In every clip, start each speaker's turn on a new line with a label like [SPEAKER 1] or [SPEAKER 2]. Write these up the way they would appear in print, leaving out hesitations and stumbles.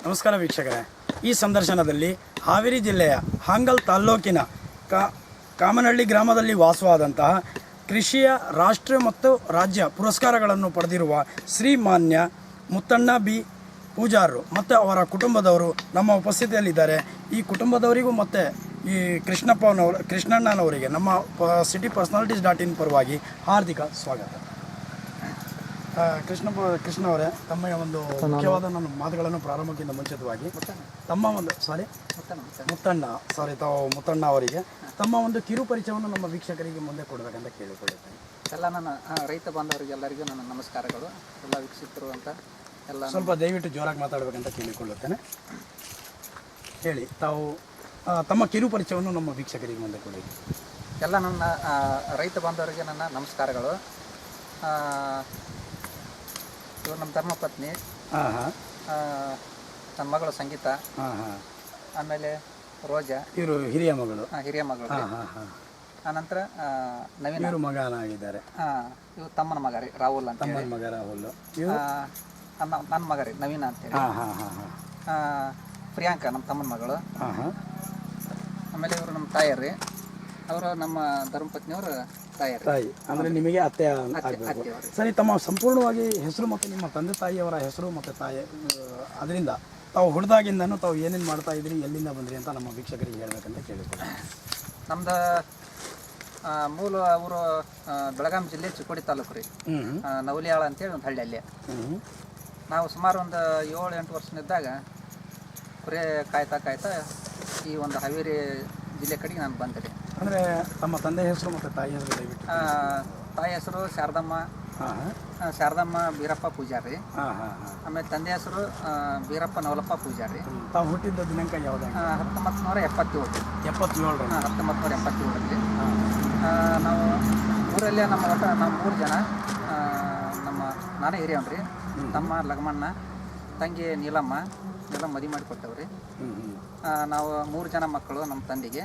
[SPEAKER 1] ನಮಸ್ಕಾರ ವೀಕ್ಷಕರೇ. ಈ ಸಂದರ್ಶನದಲ್ಲಿ ಹಾವೇರಿ ಜಿಲ್ಲೆಯ ಹಾಂಗಲ್ ತಾಲ್ಲೂಕಿನ ಕಾಮನಹಳ್ಳಿ ಗ್ರಾಮದಲ್ಲಿ ವಾಸವಾದಂತಹ ಕೃಷಿಯ ರಾಷ್ಟ್ರ ಮತ್ತು ರಾಜ್ಯ ಪುರಸ್ಕಾರಗಳನ್ನು ಪಡೆದಿರುವ ಶ್ರೀಮಾನ್ಯ ಮುತ್ತಣ್ಣ ಬಿ ಪೂಜಾರರು ಮತ್ತು ಅವರ ಕುಟುಂಬದವರು ನಮ್ಮ ಉಪಸ್ಥಿತಿಯಲ್ಲಿದ್ದಾರೆ. ಈ ಕುಟುಂಬದವರಿಗೂ ಮತ್ತು ಈ ಕೃಷ್ಣಣ್ಣನವರಿಗೆ ನಮ್ಮ citypersonalities.in ಪರವಾಗಿ ಹಾರ್ದಿಕ ಸ್ವಾಗತ. ಕೃಷ್ಣ ಅವರೇ, ತಮ್ಮ ಒಂದು ಮುಖ್ಯವಾದ ನನ್ನ ಮಾತುಗಳನ್ನು ಪ್ರಾರಂಭಕ್ಕಿಂತ ಮುಂಚಿತವಾಗಿ ತಮ್ಮ ಒಂದು ಮುತ್ತಣ್ಣ ಅವರಿಗೆ ತಮ್ಮ ಒಂದು ಕಿರು ಪರಿಚಯವನ್ನು ನಮ್ಮ ವೀಕ್ಷಕರಿಗೆ ಮುಂದೆ ಕೊಡಬೇಕಂತ ಕೇಳಿಕೊಳ್ಳುತ್ತೇನೆ.
[SPEAKER 2] ಎಲ್ಲ ನನ್ನ ರೈತ ಬಾಂಧವರಿಗೆ ಎಲ್ಲರಿಗೂ ನನ್ನ ನಮಸ್ಕಾರಗಳು. ಎಲ್ಲ ವೀಕ್ಷಿತರು ಅಂತ ಎಲ್ಲ
[SPEAKER 1] ಸ್ವಲ್ಪ ದಯವಿಟ್ಟು ಜೋರಾಗಿ ಮಾತಾಡಬೇಕಂತ ಕೇಳಿಕೊಳ್ಳುತ್ತೇನೆ. ಹೇಳಿ, ತಾವು ತಮ್ಮ ಕಿರು ಪರಿಚಯವನ್ನು ನಮ್ಮ ವೀಕ್ಷಕರಿಗೆ ಮುಂದೆ ಕೊಡಿ.
[SPEAKER 2] ಎಲ್ಲ ನನ್ನ ರೈತ ಬಾಂಧವರಿಗೆ ನನ್ನ ನಮಸ್ಕಾರಗಳು. ಇವರು ನಮ್ಮ ಧರ್ಮಪತ್ನಿ, ನನ್ನ ಮಗಳು ಸಂಗೀತ, ಆಮೇಲೆ ರೋಜಾ,
[SPEAKER 1] ಇವರು ಹಿರಿಯ ಮಗಳು.
[SPEAKER 2] ಆನಂತರ ನವೀನ
[SPEAKER 1] ಮಗನಾಗಿದ್ದಾರೆ.
[SPEAKER 2] ಇವು ತಮ್ಮನ ಮಗ ರೀ, ರಾಹುಲ್ ಅಂತ.
[SPEAKER 1] ಮಗ ರಾಹುಲ್.
[SPEAKER 2] ನನ್ನ ಮಗ ರೀ ನವೀನ ಅಂತೇಳಿ. ಪ್ರಿಯಾಂಕ ನಮ್ಮ ತಮ್ಮನ ಮಗಳು. ಆಮೇಲೆ ಇವರು ನಮ್ಮ ತಾಯರ್ ರೀ, ಅವರು ನಮ್ಮ ಧರ್ಮಪತ್ನಿಯವರು ತಾಯಿ.
[SPEAKER 1] ಅಂದರೆ ನಿಮಗೆ ಅತ್ತೆ ಆಗಬೇಕು. ಸರಿ, ತಮ್ಮ ಸಂಪೂರ್ಣವಾಗಿ ಹೆಸರು ಮತ್ತು ನಿಮ್ಮ ತಂದೆ ತಾಯಿಯವರ ಹೆಸರು ಮತ್ತು ತಾಯಿ, ಅದರಿಂದ ತಾವು ಹುಡ್ದಾಗಿಂದನೂ ತಾವು ಏನೇನು ಮಾಡ್ತಾ ಇದ್ರಿ, ಎಲ್ಲಿಂದ ಬಂದ್ರಿ ಅಂತ ನಮ್ಮ ವೀಕ್ಷಕರಿಗೆ ಹೇಳ್ಬೇಕಂತ ಕೇಳಿಕೊಳ್ಳಿ.
[SPEAKER 2] ನಮ್ದು ಮೂಲ ಊರು ಬೆಳಗಾಂ ಜಿಲ್ಲೆ ಚಿಕ್ಕೋಡಿ ತಾಲೂಕು ರೀ, ನವಲಿಯಾಳ ಅಂತೇಳಿ ಒಂದು ಹಳ್ಳಿ. ಅಲ್ಲಿ ನಾವು ಸುಮಾರು ಒಂದು 7-8 ವರ್ಷನಿದ್ದಾಗ ಕುರಿ ಕಾಯ್ತಾ ಈ ಒಂದು ಹಾವೇರಿ ಜಿಲ್ಲೆ ಕಡೆಗೆ ನಾನು ಬಂದೆ ರೀ.
[SPEAKER 1] ಅಂದರೆ ತಮ್ಮ ತಂದೆ ಹೆಸರು ಮತ್ತು ತಾಯಿ ಹೆಸರು ದಯವಿಟ್ಟು.
[SPEAKER 2] ತಾಯಿ ಹೆಸರು ಶಾರದಮ್ಮ ಬೀರಪ್ಪ ಪೂಜಾರಿ. ಆಮೇಲೆ ತಂದೆ ಹೆಸರು ಬೀರಪ್ಪ ನವಲಪ್ಪ ಪೂಜಾರಿ.
[SPEAKER 1] ತಾವು ಹುಟ್ಟಿದ್ದ ದಿನಾಂಕ ಯಾವುದು?
[SPEAKER 2] 1977.
[SPEAKER 1] 1977ರಲ್ಲಿ.
[SPEAKER 2] ನಾವು ಊರಲ್ಲೇ ನಾವು 3 ಜನ. ನಾನೇ ಹಿರಿಯವನ್ರಿ. ತಮ್ಮ ಲಗಮಣ್ಣ, ತಂಗಿ ನೀಲಮ್ಮ ಮದುವೆ ಮಾಡಿಕೊಟ್ಟವ್ರಿ. ನಾವು 3 ಜನ ಮಕ್ಕಳು ನಮ್ಮ ತಂದೆಗೆ.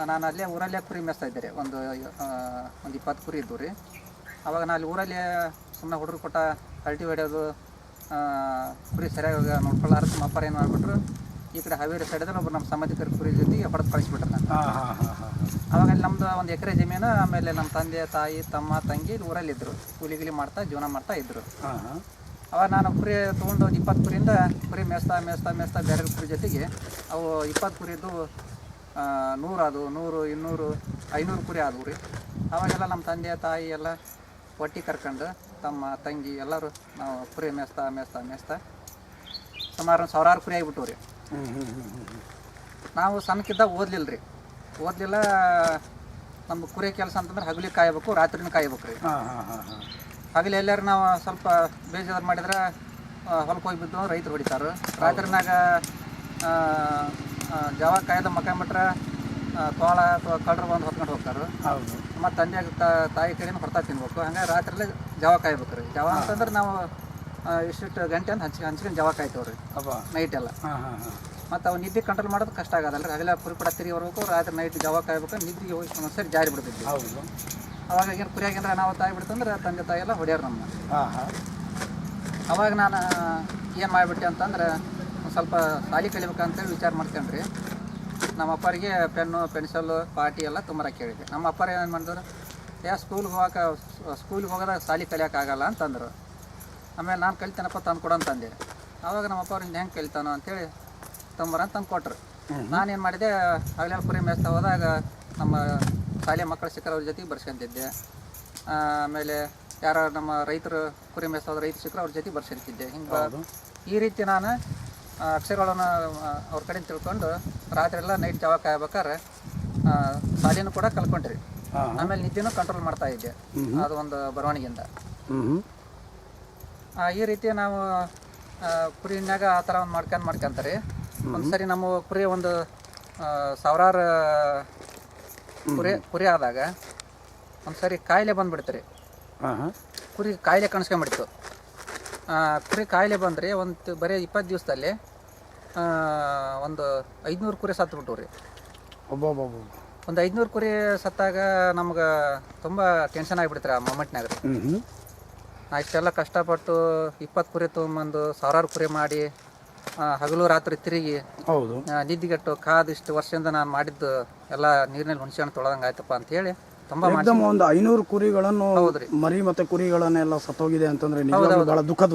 [SPEAKER 2] ನಾನು ಅಲ್ಲೇ ಊರಲ್ಲೇ ಕುರಿ ಮೇಯಿಸ್ತಾ ಇದ್ದೆ ರೀ. ಒಂದು 20 ಕುರಿ ಇದ್ದು ರೀ. ಅವಾಗ ನಾನು ಅಲ್ಲಿ ಊರಲ್ಲಿ ಸುಮ್ಮನೆ ಹುಡುಗರು ಕೊಟ್ಟ ಹರಟಿ ಹೊಡೆಯೋದು, ಕುರಿ ಸರಿಯಾಗಿ ನೋಡ್ಕೊಳ್ಳಾರ ನಮ್ಮ ಅಪ್ಪಾರ ಏನು ಮಾಡಿಬಿಟ್ರು, ಈ ಕಡೆ ಹಾವೇರಿ ಸೈಡಲ್ಲಿ ಒಬ್ಬರು ನಮ್ಮ ಸಂಬಂಧಿಕರ ಕುರಿ ಜೊತೆಗೆ ಹೊಡೆದು ಕಳಿಸ್ಬಿಟ್ರು ನಾನು. ಅವಾಗ ಅಲ್ಲಿ ನಮ್ಮದು 1 ಎಕರೆ ಜಮೀನು. ಆಮೇಲೆ ನಮ್ಮ ತಂದೆ ತಾಯಿ ತಮ್ಮ ತಂಗಿ ಊರಲ್ಲಿ ಇದ್ದರು, ಕೂಲಿಗಿಲಿ ಮಾಡ್ತಾ ಜೀವನ ಮಾಡ್ತಾ ಇದ್ದರು. ಅವಾಗ ನಾನು ಕುರಿ ತೊಗೊಂಡು 20 ಕುರಿಯಿಂದ ಕುರಿ ಮೇಯಿಸ್ತಾ ಬೇರೆ ಕುರಿ ಜೊತೆಗೆ ಅವು 20 ಕುರಿದ್ದು 100 ಅದು 100, 200, 500 ಕುರಿ ಆದವು ರೀ. ಅವಾಗೆಲ್ಲ ನಮ್ಮ ತಂದೆ ತಾಯಿ ಎಲ್ಲ ಒಟ್ಟಿಗೆ ಕರ್ಕೊಂಡು ತಮ್ಮ ತಂಗಿ ಎಲ್ಲರೂ ನಾವು ಕುರಿ ಮೇಯಿಸ್ತಾ ಸುಮಾರು 1000 ಕುರಿ ಆಗಿಬಿಟ್ಟು ರೀ. ನಾವು ಸಣ್ಣಕ್ಕಿದ್ದಾಗ ಓದಲಿಲ್ಲ. ನಮ್ಮ ಕುರಿ ಕೆಲಸ ಅಂತಂದ್ರೆ ಹಗಲಿಗೆ ಕಾಯಬೇಕು, ರಾತ್ರಿನೂ ಕಾಯಬೇಕು ರೀ. ಹಗಲಿ ಎಲ್ಲರೂ ನಾವು ಸ್ವಲ್ಪ ಬೇಜಾರು ಮಾಡಿದ್ರೆ ಹೊಲಕ್ಕೆ ಹೋಗಿಬಿದ್ದು ರೈತರು ಹೊಡಿತಾರೆ. ರಾತ್ರಿನಾಗ ಜವ ಕಾಯ್ದ ಮಕ್ಕಂಬಿಟ್ರೆ ತೋಳ ಕಳ್ಳರು ಬಂದು ಹೊತ್ಕೊಂಡು ಹೋಗ್ತಾರೆ. ಮತ್ತು ತಂದೆ ತಾಯಿ ಕಡೆಯಿಂದ ಹೊರತಾ ತಿನ್ಬೇಕು. ಹಂಗಾಗಿ ರಾತ್ರಿಲೇ ಜವ ಕಾಯ್ಬೇಕು ರೀ. ಜವ ಅಂತಂದ್ರೆ ನಾವು ಇಷ್ಟಿಷ್ಟು ಗಂಟೆ ಅಂತ ಹಂಚ್ಕೊಂಡು ಜವ ಕಾಯ್ತೇವೆ ರೀ ನೈಟ್ ಎಲ್ಲ. ಮತ್ತು ಅವು ನಿದ್ದೆ ಕಂಟ್ರೋಲ್ ಮಾಡೋದು ಕಷ್ಟ ಆಗೋದಲ್ಲ ರೀ. ಹಗಲ ಕುರಿ ಕೂಡ ತಿರುಗಿ ಬರ್ಬೇಕು, ರಾತ್ರಿ ನೈಟ್ ಜವ ಕಾಯ್ಬೇಕು. ನಿದ್ದೆ ಹೋಗಿ ಒಂದ್ಸರಿ ಜಾರಿ ಬಿಡ್ತಿದ್ವಿ. ಅವಾಗ ಏನು ಕುರಿಯಾಗಿಂದ್ರೆ ನಾವು ತಾಯಿ ಬಿಡ್ತಂದ್ರೆ ತಂದೆ ತಾಯಿ ಎಲ್ಲ ಹೊಡ್ಯಾರ ನಮ್ಮ. ಅವಾಗ ನಾನು ಏನು ಮಾಡಿಬಿಟ್ಟೆ ಅಂತಂದ್ರೆ ಸ್ವಲ್ಪ ಸಾಲಿ ಕಲಿಬೇಕಂತೇಳಿ ವಿಚಾರ ಮಾಡ್ಕೊಂಡ್ರಿ. ನಮ್ಮ ಅಪ್ಪರಿಗೆ ಪೆನ್ನು ಪೆನ್ಸಿಲ್ಲು ಪಾಟಿ ಎಲ್ಲ ತುಂಬರಕ್ಕೆ ಕೇಳಿದೆ. ನಮ್ಮ ಅಪ್ಪರ ಏನು ಮಾಡಿದ್ರು, ಸ್ಕೂಲಿಗೆ ಹೋಗೋದಾಗ ಸಾಲಿ ಕಲಿಯೋಕ್ಕಾಗಲ್ಲ ಅಂತಂದರು. ಆಮೇಲೆ ನಾನು ಕಲಿತೇನಪ್ಪ ತಂದು ಕೊಡು ಅಂತಂದೆ. ಆವಾಗ ನಮ್ಮ ಅಪ್ಪ ಅವ್ರಿಗೆ ಹೆಂಗೆ ಕಲಿತಾನೋ ಅಂತೇಳಿ ತಂಬರ ಅಂತ ತಂದು ಕೊಟ್ಟರು. ನಾನೇನು ಮಾಡಿದೆ, ಹಗಲೆಲ್ಲ ಕುರಿ ಮೇಯಿಸ್ತಾ ಹೋದಾಗ ನಮ್ಮ ಶಾಲೆ ಮಕ್ಕಳು ಸಿಕ್ಕರು, ಅವ್ರ ಜೊತೆಗೆ ಬರ್ಸ್ಕೊಂತಿದ್ದೆ. ಆಮೇಲೆ ಯಾರು ನಮ್ಮ ರೈತರು ಕುರಿ ಮೇಯಿಸೋದು ರೈತರು ಸಿಕ್ಕರು ಅವ್ರ ಜೊತೆಗೆ ಬರ್ಸ್ಕೊಂತಿದ್ದೆ. ಹಿಂಗೆ ಈ ರೀತಿ ನಾನು ಅಕ್ಷರಗಳನ್ನು ಅವ್ರ ಕಡೆಯಿಂದ ತಿಳ್ಕೊಂಡು ರಾತ್ರಿ ಎಲ್ಲ ನೈಟ್ ಜವ ಕಾಯ್ಬೇಕಾದ್ರೆ ಶಾಲೆನೂ ಕೂಡ ಕಲ್ಕೊಂಡ್ರಿ. ಆಮೇಲೆ ನಿದ್ದೆನೂ ಕಂಟ್ರೋಲ್ ಮಾಡ್ತಾ ಇದ್ದೆ, ಅದು ಒಂದು ಬರವಣಿಗೆಯಿಂದ. ಈ ರೀತಿ ನಾವು ಕುರಿನಾಗ ಆ ಥರ ಒಂದು ಮಾಡ್ಕೊಂತಾರೆ. ಒಂದು ಸರಿ ನಮ್ಮ ಕುರಿ ಒಂದು 1000 ಕುರಿ ಆದಾಗ ಒಂದು ಸರಿ ಕಾಯಿಲೆ ಬಂದುಬಿಡ್ತಾರೆ. ಕುರಿ ಕಾಯಿಲೆ ಕಾಣಿಸ್ಕೊಂಡ್ಬಿಡ್ತು. ಕುರಿ ಕಾಯಿಲೆ ಬಂದರೆ ಬರೀ 20 ದಿವಸದಲ್ಲಿ ಒಂದು 500 ಕುರಿ ಸತ್ತುಬಿಟ್ಟು ರೀ. ಒಂದು 500 ಕುರಿ ಸತ್ತಾಗ ನಮ್ಗೆ ತುಂಬ ಟೆನ್ಷನ್ ಆಗಿಬಿಡ್ತಾರೆ ಆ ಮೊಮೆಂಟ್ನಾಗ. ನಾ ಇಷ್ಟೆಲ್ಲ ಕಷ್ಟಪಟ್ಟು 20 ಕುರಿ ತೊಗೊಂಬಂದು 1000 ಕುರಿ ಮಾಡಿ ಹಗಲು ರಾತ್ರಿ ತಿರುಗಿ
[SPEAKER 1] ಹೌದು
[SPEAKER 2] ನಿದ್ದಿಗೆಟ್ಟು ಕಾದಿಷ್ಟು ವರ್ಷದಿಂದ ನಾನು ಮಾಡಿದ್ದು ಎಲ್ಲ ನೀರಿನಲ್ಲಿ ಹುಣಸೆಹಣ್ಣು ತೊಳೆದಂಗೆ ಆಯ್ತಪ್ಪ ಅಂತ ಹೇಳಿ ತುಂಬ
[SPEAKER 1] ಏಕದಮ್ ಒಂದು 500 ಕುರಿಗಳನ್ನು
[SPEAKER 2] ಹೌದ್ರಿ.
[SPEAKER 1] ಮರಿ ಮತ್ತೆ ಕುರಿಗಳನ್ನೆಲ್ಲ ಸತ್ತೋಗಿದೆ ಅಂತಂದ್ರೆ ನಿಜವಾಗ್ಲೂ ಬಹಳ ದುಃಖದ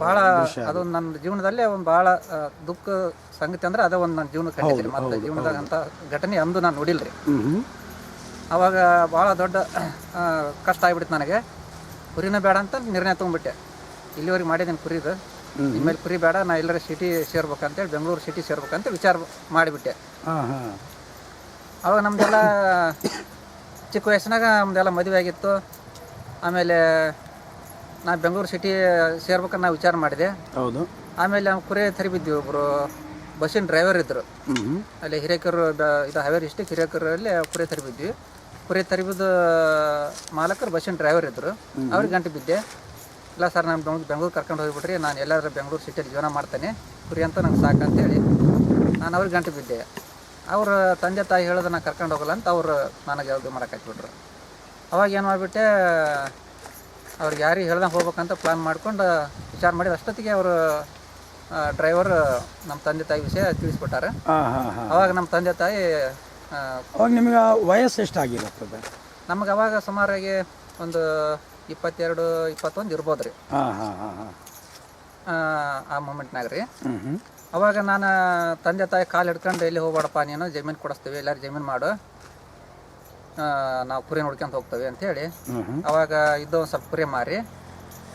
[SPEAKER 2] ಭಾಳ ಅದು ನನ್ನ ಜೀವನದಲ್ಲೇ ಒಂದು ಭಾಳ ದುಃಖ ಸಂಗತಿ ಅಂದ್ರೆ ಅದೇ ಒಂದು ನನ್ನ ಜೀವನ ಕಟ್ಟಿದ್ರಿ ಮತ್ತೆ ಜೀವನದಾಗ ಅಂತ ಘಟನೆ ಅಂದು ನಾನು ನೋಡಿಲ್ರಿ. ಅವಾಗ ಭಾಳ ದೊಡ್ಡ ಕಷ್ಟ ಆಗ್ಬಿಡ್ತು ನನಗೆ. ಕುರಿನ ಬೇಡ ಅಂತ ನಿರ್ಣಯ ತೊಗೊಂಡ್ಬಿಟ್ಟೆ. ಇಲ್ಲಿವರೆಗೆ ಮಾಡಿದ್ದೀನಿ ಕುರಿದು, ಇನ್ಮೇಲೆ ಕುರಿ ಬೇಡ, ನಾ ಎಲ್ಲರ ಸಿಟಿ ಸೇರ್ಬೇಕಂತೇಳಿ ಬೆಂಗಳೂರು ಸಿಟಿ ಸೇರ್ಬೇಕಂತ ವಿಚಾರ ಮಾಡಿಬಿಟ್ಟೆ. ಅವಾಗ ನಮ್ದೆಲ್ಲ ಚಿಕ್ಕ ವಯಸ್ಸಿನಾಗ ನಮ್ದೆಲ್ಲ ಮದುವೆ ಆಗಿತ್ತು. ಆಮೇಲೆ ನಾ ಬೆಂಗಳೂರು ಸಿಟಿ ಸೇರ್ಬೇಕಂತ ನಾವು ವಿಚಾರ ಮಾಡಿದೆ.
[SPEAKER 1] ಹೌದು.
[SPEAKER 2] ಆಮೇಲೆ ನಾವು ಕುರಿ ತರಿಬಿದ್ವಿ. ಒಬ್ಬರು ಬಸ್ಸಿನ ಡ್ರೈವರ್ ಇದ್ದರು ಅಲ್ಲಿ ಹಿರೇಕೆರೂರು, ಇದು ಹಾವೇರಿ ಡಿಸ್ಟಿಕ್ ಹಿರೇಕೆರೂರಲ್ಲಿ ಕುರಿ ತರಿಬಿದ್ವಿ. ಕುರಿ ತರಿಬಿದ್ದು ಮಾಲಕರು ಬಸ್ಸಿನ ಡ್ರೈವರ್ ಇದ್ದರು. ಅವ್ರಿಗೆ ಗಂಟೆ ಬಿದ್ದೆ. ಇಲ್ಲ ಸರ್, ನಾನು ಬೆಂಗಳೂರು ಕರ್ಕೊಂಡು ಹೋಗ್ಬಿಟ್ರಿ, ನಾನು ಎಲ್ಲಾದ್ರೂ ಬೆಂಗಳೂರು ಸಿಟಿಯಲ್ಲಿ ಜೀವನ ಮಾಡ್ತೇನೆ, ಕುರಿ ಅಂತ ನಂಗೆ ಸಾಕಂತೇಳಿ ನಾನು ಅವ್ರಿಗೆ ಗಂಟೆ ಬಿದ್ದೆ. ಅವ್ರ ತಂದೆ ತಾಯಿ ಹೇಳೋದು ನಾನು ಕರ್ಕೊಂಡು ಹೋಗಲ್ಲ ಅಂತ ಅವ್ರು ನನಗೆ ಇದು ಮಾಡಕ್ಕೆ ಹಾಕ್ಬಿಟ್ರು. ಅವಾಗ ಏನು ಮಾಡಿಬಿಟ್ಟೆ, ಅವ್ರಿಗೆ ಯಾರಿಗೆ ಹೇಳ್ದಂಗೆ ಹೋಗ್ಬೇಕಂತ ಪ್ಲ್ಯಾನ್ ಮಾಡ್ಕೊಂಡು ವಿಚಾರ ಮಾಡಿದ ಅಷ್ಟೊತ್ತಿಗೆ ಅವರು ಡ್ರೈವರ್ ನಮ್ಮ ತಂದೆ ತಾಯಿ ವಿಷಯ ತಿಳಿಸ್ಬಿಟ್ಟಾರೆ. ಅವಾಗ ನಮ್ಮ ತಂದೆ ತಾಯಿ
[SPEAKER 1] ಅವಾಗ ನಿಮಗೆ ವಯಸ್ಸು ಎಷ್ಟಾಗಿರುತ್ತದೆ?
[SPEAKER 2] ನಮಗೆ ಅವಾಗ ಸುಮಾರಾಗಿ ಒಂದು 22-21 ಇರ್ಬೋದು ರೀ ಆ ಮೂಮೆಂಟ್ನಾಗ ರೀ. ಅವಾಗ ನಾನು ತಂದೆ ತಾಯಿ ಕಾಲು ಹಿಡ್ಕೊಂಡು ಎಲ್ಲಿ ಹೋಗ್ಬೇಡಪ್ಪ, ನೀನು ಜಮೀನು ಕೊಡಿಸ್ತೀವಿ, ಎಲ್ಲರೂ ಜಮೀನು ಮಾಡು, ನಾವು ಕುರಿ ನೋಡ್ಕೊಂಡು ಹೋಗ್ತೇವೆ ಅಂಥೇಳಿ ಅವಾಗ ಇದ್ದು ಒಂದು ಸ್ವಲ್ಪ ಕುರಿ ಮಾರಿ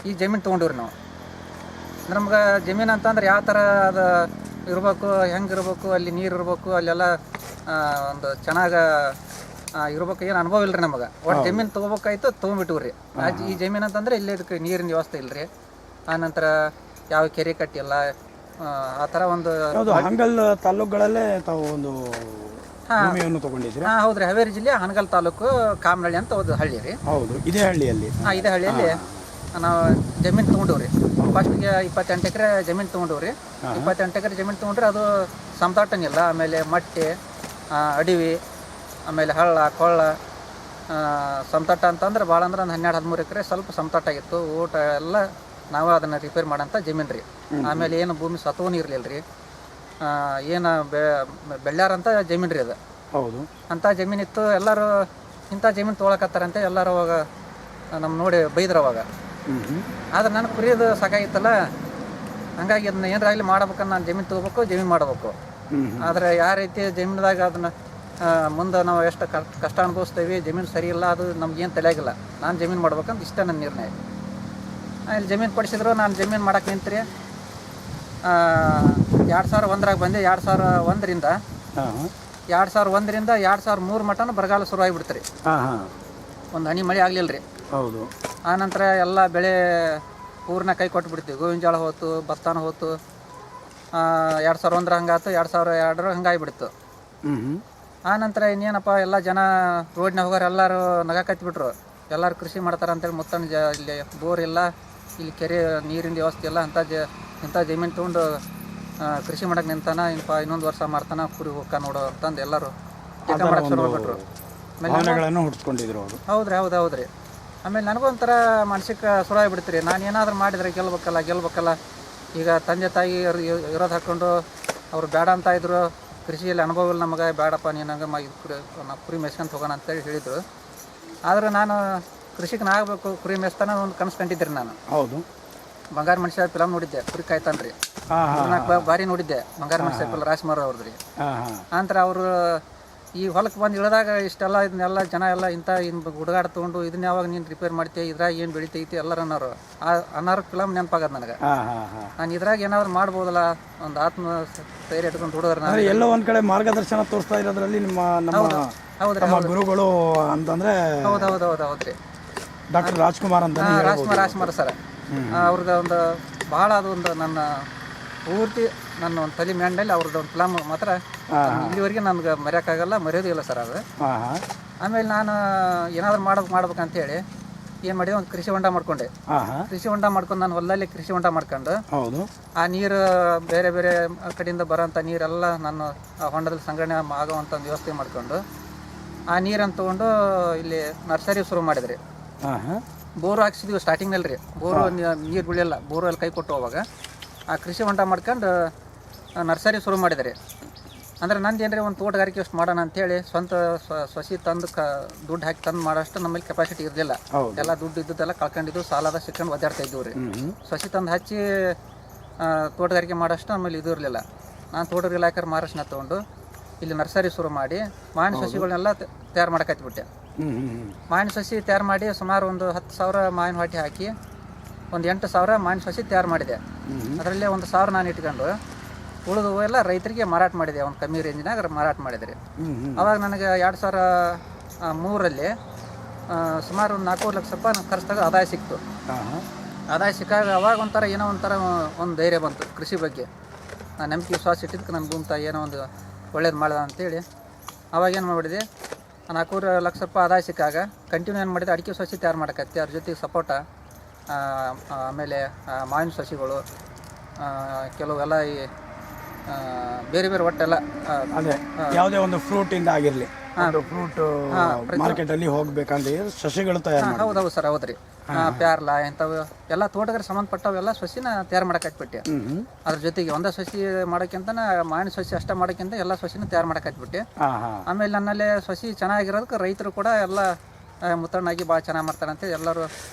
[SPEAKER 2] ಈ ಜಮೀನು ತೊಗೊಂಡಿವ್ರಿ ನಾವು. ನಮ್ಗೆ ಜಮೀನು ಅಂತಂದ್ರೆ ಯಾವ ಥರ ಅದು ಇರಬೇಕು, ಹೆಂಗೆ ಇರಬೇಕು, ಅಲ್ಲಿ ನೀರು ಇರಬೇಕು, ಅಲ್ಲೆಲ್ಲ ಒಂದು ಚೆನ್ನಾಗಿ ಇರ್ಬೇಕು, ಏನು ಅನುಭವ ಇಲ್ರಿ ನಮಗೆ. ಒಟ್ಟು ಜಮೀನು ತೊಗೋಬೇಕಾಯ್ತು, ತೊಗೊಂಡ್ಬಿಟ್ಟಿವ್ರಿ. ಈ ಜಮೀನು ಅಂತಂದ್ರೆ ಇಲ್ಲಿ ಇದಕ್ಕೆ ನೀರಿನ ವ್ಯವಸ್ಥೆ ಇಲ್ರಿ. ಆನಂತರ ಯಾವ ಕೆರೆ ಕಟ್ಟಿಲ್ಲ, ಆ ಥರ ಒಂದು
[SPEAKER 1] ಹಾನಗಲ್ ತಾಲೂಕುಗಳಲ್ಲೇ ತಾವು ಒಂದು ಭೂಮಿಯನ್ನು ತಗೊಂಡಿದ್ರಿ?
[SPEAKER 2] ಹೌದ್ರಿ. ಹಾವೇರಿ ಜಿಲ್ಲೆ ಹಾನಗಲ್ ತಾಲೂಕು ಕಾಮನಹಳ್ಳಿ ಅಂತ ಒಂದು ಹಳ್ಳಿ ರೀ.
[SPEAKER 1] ಹೌದು, ಇದೇ ಹಳ್ಳಿಯಲ್ಲಿ.
[SPEAKER 2] ಇದೇ ಹಳ್ಳಿಯಲ್ಲಿ ನಾವು ಜಮೀನು ತೊಗೊಂಡಿವ್ರಿ. ಫಸ್ಟಿಗೆ 28 ಎಕರೆ ಜಮೀನು ತೊಗೊಂಡಿವ್ರಿ. 28 ಎಕರೆ ಜಮೀನು ತೊಗೊಂಡ್ರೆ ಅದು ಸಮತಟ್ಟನಿಲ್ಲ. ಆಮೇಲೆ ಮಟ್ಟೆ, ಅಡವಿ, ಆಮೇಲೆ ಹಳ್ಳ ಕೊಳ್ಳ, ಸಮತಟ್ಟ ಅಂತಂದ್ರೆ ಭಾಳ ಅಂದ್ರೆ ಒಂದು 12-13 ಎಕರೆ ಸ್ವಲ್ಪ ಸಮತಟ್ಟಾಗಿತ್ತು. ಊಟ ಎಲ್ಲ ನಾವು ಅದನ್ನು ರಿಪೇರ್ ಮಾಡೋಂಥ ಜಮೀನು ರೀ. ಆಮೇಲೆ ಏನು ಭೂಮಿ ಸತ್ವನೂ ಇರಲಿಲ್ಲ ರೀ. ಏನು ಬೆಳ್ಳ್ಯಾರಂಥ ಜಮೀನು ರೀ ಅದು.
[SPEAKER 1] ಹೌದು. ಅಂಥ
[SPEAKER 2] ಜಮೀನಿತ್ತು. ಎಲ್ಲರೂ ಇಂಥ ಜಮೀನು ತೊಗೊಳಕತ್ತಾರಂತೆ ಎಲ್ಲರೂ ಅವಾಗ ನಮ್ಮ ನೋಡಿ ಬೈದ್ರು ಅವಾಗ. ಆದ್ರೆ ನನಗೆ ಕುರಿಯೋದು ಸಾಕಾಗಿತ್ತಲ್ಲ, ಹಂಗಾಗಿ ಅದನ್ನ ಏನಾರಾಗಲಿ ಮಾಡ್ಬೇಕನ್ನ ನಾನು ಜಮೀನು ತೊಗೋಬೇಕು, ಜಮೀನು ಮಾಡಬೇಕು. ಆದರೆ ಯಾವ ರೀತಿ ಜಮೀನ್ದಾಗ ಅದನ್ನು ಮುಂದೆ ನಾವು ಎಷ್ಟು ಕಷ್ಟ ಅನುಭವಿಸ್ತೇವೆ, ಜಮೀನು ಸರಿ ಇಲ್ಲ, ಅದು ನಮ್ಗೇನು ತಲೆಯಾಗಿಲ್ಲ. ನಾನು ಜಮೀನು ಮಾಡ್ಬೇಕಂತ ಇಷ್ಟ ನನ್ನ ನಿರ್ಣಯ. ಅಲ್ಲಿ ಜಮೀನು ಕೊಡಿಸಿದ್ರು. ನಾನು ಜಮೀನು ಮಾಡಕ್ಕೆ ನಿಂತ್ರಿ 2001 ಬಂದೆ. 2001ರಿಂದ 2003 ಮಟನೂ ಬರಗಾಲ ಶುರುವಾಗಿಬಿಡ್ತು ರೀ. ಒಂದು ಹನಿ ಮಳೆ ಆಗಲಿಲ್ಲ ರೀ.
[SPEAKER 1] ಹೌದು.
[SPEAKER 2] ಆನಂತರ ಎಲ್ಲ ಬೆಳೆ ಪೂರ್ಣ ಕೈ ಕೊಟ್ಟು ಬಿಡ್ತೀವಿ. ಗೋವಿನ ಜೋಳ ಹೋತು, ಭತ್ತನ ಹೋತು. 2001 ಹಂಗಾಯ್ತು, 2002 ಹಂಗಾಗಿಬಿಡ್ತು. ಆನಂತರ ಇನ್ನೇನಪ್ಪ, ಎಲ್ಲ ಜನ ರೋಡ್ನಾಗ ಹೋಗೋರು ಎಲ್ಲರೂ ನಗಾಕತ್ತಿಬಿಟ್ರು. ಎಲ್ಲರೂ ಕೃಷಿ ಮಾಡ್ತಾರೆ ಅಂತೇಳಿ. ಮುತ್ತನ ಇಲ್ಲಿ ಬೋರ್ ಇಲ್ಲ, ಇಲ್ಲಿ ಕೆರೆ ನೀರಿನ ವ್ಯವಸ್ಥೆ ಇಲ್ಲ, ಇಂಥ ಜಮೀನು ತೊಗೊಂಡು ಕೃಷಿ ಮಾಡಕ್ಕೆ ನಿಂತಾನ, ಇನ್ನೊಂದು ವರ್ಷ ಮಾಡ್ತಾನ, ಕುರಿ ಹೋಗ್ಕ ನೋಡು ಅಂತಂದು ಎಲ್ಲರೂ ಟೀಕೆ ಮಾಡಕ್ಕೆ ಶುರು ಮಾಡ್ಬಿಟ್ರು. ಹೌದ್ರಿ. ಹೌದ್ರಿ. ಆಮೇಲೆ ನನಗೊಂಥರ ಮಾನಸಿಕ ಶುರು ಆಗಿಬಿಡ್ತು ರೀ. ನಾನು ಏನಾದರೂ ಮಾಡಿದರೆ ಗೆಲ್ಬೇಕಲ್ಲ. ಈಗ ತಂದೆ ತಾಯಿ ಇರೋದು ಹಾಕ್ಕೊಂಡು ಅವ್ರು ಬೇಡ ಅಂತ ಇದ್ರು. ಕೃಷಿಯಲ್ಲಿ ಅನುಭವ ಇಲ್ಲ ನಮಗೆ, ಬೇಡಪ್ಪ ನೀನು ಹಂಗೆ ನಾವು ಕುರಿ ಮೇಯ್ಸ್ಕೊಂತ ಹೋಗೋಣ ಅಂತೇಳಿ ಹೇಳಿದರು. ಆದ್ರೆ ನಾನು ಕೃಷಿಕನ ಆಗಬೇಕು, ಕುರಿ ಮೇಯ್ಸ್ತಾನ ಒಂದು ಕನಸು ಕಂಡಿದ್ದೆ ನಾನು.
[SPEAKER 1] ಹೌದು.
[SPEAKER 2] ಬಂಗಾರ ಮನುಷ್ಯ ಫಿಲಮ್ ನೋಡಿದ್ದೆ, ಕುರಿ ಕಾಯ್ತಾನ್ರಿ. ಬಾರಿ ನೋಡಿದ್ದೆ ಬಂಗಾರ ಮನುಷ್ಯ ಫಿಲಮ್, ರಾಜ್ಕುಮಾರ್ ಅವ್ರದ್ರಿ. ನಂತರ ಅವರು ಈ ಹೊಲಕ್ಕೆ ಬಂದು ಇಳಿದಾಗ ಇಷ್ಟೆಲ್ಲ ಇದನ್ನೆಲ್ಲ ಜನ ಎಲ್ಲ ಇಂಥ ಹುಡುಗಾಟ ತೊಗೊಂಡು ಇದನ್ನ ಯಾವಾಗ ನೀನು ರಿಪೇರ್ ಮಾಡ್ತೀವಿ, ಇದ್ರಾಗ ಏನು ಬೆಳಿತೈತಿ ಎಲ್ಲರೂ ಅನ್ನೋರು ಫಿಲಮ್ ನೆನಪಾಗದ ನನಗೆ. ನಾನು ಇದ್ರಾಗ ಏನಾದ್ರು ಮಾಡ್ಬೋದಲ್ಲ, ಒಂದು ಆತ್ಮ ಧೈರ್ಯ ಇಟ್ಕೊಂಡು ಹುಡುಗರು
[SPEAKER 1] ಎಲ್ಲ ಒಂದ್ ಕಡೆ ಮಾರ್ಗದರ್ಶನ ತೋರಿಸ್ತಾ ಇರೋದ್ರಲ್ಲಿ ನಿಮ್ಮ ಗುರುಗಳು ಅಂತಂದ್ರೆ
[SPEAKER 2] ಹೌದ್ರಿ
[SPEAKER 1] ಡಾಕ್ಟರ್ ರಾಜ್ಕುಮಾರ್ ಅಂತ.
[SPEAKER 2] ರಾಜ್ಕುಮಾರ್ ಸರ್ ಅವ್ರದ್ದು ಒಂದು ಭಾಳ ಅದು ಒಂದು ನನ್ನ ಪೂರ್ತಿ ನನ್ನ ಒಂದು ತಲೆ ಮ್ಯಾಂಡಲ್ಲಿ ಅವ್ರದ್ದು ಒಂದು ಫಿಲಮ್ ಮಾತ್ರ ಇಲ್ಲಿವರೆಗೆ ನಮ್ಗೆ ಮರೆಯೋಕ್ಕಾಗಲ್ಲ, ಮರೆಯೋದು ಇಲ್ಲ ಸರ್ ಅದು. ಆಮೇಲೆ ನಾನು ಏನಾದ್ರು ಮಾಡ್ಬೇಕಂತೇಳಿ ಏನು ಮಾಡಿದೆ, ಒಂದು ಕೃಷಿ ಹೊಂಡ ಮಾಡ್ಕೊಂಡೆ. ಕೃಷಿ ಹೊಂಡ ಮಾಡ್ಕೊಂಡು ನಾನು ಹೊಲದಲ್ಲಿ ಕೃಷಿ ಹೊಂಡ ಮಾಡ್ಕೊಂಡು ಆ ನೀರು ಬೇರೆ ಬೇರೆ ಕಡೆಯಿಂದ ಬರೋಂಥ ನೀರೆಲ್ಲ ನಾನು ಆ ಹೊಂಡದಲ್ಲಿ ಸಂಗ್ರಹಣೆ ಆಗೋವಂಥ ಒಂದು ವ್ಯವಸ್ಥೆ ಮಾಡ್ಕೊಂಡು ಆ ನೀರನ್ನು ತೊಗೊಂಡು ಇಲ್ಲಿ ನರ್ಸರಿ ಶುರು ಮಾಡಿದ್ರಿ. ಬೋರು ಹಾಕ್ಸಿದ್ವಿ ಸ್ಟಾರ್ಟಿಂಗ್ನಲ್ಲಿ ರೀ. ಬೋರು ನೀರು ಬೀಳಿಲ್ಲ, ಬೋರು ಅಲ್ಲಿ ಕೈ ಕೊಟ್ಟು ಹೋವಾಗ ಆ ಕೃಷಿ ಹೊಂಡ ಮಾಡ್ಕೊಂಡು ನರ್ಸರಿ ಶುರು ಮಾಡಿದೆ. ಅಂದರೆ ನಂದು ಏನ್ರಿ ಒಂದು ತೋಟಗಾರಿಕೆ ಅಷ್ಟು ಮಾಡೋಣ ಅಂತೇಳಿ ಸ್ವಂತ ಸಸಿ ತಂದು ದುಡ್ಡು ಹಾಕಿ ತಂದು ಮಾಡೋಷ್ಟು ನಮ್ಮಲ್ಲಿ ಕೆಪಾಸಿಟಿ ಇರಲಿಲ್ಲ. ಎಲ್ಲ ದುಡ್ಡು ಇದ್ದದ್ದೆಲ್ಲ ಕಳ್ಕೊಂಡಿದ್ದು, ಸಾಲದ ಸಿಕ್ಕೊಂಡು ಒದ್ದಾಡ್ತಾ ಇದ್ದೀವಿ ರೀ. ಸಸಿ ತಂದು ಹಚ್ಚಿ ತೋಟಗಾರಿಕೆ ಮಾಡೋಷ್ಟು ನಮ್ಮಲ್ಲಿ ಇದು ಇರಲಿಲ್ಲ. ನಾನು ತೋಟಗಾರಿಕೆ ಇಲಾಖೆ ಮಾರಾಟನ ತೊಗೊಂಡು ಇಲ್ಲಿ ನರ್ಸರಿ ಶುರು ಮಾಡಿ ಮಾವಿನ ಸಸಿಗಳನ್ನೆಲ್ಲ ತಯಾರು ಮಾಡಕತ್ಬಿಟ್ಟೆ. ಮಾವಿನ ಸಸಿ ತಯಾರು ಮಾಡಿ ಸುಮಾರು ಒಂದು 10,000 ಮಾವಿನ ಹೊಟ್ಟೆ ಹಾಕಿ ಒಂದು 8,000 ಮಾವಿನ ಸಸಿ ತಯಾರು ಮಾಡಿದೆ. ಅದರಲ್ಲೇ 1,000 ನಾನು ಇಟ್ಕೊಂಡು ಉಳಿದು ಎಲ್ಲ ರೈತರಿಗೆ ಮಾರಾಟ ಮಾಡಿದೆ. ಒಂದು ಕಮ್ಮಿ ರೇಂಜಿನಾಗ ಮಾರಾಟ ಮಾಡಿದೆ. ಅವಾಗ ನನಗೆ 2003ರಲ್ಲಿ ಸುಮಾರು ಒಂದು 4 ಲಕ್ಷ ರೂಪಾಯಿ ಖರ್ಚಾಗ ಆದಾಯ ಸಿಕ್ತು. ಆದಾಯ ಸಿಕ್ಕಾಗ ಅವಾಗ ಒಂಥರ ಏನೋ ಒಂದು ಧೈರ್ಯ ಬಂತು ಕೃಷಿ ಬಗ್ಗೆ. ನಾನು ನಂಬಿಕೆ ವಿಶ್ವಾಸ ಇಟ್ಟಿದ್ದಕ್ಕೆ ನನ್ನ ಗುಂತ ಏನೋ ಒಂದು ಒಳ್ಳೇದು ಮಾಡಿದ ಅಂತೇಳಿ ಅವಾಗ ಏನು ಮಾಡಿಬಿಡಿದೆ, 4 ಲಕ್ಷ ರೂಪಾಯಿ ಆದಾಯ ಸಿಕ್ಕಾಗ ಕಂಟಿನ್ಯೂ ಏನು ಮಾಡಿದೆ, ಅಡಿಕೆ ಸಸಿ ತಯಾರು ಮಾಡಕತ್ತೆ. ಅದ್ರ ಜೊತೆಗೆ ಸಪೋಟ, ಆಮೇಲೆ ಮಾವಿನ ಸಸಿಗಳು, ಕೆಲವೆಲ್ಲ ಈ ಬೇರೆ ಬೇರೆ ಒಟ್ಟೆಲ್ಲ
[SPEAKER 1] ಅದೇ ಯಾವುದೇ ಒಂದು ಫ್ರೂಟಿಂದ ಆಗಿರಲಿ, ಫ್ರೂಟ್ ಮಾರ್ಕೆಟಲ್ಲಿ ಹೋಗ್ಬೇಕಂದ್ರೆ ಸಸಿಗಳು ತಯಾರು.
[SPEAKER 2] ಹೌದೌದು ಸರ್, ಹೌದ್ರಿ. ಪ್ಯಾರ್ಲ ಇಂಥವು ಎಲ್ಲ ತೋಟಗಾರಿಕೆ ಸಂಬಂಧಪಟ್ಟವೆಲ್ಲ ಸಸಿನ ತಯಾರು ಮಾಡಕತ್ಬಿಟ್ಟೆ. ಅದ್ರ ಜೊತೆಗೆ ಒಂದೇ ಸಸಿ ಮಾಡೋಕ್ಕಿಂತ ಮಾವಿನ ಸಸಿ ಅಷ್ಟೇ ಮಾಡೋಕ್ಕಿಂತ ಎಲ್ಲ ಸಸಿನ ತಯಾರು ಮಾಡಕತ್ಬಿಟ್ಟೆ. ಆಮೇಲೆ ನನ್ನಲ್ಲೇ ಸಸಿ ಚೆನ್ನಾಗಿರೋದಕ್ಕೆ ರೈತರು ಕೂಡ ಎಲ್ಲ ಮುತ್ತಣ್ಣಾಗಿ ಭಾಳ ಚೆನ್ನಾಗಿ ಮಾಡ್ತಾರಂತೆ, ಎಲ್ಲರೂ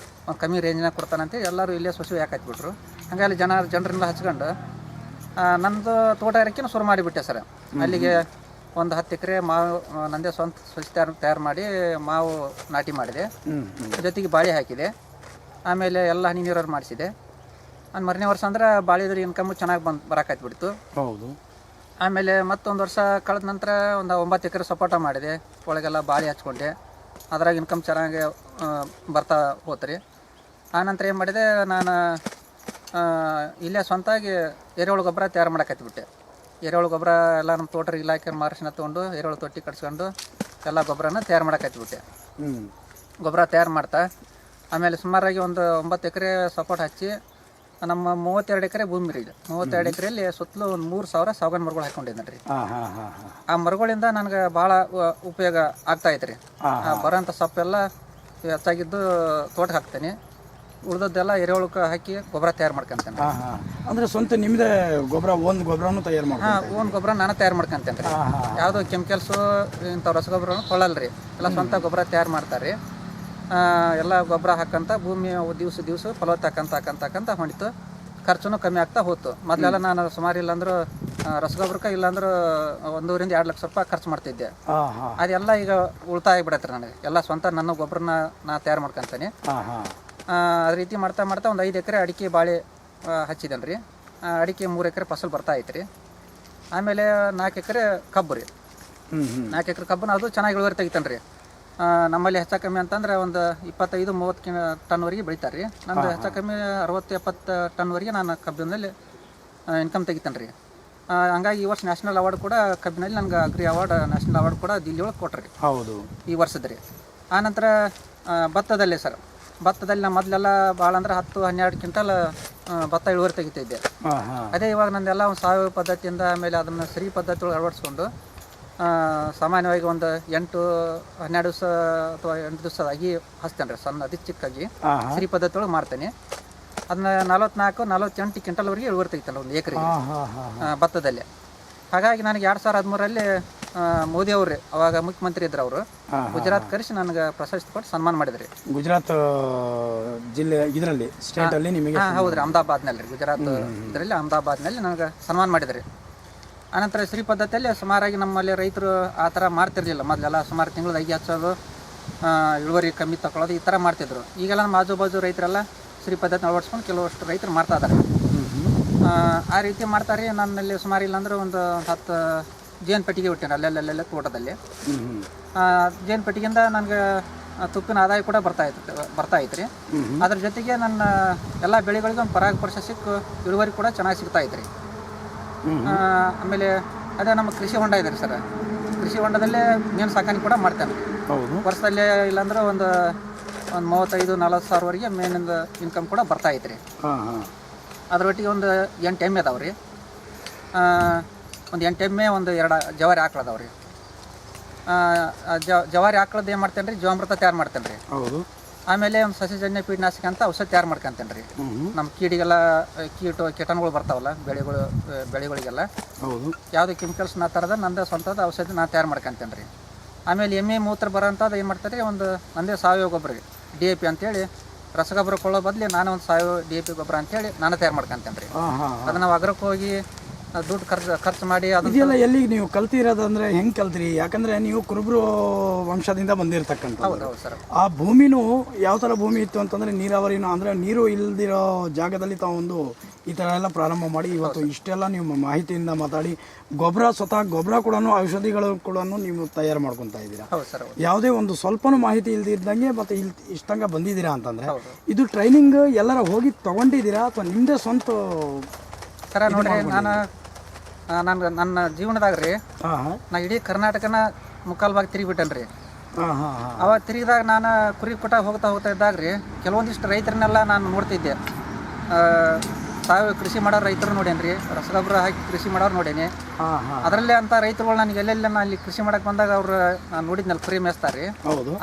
[SPEAKER 2] ಒಂದು ಕಮ್ಮಿ ರೇಂಜ್ನಾಗ ಕೊಡ್ತಾರಂತೆ ಎಲ್ಲರೂ ಇಲ್ಲೇ ಸಸಿ ಹಾಕತ್ಬಿಟ್ರು. ಹಾಗಾಗಿ ಜನರಿಂದ ಹಚ್ಕೊಂಡು ನಮ್ಮದು ತೋಟಗಾರಿಕೆನ ಶುರು ಮಾಡಿಬಿಟ್ಟೆ ಸರ್. ಅಲ್ಲಿಗೆ ಒಂದು 10 ಎಕರೆ ಮಾವು ನಂದೇ ಸ್ವಂತ ಸಸಿ ತಯಾರು ಮಾಡಿ ಮಾವು ನಾಟಿ ಮಾಡಿದೆ. ಜೊತೆಗೆ ಬಾಳೆ ಹಾಕಿದೆ. ಆಮೇಲೆ ಎಲ್ಲ ಹನಿ ನೀರಾವರಿ ಮಾಡಿಸಿದೆ. ಒಂದು ಮರನೇ ವರ್ಷ ಅಂದ್ರೆ ಬಾಳೆದ್ರ ಇನ್ಕಮ್ಮು ಚೆನ್ನಾಗಿ ಬರಕಾಯ್ತು.
[SPEAKER 1] ಹೌದು.
[SPEAKER 2] ಆಮೇಲೆ ಮತ್ತೊಂದು ವರ್ಷ ಕಳೆದ ನಂತರ ಒಂದು 9 ಎಕರೆ ಸಪೋಟ ಮಾಡಿದೆ. ಒಳಗೆಲ್ಲ ಬಾಳೆ ಹಚ್ಕೊಂಡೆ. ಅದ್ರಾಗ ಇನ್ಕಮ್ ಚೆನ್ನಾಗಿ ಬರ್ತಾ ಹೋತ್ರಿ. ಆನಂತರ ಏನು ಮಾಡಿದೆ, ನಾನು ಇಲ್ಲೇ ಸ್ವಂತಾಗಿ ಎರೆಹುಳು ಗೊಬ್ಬರ ತಯಾರು ಮಾಡಕತ್ಬಿಟ್ಟೆ. ಎರೆಹುಳು ಗೊಬ್ಬರ ಎಲ್ಲ ನಮ್ಮ ತೋಟದ ಇಲಾಖೆ ಮಾರಾಟನ ತೊಗೊಂಡು ಎರೆಹುಳು ತೊಟ್ಟಿ ಕಟ್ಸ್ಕೊಂಡು ಎಲ್ಲ ಗೊಬ್ಬರನ ತಯಾರು ಮಾಡಕತ್ಬಿಟ್ಟೆ. ಗೊಬ್ಬರ ತಯಾರು ಮಾಡ್ತಾ ಆಮೇಲೆ ಸುಮಾರಾಗಿ ಒಂದು 9 ಎಕರೆ ಸಪೋಟ ಹಚ್ಚಿ ನಮ್ಮ 32 ಎಕರೆ ಭೂಮಿ ರೀ. 32 ಎಕರೆಯಲ್ಲಿ ಸುತ್ತಲೂ ಒಂದು 3,000 ಸಾಗವಾನಿ ಮರಗಳು ಹಾಕೊಂಡಿದ್ದೀನಿ ರೀ. ಆ ಮರಗಳಿಂದ ನನಗೆ ಭಾಳ ಉಪಯೋಗ ಆಗ್ತಾ ಐತ್ರಿ. ಬರೋಂಥ ಸೊಪ್ಪೆಲ್ಲ ಹೆಚ್ಚಾಗಿದ್ದು ತೋಟಕ್ಕೆ ಹಾಕ್ತೇನೆ. ಉಳಿದದ್ದೆಲ್ಲ ಎರೆಹುಳಕ್ಕೆ ಹಾಕಿ ಗೊಬ್ಬರ ತಯಾರು ಮಾಡ್ಕೊಂತೇನೆ.
[SPEAKER 1] ಅಂದರೆ ಸ್ವಂತ ನಿಮ್ಮದೇ ಗೊಬ್ಬರ, ಒಂದು ಗೊಬ್ಬರನೂ ತಯಾರು ಮಾಡಿ?
[SPEAKER 2] ಒಂದು ಗೊಬ್ಬರ ನಾನು ತಯಾರು ಮಾಡ್ಕೊಂತೇನೆ ರೀ. ಯಾವುದೋ ಕೆಮಿಕಲ್ಸು ಇಂಥ ರಸಗೊಬ್ಬರನೂ ಕೊಳ್ಳಲ್ಲ ರೀ. ಎಲ್ಲ ಸ್ವಂತ ಗೊಬ್ಬರ ತಯಾರು ಮಾಡ್ತಾರೆ ರೀ. ಎಲ್ಲ ಗೊಬ್ಬರ ಹಾಕಂತ ಭೂಮಿ ದಿವಸ ಫಲವತ್ತ ಹಾಕಂತ ಹೊಂಟಿತು. ಖರ್ಚು ಕಮ್ಮಿ ಆಗ್ತಾ ಹೋಯ್ತು. ಮೊದಲೆಲ್ಲ ನಾನು ಸುಮಾರು ಇಲ್ಲಾಂದ್ರೂ ರಸಗೊಬ್ಬರಕ್ಕೆ ಇಲ್ಲಾಂದ್ರೂ 1.5-2 ಲಕ್ಷ ರೂಪಾಯಿ ಖರ್ಚು ಮಾಡ್ತಿದ್ದೆ. ಅದೆಲ್ಲ ಈಗ ಉಳಿತಾಯ ಆಗಿಬಿಡತ್ತೆ ನನಗೆ. ಎಲ್ಲ ಸ್ವಂತ ನನ್ನ ಗೊಬ್ಬರನ ನಾ ತಯಾರು ಮಾಡ್ಕೊಂತೇನೆ. ಅದೇ ರೀತಿ ಮಾಡ್ತಾ ಒಂದು 5 ಎಕರೆ ಅಡಿಕೆ ಬಾಳೆ ಹಚ್ಚಿದ್ದೇನೆ ರೀ. ಅಡಿಕೆ 3 ಎಕರೆ ಫಸಲು ಬರ್ತಾ ಐತ್ರಿ. ಆಮೇಲೆ 4 ಎಕರೆ ಕಬ್ಬು ರೀ. 4 ಎಕರೆ ಕಬ್ಬನ ಅದು ಚೆನ್ನಾಗಿ ಇಳುವರಿ ತೆಗಿತಾನೆ ರೀ. ನಮ್ಮಲ್ಲಿ ಹೆಚ್ಚು ಕಮ್ಮಿ ಅಂತಂದ್ರೆ ಒಂದು 25-30 ಟನ್ವರೆಗೆ ಬೆಳಿತಾರೆ ರೀ. ನಂದು ಹೆಚ್ಚು ಕಮ್ಮಿ 60-70 ಟನ್ವರೆಗೆ ನಾನು ಕಬ್ಬಿನಲ್ಲಿ ಇನ್ಕಮ್ ತೆಗಿತಾನೆ ರೀ. ಹಂಗಾಗಿ ಈ ವರ್ಷ ನ್ಯಾಷನಲ್ ಅವಾರ್ಡ್ ಕೂಡ ಕಬ್ಬಿನಲ್ಲಿ ನನಗೆ ಅಗ್ರಿ ಅವಾರ್ಡ್, ನ್ಯಾಷನಲ್ ಅವಾರ್ಡ್ ಕೂಡ ದಿಲ್ಲಿ ಒಳಗೆ ಕೊಟ್ರಿ.
[SPEAKER 1] ಹೌದು, ಈ
[SPEAKER 2] ವರ್ಷದ ರೀ. ಆನಂತರ ಭತ್ತದಲ್ಲಿ ಸರ್, ಭತ್ತದಲ್ಲಿ ನಾನು ಮೊದಲೆಲ್ಲ ಭಾಳ ಅಂದ್ರೆ 10-12 ಕ್ವಿಂಟಲ್ ಭತ್ತ ಇಳುವರಿ ತೆಗಿತಿದ್ದೆ. ಅದೇ ಇವಾಗ ನಂದೆಲ್ಲ ಒಂದು ಸಾವಯವ ಪದ್ಧತಿಯಿಂದ ಆಮೇಲೆ ಅದನ್ನು ಸರಿ ಪದ್ಧತಿ ಒಳಗೆ ಅಳವಡಿಸ್ಕೊಂಡು ಸಾಮಾನ್ಯವಾಗಿ ಒಂದು 8-12 ದಿವಸ ಅಥವಾ 8 ದಿವಸ ಆಗಿ ಹಚ್ತೇನೆ ರೀ. ಸಣ್ಣ ಅತಿ ಚಿಕ್ಕಾಗಿ ಸರಿ ಪದ್ಧತಿ ಒಳಗೆ ಮಾಡ್ತೇನೆ. ಅದನ್ನ 44-48 ಕ್ವಿಂಟಲ್ವರೆಗೆ ಇಳುವರಿ ತೆಗಿತಾನೆ ಒಂದು ಎಕರೆಗೆ ಭತ್ತದಲ್ಲಿ. ಹಾಗಾಗಿ ನನಗೆ 2013ರಲ್ಲಿ ಮೋದಿ ಅವ್ರಿ, ಅವಾಗ ಮುಖ್ಯಮಂತ್ರಿ ಇದ್ರು ಅವರು, ಗುಜರಾತ್ ಕರೆಸಿ ನನಗೆ ಪ್ರಶಸ್ತಿ ಕೊಟ್ಟು ಸನ್ಮಾನ ಮಾಡಿದ್ರಿ.
[SPEAKER 1] ಗುಜರಾತ್ ಜಿಲ್ಲೆ ಇದರಲ್ಲಿ ಸ್ಟೇಟಲ್ಲಿ ನಿಮಗೆ?
[SPEAKER 2] ಹೌದ್ರಿ, ಅಹಮದಾಬಾದ್ನಲ್ಲಿ ರೀ. ಗುಜರಾತ್ ಇದರಲ್ಲಿ ಅಹಮದಾಬಾದ್ನಲ್ಲಿ ನನಗೆ ಸನ್ಮಾನ ಮಾಡಿದ್ರಿ. ಆನಂತರ ಶ್ರೀ ಪದ್ಧತಿಯಲ್ಲಿ ಸುಮಾರಾಗಿ ನಮ್ಮಲ್ಲಿ ರೈತರು ಆ ಥರ ಮಾಡ್ತಿರ್ಲಿಲ್ಲ. ಮೊದಲೆಲ್ಲ ಸುಮಾರು ತಿಂಗಳು ಅಗಿ ಹಚ್ಚೋದು, ಇಳುವರಿ ಕಮ್ಮಿ ತಗೊಳ್ಳೋದು, ಈ ಥರ ಮಾಡ್ತಿದ್ರು. ಈಗೆಲ್ಲ ನಮ್ಮ ಆಜು ಬಾಜು ರೈತರೆಲ್ಲ ಶ್ರೀ ಪದ್ಧತಿ ಅಳವಡಿಸ್ಕೊಂಡು ಕೆಲವಷ್ಟು ರೈತರು ಮಾಡ್ತಾ ಇದ್ದಾರೆ. ಆ ರೀತಿ ಮಾಡ್ತಾರೆ. ನನ್ನಲ್ಲಿ ಸುಮಾರು ಇಲ್ಲಾಂದ್ರೆ ಒಂದು 10 ಜೇನು ಪೆಟ್ಟಿಗೆ ಬಿಟ್ಟೇನೆ ಅಲ್ಲೆಲ್ಲ ತೋಟದಲ್ಲಿ. ಜೇನು ಪೆಟ್ಟಿಗೆಯಿಂದ ನನಗೆ ತುಪ್ಪಿನ ಆದಾಯ ಕೂಡ ಬರ್ತಾ ಐತ್ರಿ. ಅದ್ರ ಜೊತೆಗೆ ನನ್ನ ಎಲ್ಲ ಬೆಳೆಗಳಿಗೆ ಒಂದು ಪರಾಗಸ್ಪರ್ಶ ಸಿಕ್ಕು ಇಳುವರಿ ಕೂಡ ಚೆನ್ನಾಗಿ ಸಿಗ್ತಾ ಐತ್ರಿ. ಆಮೇಲೆ ಅದೇ ನಮ್ಮ ಕೃಷಿ ಹೊಂಡ ಇದೆ ರೀ ಸರ್. ಕೃಷಿ ಹೊಂಡದಲ್ಲೇ ಮೀನು ಸಾಕಾಣಿಕೆ ಕೂಡ ಮಾಡ್ತೇನೆ. ವರ್ಷದಲ್ಲೇ ಇಲ್ಲಾಂದ್ರೆ ಒಂದು 35-40 ಸಾವಿರವರೆಗೆ ಮೇನಿಂದ ಇನ್ಕಮ್ ಕೂಡ ಬರ್ತಾ ಐತ್ರಿ. ಅದರೊಟ್ಟಿಗೆ ಒಂದು 8 ಎಮ್ಮೆ ಅದಾವೆ ರೀ. ಒಂದು 8 ಎಮ್ಮೆ, ಒಂದು 2 ಜವಾರಿ ಆಕಳು ಅದಾವೆ ರೀ. ಜವಾರಿ ಆಕಳದ್ದು ಏನು ಮಾಡ್ತೇನೆ ರೀ, ಜೀವಾಮೃತ ತಯಾರು ಮಾಡ್ತೇನೆ ರೀ. ಆಮೇಲೆ ಒಂದು ಸಸ್ಯಜನ್ಯ ಕೀಟನಾಶಕ ಅಂತ ಔಷಧ ತಯಾರು ಮಾಡ್ಕೊಂತೇನೆ ರೀ. ನಮ್ಮ ಕೀಡಿಗೆಲ್ಲ ಕೀಟಗಳು ಬರ್ತಾವಲ್ಲ ಬೆಳೆಗಳಿಗೆಲ್ಲ
[SPEAKER 1] ಹೌದು.
[SPEAKER 2] ಯಾವುದೇ ಕೆಮಿಕಲ್ಸ್ ನಾ ತರದ ನಂದೇ ಸ್ವಂತದ ಔಷಧಿ ನಾನು ತಯಾರು ಮಾಡ್ಕೊಂತೇನೆ ರೀ. ಆಮೇಲೆ ಎಮ್ಮೆ ಮೂತ್ರ ಬರೋಂಥದ್ದು ಏನು ಮಾಡ್ತಾರೆ, ಒಂದು ನಂದೇ ಸಾವಯವ ಗೊಬ್ಬರ DAP ಅಂತೇಳಿ ರಸಗೊಬ್ಬರ ಕೊಳ್ಳೋ ಬದಲು ನಾನು ಒಂದು ಸಾವಯವ DAP ಗೊಬ್ಬರ ಅಂತೇಳಿ ನಾನು ತಯಾರು ಮಾಡ್ಕೊಂತೇನೆ ರೀ. ಅದು ನಾವು ಅಗ್ರಕ್ಕೆ ಹೋಗಿ ದುಡ್ಡು ಖರ್ಚು ಮಾಡಿ
[SPEAKER 1] ಅದೆಲ್ಲ ಎಲ್ಲಿಗೆ ನೀವು ಕಲ್ತಿರೋದಂದ್ರೆ ಹೆಂಗೆ ಕಲ್ತ್ರಿ? ಯಾಕಂದ್ರೆ ನೀವು ಕುರುಬರು ವಂಶದಿಂದ ಬಂದಿರತಕ್ಕಂಥ.
[SPEAKER 2] ಹೌದು ಸರ್.
[SPEAKER 1] ಆ ಭೂಮಿನೂ ಯಾವ ಥರ ಭೂಮಿ ಇತ್ತು ಅಂತಂದರೆ ನೀರಾವರಿನೂ ಅಂದರೆ ನೀರು ಇಲ್ದಿರೋ ಜಾಗದಲ್ಲಿ ತಾವು ಒಂದು ಈ ಥರ ಎಲ್ಲ ಪ್ರಾರಂಭ ಮಾಡಿ ಇವತ್ತು ಇಷ್ಟೆಲ್ಲ ನೀವು ಮಾಹಿತಿಯಿಂದ ಮಾತಾಡಿ ಸ್ವತಃ ಗೊಬ್ಬರ ಕೂಡ ಔಷಧಿಗಳು ಕೂಡ ನೀವು ತಯಾರು ಮಾಡ್ಕೊತಾ ಇದ್ದೀರಾ. ಯಾವುದೇ ಒಂದು ಸ್ವಲ್ಪನೂ ಮಾಹಿತಿ ಇಲ್ದಿದ್ದಂಗೆ ಮತ್ತು ಇಷ್ಟಂಗ ಬಂದಿದ್ದೀರಾ ಅಂತಂದರೆ ಇದು ಟ್ರೈನಿಂಗ್ ಎಲ್ಲರ ಹೋಗಿ ತೊಗೊಂಡಿದ್ದೀರಾ ಅಥವಾ ನಿಮ್ಮದೇ ಸ್ವಂತ?
[SPEAKER 2] ಸರ ನೋಡ್ರಿ, ನನ್ನ ಜೀವನದಾಗ ರೀ ನಾ ಇಡೀ ಕರ್ನಾಟಕನ ಮುಕ್ಕಾಲು ಭಾಗ ತಿರುಗಿಬಿಟ್ಟೇನೆ ರೀ. ಅವಾಗ ತಿರುಗಿದಾಗ ನಾನು ಕುರಿ ಕೊಟ್ಟ ಹೋಗ್ತಾ ಇದ್ದಾಗ ರೀ ಕೆಲವೊಂದಿಷ್ಟು ರೈತರನ್ನೆಲ್ಲ ನಾನು ನೋಡ್ತಿದ್ದೆ. ಸಾವಯವ ಕೃಷಿ ಮಾಡೋ ರೈತರು ನೋಡೇನ್ರಿ, ರಸಗೊಬ್ಬರ ಹಾಕಿ ಕೃಷಿ ಮಾಡೋರು ನೋಡೇನಿ. ಅದರಲ್ಲೇ ಅಂತ ರೈತರುಗಳು ನನಗೆ ಎಲ್ಲೆಲ್ಲ ನಾನು ಇಲ್ಲಿ ಕೃಷಿ ಮಾಡಕ್ಕೆ ಬಂದಾಗ ಅವ್ರು ನಾನು ನೋಡಿದ್ನಲ್ಲ ಕುರಿ ಮೇಯಿಸ್ತಾರೆ.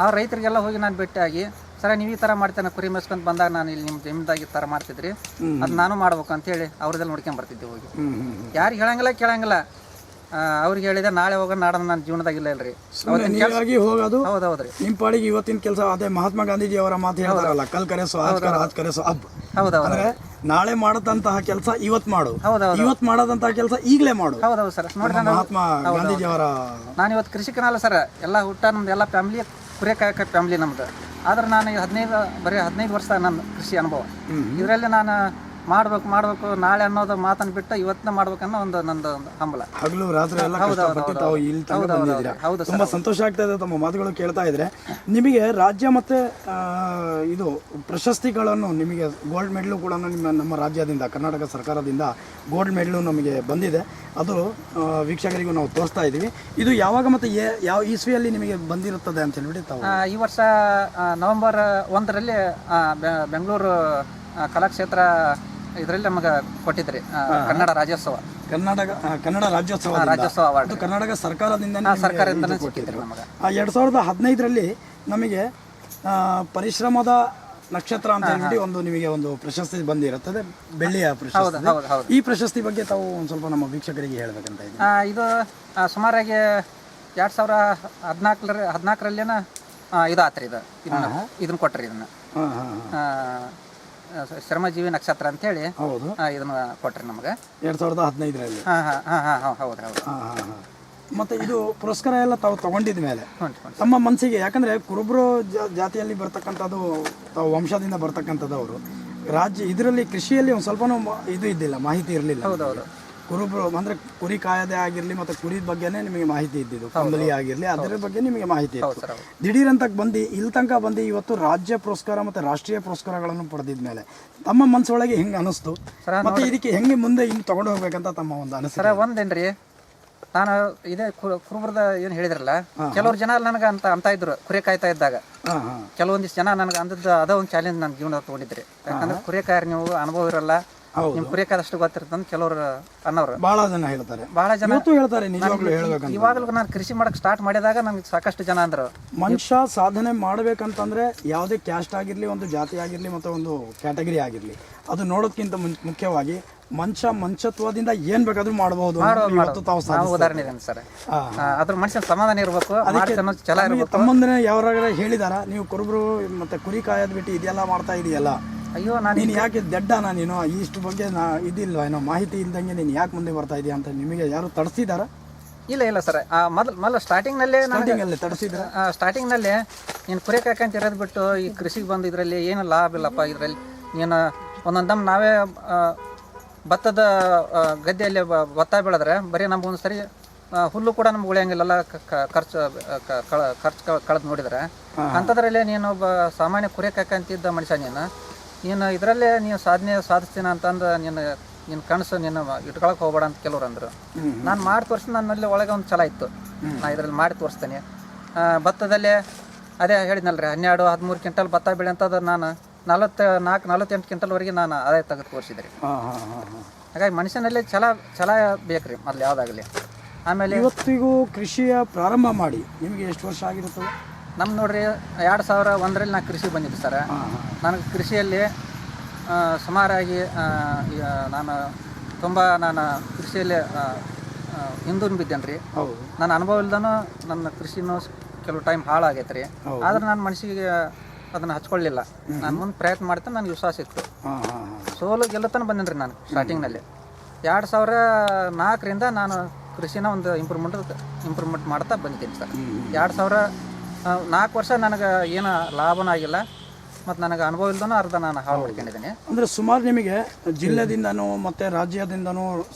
[SPEAKER 2] ಆ ರೈತರಿಗೆಲ್ಲ ಹೋಗಿ ನಾನು ಭೇಟಿಯಾಗಿ, ಸರ ನೀವು ಈ ಥರ ಮಾಡ್ತೇನೆ ಕುರಿ ಮೇಯಿಸ್ಕೊಂಡು ಬಂದಾಗ ನಾನು ಇಲ್ಲಿ ನಿಮ್ಮ ಜಮೀನ್ದಾಗ ಈ ಥರ ಮಾಡ್ತಿದ್ರಿ, ಅದು ನಾನು ಮಾಡ್ಬೇಕು ಅಂತೇಳಿ ಅವ್ರದ್ದೆಲ್ಲ ನೋಡ್ಕೊಂಡು ಬರ್ತಿದ್ದೆ ಹೋಗಿ. ಯಾರಿಗೆ ಹೇಳಂಗಿಲ್ಲ ಕೇಳಂಗಿಲ್ಲ, ಅವ್ರಿಗೆ ಹೇಳಿದೆ ನಾಳೆ ಹೋಗೋಣ ನಾಡೋದು ನನ್ನ ಜೀವನದಾಗ ಇಲ್ಲ ಇಲ್ರಿ
[SPEAKER 1] ಹೋಗೋದು.
[SPEAKER 2] ಹೌದೌದ್ರಿ.
[SPEAKER 1] ನಿಮ್ಮ ಪಾಡಿಗೆ ಇವತ್ತಿನ ಕೆಲಸ ಅದೇ ಮಹಾತ್ಮ ಗಾಂಧೀಜಿ ಅವರ ಮಾತು ಹೇಳ್ತಾರಲ್ಲ, ಕಲ್ ಕರೆಸೋ ಆಜ್ ಕರೆಸೋ ಅಬ್.
[SPEAKER 2] ಹೌದೌದು.
[SPEAKER 1] ನಾಳೆ ಮಾಡದಂತಹ ಕೆಲಸ ಇವತ್ತು ಮಾಡು, ಇವತ್ತು ಮಾಡದಂತಹ ಕೆಲಸ ಈಗಲೇ ಮಾಡು.
[SPEAKER 2] ಹೌದೌದು ಸರ್. ನೋಡ್ರಿ
[SPEAKER 1] ಮಹಾತ್ಮ ಗಾಂಧೀಜಿ ಅವರ.
[SPEAKER 2] ನಾನು ಇವತ್ತು ಕೃಷಿಕನಲ್ಲ ಸರ್, ಎಲ್ಲ ಹುಟ್ಟ ನಮ್ದು ಎಲ್ಲ ಫ್ಯಾಮಿಲಿ ಕುರಿ ಕಾಯಕ ಫ್ಯಾಮಿಲಿ ನಮ್ದು. ಆದ್ರೆ ನಾನು 15 ವರ್ಷ ನನ್ನ ಕೃಷಿ ಅನುಭವ. ಇದರಲ್ಲಿ ನಾನು ಮಾಡ್ಬೇಕು ನಾಳೆ ಅನ್ನೋದು ಮಾತನ್ನು ಬಿಟ್ಟು ಇವತ್ತನ್ನ ಮಾಡ್ಬೇಕನ್ನೋ ಒಂದು ನಂದು ಹಂಬಲ.
[SPEAKER 1] ಹಗಲು ರಾತ್ರಿ ಎಲ್ಲ ಕಷ್ಟಪಟ್ಟು ತಾವು ಇಲ್ಲಿ ತನಕ ಬಂದಿದ್ದೀರಾ. ತುಂಬಾ ಸಂತೋಷ ಆಗ್ತಾ ಇದೆ ತಮ್ಮ ಮಾತುಗಳು ಕೇಳ್ತಾ ಇದ್ರೆ. ನಿಮಗೆ ರಾಜ್ಯ ಮತ್ತೆ ಇದು ಪ್ರಶಸ್ತಿಗಳನ್ನು, ನಿಮಗೆ ಗೋಲ್ಡ್ ಮೆಡಲು ಕೂಡ ನಮ್ಮ ರಾಜ್ಯದಿಂದ, ಕರ್ನಾಟಕ ಸರ್ಕಾರದಿಂದ ಗೋಲ್ಡ್ ಮೆಡಲು ನಮಗೆ ಬಂದಿದೆ. ಅದು ವೀಕ್ಷಕರಿಗೂ ನಾವು ತೋರಿಸ್ತಾ ಇದ್ದೀವಿ. ಇದು ಯಾವಾಗ ಮತ್ತೆ ಯಾವ ಇಸ್ವಿಯಲ್ಲಿ ನಿಮಗೆ ಬಂದಿರುತ್ತದೆ ಅಂತ ಹೇಳ್ಬಿಟ್ಟು ತಾವು?
[SPEAKER 2] ಈ ವರ್ಷ ನವೆಂಬರ್ 1ರಲ್ಲಿ ಬೆಂಗಳೂರು ಕಲಾಕ್ಷೇತ್ರ ಇದರಲ್ಲಿ ನಮಗೆ ಕೊಟ್ಟಿದ್ರಿ ಕನ್ನಡ ರಾಜ್ಯೋತ್ಸವ.
[SPEAKER 1] ಕನ್ನಡ ರಾಜ್ಯೋತ್ಸವ ಅವಾರ್ಡ್ ಕರ್ನಾಟಕ ಸರ್ಕಾರದಿಂದ ಕೊಟ್ಟಿದ್ರು ನಮಗೆ. 2015ರಲ್ಲಿ ನಮಗೆ ಪರಿಶ್ರಮದ ನಕ್ಷತ್ರ ಅಂತ ಹೇಳ್ಬಿಟ್ಟು ಒಂದು ನಿಮಗೆ ಒಂದು ಪ್ರಶಸ್ತಿ ಬಂದಿರುತ್ತದೆ, ಬೆಳ್ಳಿಯ ಪ್ರಶಸ್ತಿ. ಈ ಪ್ರಶಸ್ತಿ ಬಗ್ಗೆ ತಾವು ಒಂದು ಸ್ವಲ್ಪ ನಮ್ಮ ವೀಕ್ಷಕರಿಗೆ ಹೇಳ್ಬೇಕಂತ ಇದೆ.
[SPEAKER 2] ಇದು ಸುಮಾರಾಗಿ 2014ರಲ್ಲಿ ಇದು ಆತ್ರಿ. ಇದನ್ನ ಕೊಟ್ರಿ. ಇದನ್ನ ಶ್ರಮಜೀವಿ ನಕ್ಷತ್ರ ಅಂತ ಹೇಳಿ ಇದನ್ನ ಕೊಟ್ರಿ ನಮಗೆ
[SPEAKER 1] 2015ರಲ್ಲಿ.
[SPEAKER 2] ಹೌದು.
[SPEAKER 1] ಮತ್ತೆ ಇದು ಪುರಸ್ಕಾರ ಎಲ್ಲ ತಾವು ತಗೊಂಡಿದ ಮೇಲೆ ತಮ್ಮ ಮನಸ್ಸಿಗೆ, ಯಾಕಂದ್ರೆ ಕುರುಬರು ಜಾತಿಯಲ್ಲಿ ಬರ್ತಕ್ಕಂಥದ್ದು, ತಾವು ವಂಶದಿಂದ ಬರ್ತಕ್ಕಂಥದ್ದು, ರಾಜ್ಯ ಇದರಲ್ಲಿ ಕೃಷಿಯಲ್ಲಿ ಒಂದು ಸ್ವಲ್ಪನೂ ಇದು ಇದ್ದಿಲ್ಲ, ಮಾಹಿತಿ ಇರಲಿಲ್ಲ.
[SPEAKER 2] ಹೌದೌದು.
[SPEAKER 1] ಕುರುಬರು ಅಂದ್ರೆ ಕುರಿ ಕಾಯದೆ ಆಗಿರ್ಲಿ ಮತ್ತೆ ಕುರಿ ಬಗ್ಗೆನೇ ನಿಮಗೆ ಮಾಹಿತಿ ಇದ್ದಿದ್ದು, ಕಂಬಲಿ ಆಗಿರ್ಲಿ ಅದರ ಬಗ್ಗೆ ನಿಮಗೆ ಮಾಹಿತಿ ಇತ್ತು. ದಿಢೀರಂತ ಬಂದು ಇಲ್ಲಿ ತನಕ ಬಂದು ಇವತ್ತು ರಾಜ್ಯ ಪುರಸ್ಕಾರ ಮತ್ತೆ ರಾಷ್ಟ್ರೀಯ ಪುರಸ್ಕಾರಗಳನ್ನು ಪಡೆದಿದ ಮೇಲೆ ತಮ್ಮ ಮನಸ್ಸೊಳಗೆ ಹೆಂಗೆ ಅನಿಸ್ತು, ಮತ್ತೆ ಇದಕ್ಕೆ ಹೆಂಗೆ ಮುಂದೆ ಇನ್ನು ತಗೊಂಡು ಹೋಗ್ಬೇಕಂತ ತಮ್ಮ ಒಂದು ಅನಿಸ್ತು?
[SPEAKER 2] ಒಂದೇನ್ರಿ, ನಾನು ಇದೇ ಕುರುಬರದ ಏನು ಹೇಳಿದ್ರಲ್ಲ, ಕೆಲವ್ರು ಜನ ನನಗೆ ಅಂತ ಇದ್ರು ಕುರಿ ಕಾಯ್ತಾ ಇದ್ದಾಗ. ಕೆಲವೊಂದಿಷ್ಟು ಜನ ನನಗೆ ಅಂದದ್ದು ಅದ ಒಂದು ಚಾಲೆಂಜ್ ನನ್ನ ಜೀವನದಾಗ ತಗೊಂಡಿದ್ರಿ. ಯಾಕಂದ್ರೆ ಕುರಿ ಕಾಯರ್ ನೀವು ಅನುಭವ ಇರಲ್ಲ, ನಿಮ್ ಕುರಿ ಕಾದಷ್ಟು ಗೊತ್ತಿರ್ತಂತ ಕೆಲವರು ಅನ್ನೋರು
[SPEAKER 1] ಬಹಳ ಜನ ಹೇಳ್ತಾರೆ.
[SPEAKER 2] ಇವಾಗಲೂ ನಾನು ಕೃಷಿ ಮಾಡಕ್ ಸ್ಟಾರ್ಟ್ ಮಾಡಿದಾಗ ನಮ್ಗೆ ಸಾಕಷ್ಟು ಜನ ಅಂದ್ರು,
[SPEAKER 1] ಮನುಷ್ಯ ಸಾಧನೆ ಮಾಡ್ಬೇಕಂತಂದ್ರೆ ಯಾವುದೇ ಕ್ಯಾಸ್ಟ್ ಆಗಿರ್ಲಿ, ಒಂದು ಜಾತಿ ಆಗಿರ್ಲಿ, ಮತ್ತೆ ಒಂದು ಕ್ಯಾಟಗರಿ ಆಗಿರ್ಲಿ, ಅದು ನೋಡೋದಕ್ಕಿಂತ ಮುಖ್ಯವಾಗಿ ಮನುಷ್ಯತ್ವದಿಂದ ಏನ್ ಬೇಕಾದ್ರೂ ಮಾಡಬಹುದು.
[SPEAKER 2] ಉದಾಹರಣೆ ಇದೆ ಸರ್, ಅದ್ರ ಮನುಷ್ಯನ ಸಮಾಧಾನ ಇರಬೇಕು.
[SPEAKER 1] ತಮ್ಮಂದ್ರೆ ಯಾವಾಗ ಹೇಳಿದಾರ, ನೀವು ಕುರುಬರು ಮತ್ತೆ ಕುರಿ ಕಾಯೋದ್ ಬಿಟ್ಟು ಇದೆಲ್ಲ ಮಾಡ್ತಾ ಇದೆಯಲ್ಲ,
[SPEAKER 2] ಅಯ್ಯೋ
[SPEAKER 1] ನೀನು ಯಾಕೆ ದಡ್ಡನ, ನೀನು ಇಷ್ಟು ಬಗ್ಗೆ ಇದಿಲ್ವಾ, ಏನೋ ಮಾಹಿತಿ ಇಲ್ದಂಗೆ ನೀನು ಯಾಕೆ ಮುಂದೆ ಬರ್ತಾ ಇದೆಯಾ ಅಂತ ನಿಮಗೆ ಯಾರು ತಡಿಸಿದಾರ?
[SPEAKER 2] ಇಲ್ಲ ಸರ್, ಮೊದಲು ಸ್ಟಾರ್ಟಿಂಗ್ನಲ್ಲೇ
[SPEAKER 1] ತಡಿಸಿದ್ರ.
[SPEAKER 2] ಸ್ಟಾರ್ಟಿಂಗ್ನಲ್ಲೇ ನೀನು ಕುರಿ ಕಾಯ್ಕಂತ ಇರೋದು ಬಿಟ್ಟು ಈ ಕೃಷಿಗೆ ಬಂದು ಇದರಲ್ಲಿ ಏನು ಲಾಭ ಇಲ್ಲಪ್ಪ. ಇದರಲ್ಲಿ ನೀನು ಒಂದೊಂದಮ್ಮ ನಾವೇ ಭತ್ತದ ಗದ್ದೆಯಲ್ಲಿ ಭತ್ತ ಬೆಳೆದ್ರೆ ಬರೀ ನಮ್ಗೆ ಒಂದು ಸರಿ ಹುಲ್ಲು ಕೂಡ ನಮ್ಗೆ ಉಳಿಯಂಗಿಲ್ಲ, ಖರ್ಚು ಕಳೆದು ನೋಡಿದ್ರೆ. ಅಂಥದ್ರಲ್ಲೇ ನೀನು ಒಬ್ಬ ಸಾಮಾನ್ಯ ಕುರಿ ಕಾಯ್ಕಂತಿದ್ದ ಮನುಷ್ಯ, ನೀನು ಇದರಲ್ಲೇ ನೀನು ಸಾಧಿಸ್ತೀನಿ ಅಂತಂದು ನಿನ್ನ ಕನಸು ನೀನು ಇಟ್ಕೊಳಕ್ಕೆ ಹೋಗ್ಬೇಡ ಅಂತ ಕೆಲವ್ರು ಅಂದರು. ನಾನು ಮಾಡಿ ತೋರಿಸಿ, ನನ್ನಲ್ಲಿ ಒಳಗೆ ಒಂದು ಛಲ ಇತ್ತು, ನಾನು ಇದರಲ್ಲಿ ಮಾಡಿ ತೋರಿಸ್ತೇನೆ. ಭತ್ತದಲ್ಲೇ ಅದೇ ಹೇಳಿದ್ನಲ್ರಿ, 12-13 ಕ್ವಿಂಟಲ್ ಭತ್ತ ಬೆಳೆಯಂಥದ್ದು ನಾನು 44-48 ಕ್ವಿಂಟಲ್ವರೆಗೆ ನಾನು ಆದಾಯ ತೆಗೆದು ತೋರಿಸಿದ್ರಿ. ಹಾಗಾಗಿ ಮನುಷ್ಯನಲ್ಲಿ ಛಲ ಬೇಕ್ರಿ ಮೊದಲು ಯಾವುದಾಗಲಿ. ಆಮೇಲೆ
[SPEAKER 1] ಇವತ್ತಿಗೂ ಕೃಷಿಯ ಪ್ರಾರಂಭ ಮಾಡಿ ನಿಮಗೆ ಎಷ್ಟು ವರ್ಷ ಆಗಿರುತ್ತದೆ?
[SPEAKER 2] ನಮ್ಮ ನೋಡ್ರಿ 2001ರಲ್ಲಿ ನಾನು ಕೃಷಿ ಬಂದಿದ್ದೆ ಸರ್. ನನಗೆ ಕೃಷಿಯಲ್ಲಿ ಸುಮಾರಾಗಿ ಈಗ ನಾನು ಕೃಷಿಯಲ್ಲಿ ಹಿಂದೂ ಬಿದ್ದೇನೆ ರೀ. ನನ್ನ ಅನುಭವ ಇಲ್ದನೂ ನನ್ನ ಕೃಷಿನೂ ಕೆಲವು ಟೈಮ್ ಹಾಳಾಗೈತೆ ರೀ. ಆದ್ರೆ ನನ್ನ ಮನಸ್ಸಿಗೆ ಅದನ್ನು ಹಚ್ಕೊಳ್ಳಿಲ್ಲ. ನಾನು ಮುಂದೆ ಪ್ರಯತ್ನ ಮಾಡ್ತೇನೆ, ನನಗೆ ವಿಶ್ವಾಸ ಇತ್ತು. ಸೋಲು ಗೆಲ್ಲತನ ಬಂದೇನೆ ರೀ ನಾನು ಸ್ಟಾರ್ಟಿಂಗ್ನಲ್ಲಿ. 2004ರಿಂದ ನಾನು ಕೃಷಿನ ಒಂದು ಇಂಪ್ರೂವ್ಮೆಂಟ್ ಮಾಡ್ತಾ ಬಂದಿದ್ದೀನಿ ಸರ್. 2004 ವರ್ಷ ನನಗೆ ಏನು ಲಾಭನೂ ಆಗಿಲ್ಲ, ಮತ್ತು ನನಗೆ ಅನುಭವ ಇಲ್ದನೂ ಅರ್ಧ ನಾನು ಹಾಳು ಮಾಡ್ಕೊಂಡಿದ್ದೀನಿ.
[SPEAKER 1] ಅಂದರೆ ಸುಮಾರು ನಿಮಗೆ ಜಿಲ್ಲೆದಿಂದನೂ ಮತ್ತು ರಾಜ್ಯದಿಂದನೂ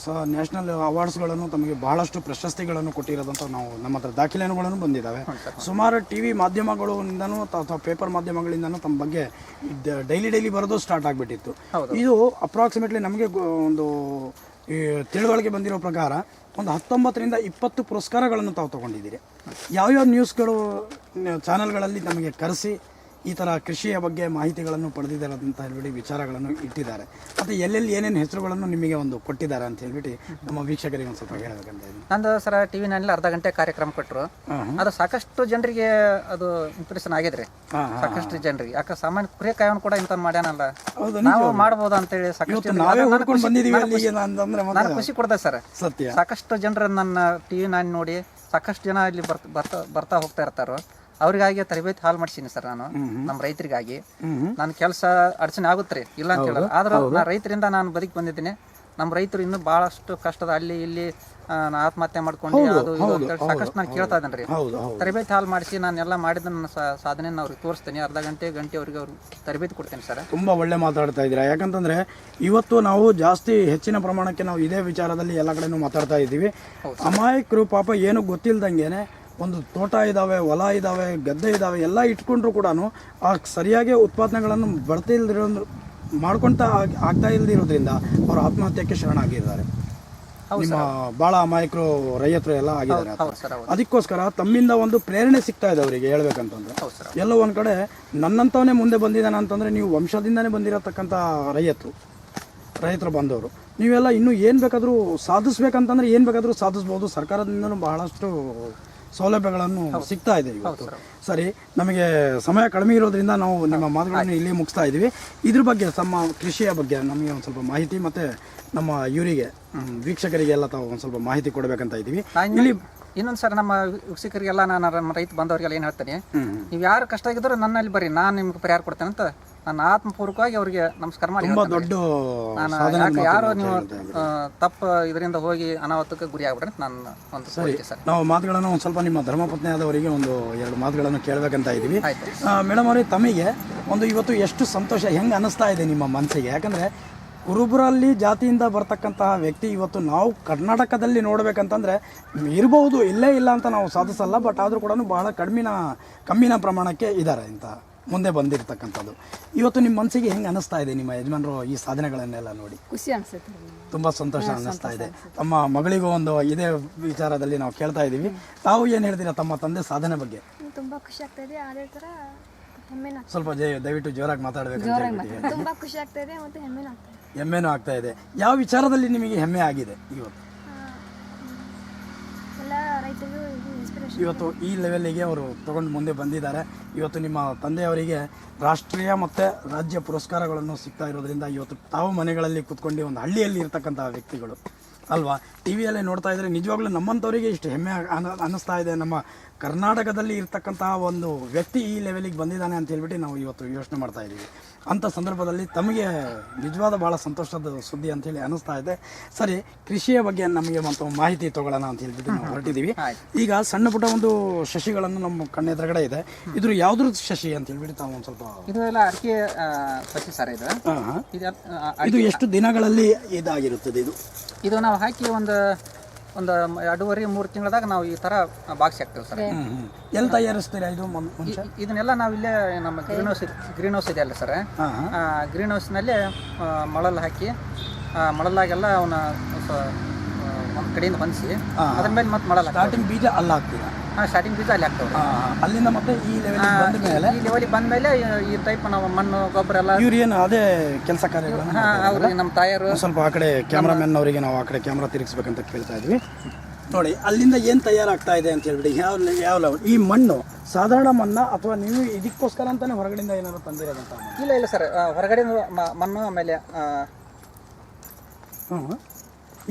[SPEAKER 1] ನ್ಯಾಷನಲ್ ಅವಾರ್ಡ್ಸ್ಗಳನ್ನು ತಮಗೆ ಬಹಳಷ್ಟು ಪ್ರಶಸ್ತಿಗಳನ್ನು ಕೊಟ್ಟಿರೋದಂತ ನಾವು ನಮ್ಮ ಹತ್ರ ದಾಖಲೆಗಳನ್ನು ಬಂದಿದ್ದಾವೆ. ಸುಮಾರು ಟಿ ವಿ ಮಾಧ್ಯಮಗಳಿಂದನೂ ಅಥವಾ ಪೇಪರ್ ಮಾಧ್ಯಮಗಳಿಂದನೂ ತಮ್ಮ ಬಗ್ಗೆ ಡೈಲಿ ಬರೋದು ಸ್ಟಾರ್ಟ್ ಆಗಿಬಿಟ್ಟಿತ್ತು. ಇದು ಅಪ್ರಾಕ್ಸಿಮೇಟ್ಲಿ ನಮಗೆ ಒಂದು ತಿಳುವಳಿಕೆ ಬಂದಿರೋ ಪ್ರಕಾರ ಒಂದು 19ರಿಂದ 20 ಪುರಸ್ಕಾರಗಳನ್ನು ತಾವು ತೊಗೊಂಡಿದ್ದೀರಿ. ಯಾವ್ಯಾವ ನ್ಯೂಸ್ಗಳು ಚಾನಲ್ಗಳಲ್ಲಿ ನಮಗೆ ಕರೆಸಿ ಈ ಥರ ಕೃಷಿಯ ಬಗ್ಗೆ ಮಾಹಿತಿಗಳನ್ನು ಪಡೆದಿದ್ದಾರೆ ಅಂತ ಹೇಳ್ಬಿಟ್ಟು ವಿಚಾರಗಳನ್ನು ಇಟ್ಟಿದ್ದಾರೆ, ಮತ್ತು ಎಲ್ಲೆಲ್ಲಿ ಏನೇನು ಹೆಸರುಗಳನ್ನು ನಿಮಗೆ ಒಂದು ಕೊಟ್ಟಿದ್ದಾರೆ ಅಂತ ಹೇಳ್ಬಿಟ್ಟು ನಮ್ಮ ವೀಕ್ಷಕರಿಗೆ ಒಂದು ಸ್ವಲ್ಪ ಹೇಳಬೇಕಂತ ಇದ್ದೀನಿ.
[SPEAKER 2] ನಂದು ಸರ್ TV ನಲ್ಲಿ ಅರ್ಧ ಗಂಟೆ ಕಾರ್ಯಕ್ರಮ ಕೊಟ್ಟರು. ಅದು ಸಾಕಷ್ಟು ಜನರಿಗೆ ಅದು ಇಂಪ್ರೆಷನ್ ಆಗಿದ್ರಿ, ಸಾಕಷ್ಟು ಜನರಿಗೆ. ಯಾಕೆ ಸಾಮಾನ್ಯ ಕುರಿಯ ಕಾಯವನು ಕೂಡ ಇಂಥ ಮಾಡ್ಯಾನಲ್ಲ, ನಾವು ಮಾಡ್ಬೋದು ಅಂತೇಳಿ ಸಾಕಷ್ಟು ನಾನು ಖುಷಿ ಕೊಡ್ದೆ ಸರ್.
[SPEAKER 1] ಸತ್ಯ,
[SPEAKER 2] ಸಾಕಷ್ಟು ಜನರು ನನ್ನ TV9 ನೋಡಿ ಸಾಕಷ್ಟು ಜನ ಇಲ್ಲಿ ಬರ್ತಾ ಹೋಗ್ತಾ ಇರ್ತಾರೋ ಅವ್ರಿಗಾಗಿ ತರಬೇತಿ ಹಾಲು ಮಾಡಿಸೀನಿ ಸರ್ ನಾನು, ನಮ್ಮ ರೈತರಿಗಾಗಿ. ನನ್ನ ಕೆಲಸ ಅಡಚಣೆ ಆಗುತ್ತೆ ರೀ, ಇಲ್ಲ ಅಂತ ಹೇಳಲ್ಲ. ಆದ್ರೆ ನಾ ರೈತರಿಂದ ನಾನು ಬದುಕಿ ಬಂದಿದ್ದೀನಿ. ನಮ್ಮ ರೈತರು ಇನ್ನೂ ಭಾಳಷ್ಟು ಕಷ್ಟದ ಅಲ್ಲಿ ಇಲ್ಲಿ ಆತ್ಮಹತ್ಯೆ ಮಾಡ್ಕೊಂಡು ಅದು ಸಾಕಷ್ಟು ನಾನು ಕೇಳ್ತಾ ಇದ್ದೇನೆ ರೀ. ತರಬೇತಿ ಹಾಲು ಮಾಡಿಸಿ ನಾನೆಲ್ಲ ಮಾಡಿದ ನನ್ನ ಸಾಧನೆ ಅವ್ರಿಗೆ ತೋರಿಸ್ತೀನಿ. ಅರ್ಧ ಗಂಟೆ ಅವ್ರಿಗೆ ತರಬೇತಿ ಕೊಡ್ತೇನೆ ಸರ್.
[SPEAKER 1] ತುಂಬ ಒಳ್ಳೆ ಮಾತಾಡ್ತಾ ಇದ್ದೀರಾ. ಯಾಕಂತಂದ್ರೆ ಇವತ್ತು ನಾವು ಜಾಸ್ತಿ ಹೆಚ್ಚಿನ ಪ್ರಮಾಣಕ್ಕೆ ನಾವು ಇದೇ ವಿಚಾರದಲ್ಲಿ ಎಲ್ಲ ಕಡೆನೂ ಮಾತಾಡ್ತಾ ಇದ್ದೀವಿ. ಅಮಾಯಕರು ಪಾಪ ಏನು ಗೊತ್ತಿಲ್ದಂಗೆನೆ ಒಂದು ತೋಟ ಇದ್ದಾವೆ, ಹೊಲ ಇದ್ದಾವೆ, ಗದ್ದೆ ಇದ್ದಾವೆ, ಎಲ್ಲ ಇಟ್ಕೊಂಡ್ರು ಕೂಡ ಆ ಸರಿಯಾಗಿ ಉತ್ಪಾದನೆಗಳನ್ನು ಬರ್ತಾ ಮಾಡ್ಕೊಳ್ತಾ ಆಗ್ತಾ ಇಲ್ದಿರೋದ್ರಿಂದ ಅವರು ಆತ್ಮಹತ್ಯೆಗೆ ಶರಣಾಗಿದ್ದಾರೆ. ನಿಮ್ಮ ಭಾಳ ಅಮಾಯಕರು ರೈತರು ಎಲ್ಲ ಆಗಿದ್ದಾರೆ. ಅದಕ್ಕೋಸ್ಕರ ತಮ್ಮಿಂದ ಒಂದು ಪ್ರೇರಣೆ ಸಿಗ್ತಾ ಇದೆ ಅವರಿಗೆ ಹೇಳ್ಬೇಕಂತಂದ್ರೆ. ಎಲ್ಲೋ ಒಂದು ಕಡೆ ನನ್ನಂತವನೇ ಮುಂದೆ ಬಂದಿದ್ದಾನೆ ಅಂತಂದರೆ ನೀವು ವಂಶದಿಂದನೇ ಬಂದಿರತಕ್ಕಂಥ ರೈತರು ಬಂದವರು ನೀವೆಲ್ಲ ಇನ್ನೂ ಏನು ಬೇಕಾದರೂ ಸಾಧಿಸ್ಬೇಕಂತಂದ್ರೆ ಏನು ಬೇಕಾದರೂ ಸಾಧಿಸ್ಬೋದು. ಸರ್ಕಾರದಿಂದನೂ ಬಹಳಷ್ಟು ಸೌಲಭ್ಯಗಳನ್ನು ಸಿಗ್ತಾ ಇದೆ ಇವತ್ತು. ಸರಿ, ನಮಗೆ ಸಮಯ ಕಡಿಮೆ ಇರೋದ್ರಿಂದ ನಾವು ನಿಮ್ಮ ಮಾತುಗಳನ್ನು ಇಲ್ಲಿ ಮುಗಿಸ್ತಾ ಇದ್ದೀವಿ. ಇದ್ರ ಬಗ್ಗೆ ತಮ್ಮ ಕೃಷಿಯ ಬಗ್ಗೆ ನಮಗೆ ಒಂದು ಸ್ವಲ್ಪ ಮಾಹಿತಿ ಮತ್ತು ನಮ್ಮ ಇವರಿಗೆ ವೀಕ್ಷಕರಿಗೆಲ್ಲ ತಾವು ಒಂದು ಸ್ವಲ್ಪ ಮಾಹಿತಿ ಕೊಡಬೇಕಂತ ಇದ್ದೀವಿ. ಇಲ್ಲಿ
[SPEAKER 2] ಇನ್ನೊಂದು ಸರ್, ನಮ್ಮ ವೀಕ್ಷಕರಿಗೆಲ್ಲ ನಾನು ನಮ್ಮ ರೈತ ಬಂದವರಿಗೆಲ್ಲ ಏನು ಹೇಳ್ತೇನೆ, ನೀವು ಯಾರು ಕಷ್ಟ ಆಗಿದ್ರು ನನ್ನಲ್ಲಿ ಬರ್ರಿ, ನಾನು ನಿಮ್ಗೆ ಪರಿಹಾರ ಕೊಡ್ತೇನೆ ಅಂತ ನಾನು ಆತ್ಮಪೂರ್ವಕವಾಗಿ ಅವರಿಗೆ ನಮಸ್ಕಾರ ಮಾಡಿ.
[SPEAKER 1] ತುಂಬ ದೊಡ್ಡ
[SPEAKER 2] ನಾನು ಯಾರು ನೀವು ತಪ್ಪು ಇದರಿಂದ ಹೋಗಿ ಅನಾಹುತಕ್ಕೆ ಗುರಿ ಆಗ್ಬಿಡ್ರಿ ಅಂತ ನಾನು ಒಂದು
[SPEAKER 1] ಸರ್. ನಾವು ಮಾತುಗಳನ್ನು ಒಂದು ಸ್ವಲ್ಪ ನಿಮ್ಮ ಧರ್ಮಪತ್ನಿ ಆದವರಿಗೆ ಒಂದು 2 ಮಾತುಗಳನ್ನು ಕೇಳಬೇಕಂತ ಇದ್ದೀವಿ. ಮೇಡಮ್ ಅವರೇ, ತಮಗೆ ಒಂದು ಇವತ್ತು ಎಷ್ಟು ಸಂತೋಷ ಹೆಂಗೆ ಅನ್ನಿಸ್ತಾ ಇದೆ ನಿಮ್ಮ ಮನಸ್ಸಿಗೆ? ಯಾಕಂದರೆ ಕುರುಬರಲ್ಲಿ ಜಾತಿಯಿಂದ ಬರ್ತಕ್ಕಂತಹ ವ್ಯಕ್ತಿ ಇವತ್ತು ನಾವು ಕರ್ನಾಟಕದಲ್ಲಿ ನೋಡಬೇಕಂತಂದರೆ ಇರಬಹುದು, ಇಲ್ಲೇ ಇಲ್ಲ ಅಂತ ನಾವು ಸಾಧಿಸಲ್ಲ, ಬಟ್ ಆದರೂ ಕೂಡ ಬಹಳ ಕಮ್ಮಿನ ಪ್ರಮಾಣಕ್ಕೆ ಇದ್ದಾರೆ ಅಂತ ಮುಂದೆ ಬಂದಿರತಕ್ಕಂಥದ್ದು. ಇವತ್ತು ನಿಮ್ಮ ಮನಸ್ಸಿಗೆ ಹೆಂಗೆ ಅನ್ನಿಸ್ತಾ ಇದೆ ನಿಮ್ಮ ಯಜಮಾನರು ಈ ಸಾಧನೆಗಳನ್ನೆಲ್ಲ ನೋಡಿ?
[SPEAKER 3] ಖುಷಿ ಅನಿಸುತ್ತೆ,
[SPEAKER 1] ತುಂಬ ಸಂತೋಷ ಅನ್ನಿಸ್ತಾ ಇದೆ. ತಮ್ಮ ಮಗಳಿಗೂ ಒಂದು ಇದೇ ವಿಚಾರದಲ್ಲಿ ನಾವು ಕೇಳ್ತಾ ಇದ್ದೀವಿ. ತಾವು ಏನು ಹೇಳ್ತೀರಾ ತಮ್ಮ ತಂದೆ ಸಾಧನೆ ಬಗ್ಗೆ?
[SPEAKER 3] ತುಂಬ ಖುಷಿ ಆಗ್ತಾ ಇದೆ. ಅದೇ ಥರ ಹೆಮ್ಮೆನೂ
[SPEAKER 1] ಸ್ವಲ್ಪ ದಯವಿಟ್ಟು ಜೋರಾಗಿ ಮಾತಾಡಬೇಕು.
[SPEAKER 3] ತುಂಬ ಖುಷಿ ಆಗ್ತಾ ಇದೆ ಮತ್ತು ಹೆಮ್ಮೆನೂ ಆಗ್ತಾ ಇದೆ.
[SPEAKER 1] ಹೆಮ್ಮೆನೂ ಆಗ್ತಾ ಇದೆ. ಯಾವ ವಿಚಾರದಲ್ಲಿ ನಿಮಗೆ ಹೆಮ್ಮೆ ಆಗಿದೆ ಇವತ್ತು?
[SPEAKER 3] ಎಲ್ಲ ರೈತರಿಗೂ ಇನ್ಸ್ಪಿರೇಷನ್.
[SPEAKER 1] ಇವತ್ತು ಈ ಲೆವೆಲ್ಲಿಗೆ ಅವರು ತಗೊಂಡು ಮುಂದೆ ಬಂದಿದ್ದಾರೆ. ಇವತ್ತು ನಿಮ್ಮ ತಂದೆಯವರಿಗೆ ರಾಷ್ಟ್ರೀಯ ಮತ್ತು ರಾಜ್ಯ ಪುರಸ್ಕಾರಗಳನ್ನು ಸಿಗ್ತಾ ಇರೋದ್ರಿಂದ ಇವತ್ತು ತಾವು ಮನೆಗಳಲ್ಲಿ ಕೂತ್ಕೊಂಡು ಒಂದು ಹಳ್ಳಿಯಲ್ಲಿ ಇರ್ತಕ್ಕಂಥ ವ್ಯಕ್ತಿಗಳು ಅಲ್ವಾ, ಟಿ ವಿಯಲ್ಲೇ ನೋಡ್ತಾ ಇದ್ರೆ ನಿಜವಾಗ್ಲೂ ನಮ್ಮಂಥವರಿಗೆ ಇಷ್ಟು ಹೆಮ್ಮೆ ಅನ್ನಿಸ್ತಾ ಇದೆ. ನಮ್ಮ ಕರ್ನಾಟಕದಲ್ಲಿ ಇರ್ತಕ್ಕಂತಹ ಒಂದು ವ್ಯಕ್ತಿ ಈ ಲೆವೆಲಿಗೆ ಬಂದಿದ್ದಾನೆ ಅಂತ ಹೇಳ್ಬಿಟ್ಟು ನಾವು ಇವತ್ತು ಯೋಚನೆ ಮಾಡ್ತಾ ಇದ್ದೀವಿ. ಅಂಥ ಸಂದರ್ಭದಲ್ಲಿ ತಮಗೆ ನಿಜವಾದ ಭಾಳ ಸಂತೋಷದ ಸುದ್ದಿ ಅಂತೇಳಿ ಅನ್ನಿಸ್ತಾ ಇದೆ. ಸರಿ, ಕೃಷಿಯ ಬಗ್ಗೆ ನಮಗೆ ಮತ್ತು ಮಾಹಿತಿ ತೊಗೊಳ್ಳೋಣ ಅಂತ ಹೇಳ್ಬಿಟ್ಟು ನಾವು ಹೊರಟಿದ್ದೀವಿ. ಈಗ ಸಣ್ಣ ಪುಟ್ಟ ಒಂದು ಸಸಿಗಳನ್ನು ನಮ್ಮ ಕಣ್ಣೆದುರುಗಡೆ ಇದೆ. ಇದ್ರ ಯಾವ್ದ್ರದ್ದು ಸಸಿ ಅಂತ ಹೇಳ್ಬಿಟ್ಟು ತಾವು ಒಂದು ಸ್ವಲ್ಪ?
[SPEAKER 2] ಇದು ಎಲ್ಲ ಅಡಿಕೆ ಸಸಿ ಸರ್.
[SPEAKER 1] ಇದು ಎಷ್ಟು ದಿನಗಳಲ್ಲಿ ಇದಾಗಿರುತ್ತದೆ?
[SPEAKER 2] ಇದು ನಾವು ಹಾಕಿ ಒಂದು 2.5-3 ತಿಂಗಳದಾಗ ನಾವು ಈ ಥರ ಬಾಕ್ಸ್ ಹಾಕ್ತೇವೆ ಸರ್.
[SPEAKER 1] ಎಲ್ಲಿ ತಯಾರಿಸ್ತೀರಾ ಇದು?
[SPEAKER 2] ಇದನ್ನೆಲ್ಲ ನಾವು ಇಲ್ಲೇ ನಮ್ಮ ಗ್ರೀನ್ ಹೌಸ್ ಇದೆ ಅಲ್ಲ ಸರ್, ಗ್ರೀನ್ ಹೌಸ್ನಲ್ಲಿ ಮಳಲ್ ಹಾಕಿ ಮಳಲಾಗೆಲ್ಲ ಅವನ್ನ ಒಂದು ಕಡೆಯಿಂದ ಹೊಂದಿಸಿ ಅದ್ರ ಮೇಲೆ ಮತ್ತೆ ಮಳಲ್
[SPEAKER 1] ಸ್ಟಾರ್ಟಿಂಗ್ ಬೀಜ ಅಲ್ಲ ಹಾಕ್ತೀರಾ?
[SPEAKER 2] ಸ್ಟಾರ್ಟಿಂಗ್ ಬೀಜ ಅಲ್ಲಿ ಹಾಕ್ತೇವೆ.
[SPEAKER 1] ಅಲ್ಲಿಂದ ಮತ್ತೆ ಈ
[SPEAKER 2] ಲೆವೆಲಿಗೆ ಬಂದ ಮೇಲೆ ಈ ಟೈಪ್ ನಾವು ಮಣ್ಣು ಗೊಬ್ಬರ ಎಲ್ಲ
[SPEAKER 1] ಇವ್ರು ಏನು ಅದೇ ಕೆಲಸ ಕಾರ್ಯಗಳನ್ನು
[SPEAKER 2] ಅವ್ರಿಗೆ ನಮ್ಮ ತಾಯರು
[SPEAKER 1] ಸ್ವಲ್ಪ ಆ ಕಡೆ ಕ್ಯಾಮ್ರಾಮನ್ ಅವರಿಗೆ ನಾವು ಆ ಕಡೆ ಕ್ಯಾಮ್ರಾ ತಿರುಗಿಸ್ಬೇಕಂತ ಕೇಳ್ತಾ ಇದ್ವಿ. ನೋಡಿ, ಅಲ್ಲಿಂದ ಏನು ತಯಾರಾಗ್ತಾ ಇದೆ ಅಂತ ಹೇಳ್ಬಿಟ್ಟು ಯಾವ ಈ ಮಣ್ಣು ಸಾಧಾರಣ ಮಣ್ಣಾ ಅಥವಾ ನೀವು ಇದಕ್ಕೋಸ್ಕರ ಅಂತಾನೆ ಹೊರಗಡೆಯಿಂದ ಏನಾದ್ರು ತಂದಿರೋದಂತ ಮಣ್ಣು?
[SPEAKER 2] ಇಲ್ಲ ಸರ್, ಹೊರಗಡೆ ಮಣ್ಣು ಆಮೇಲೆ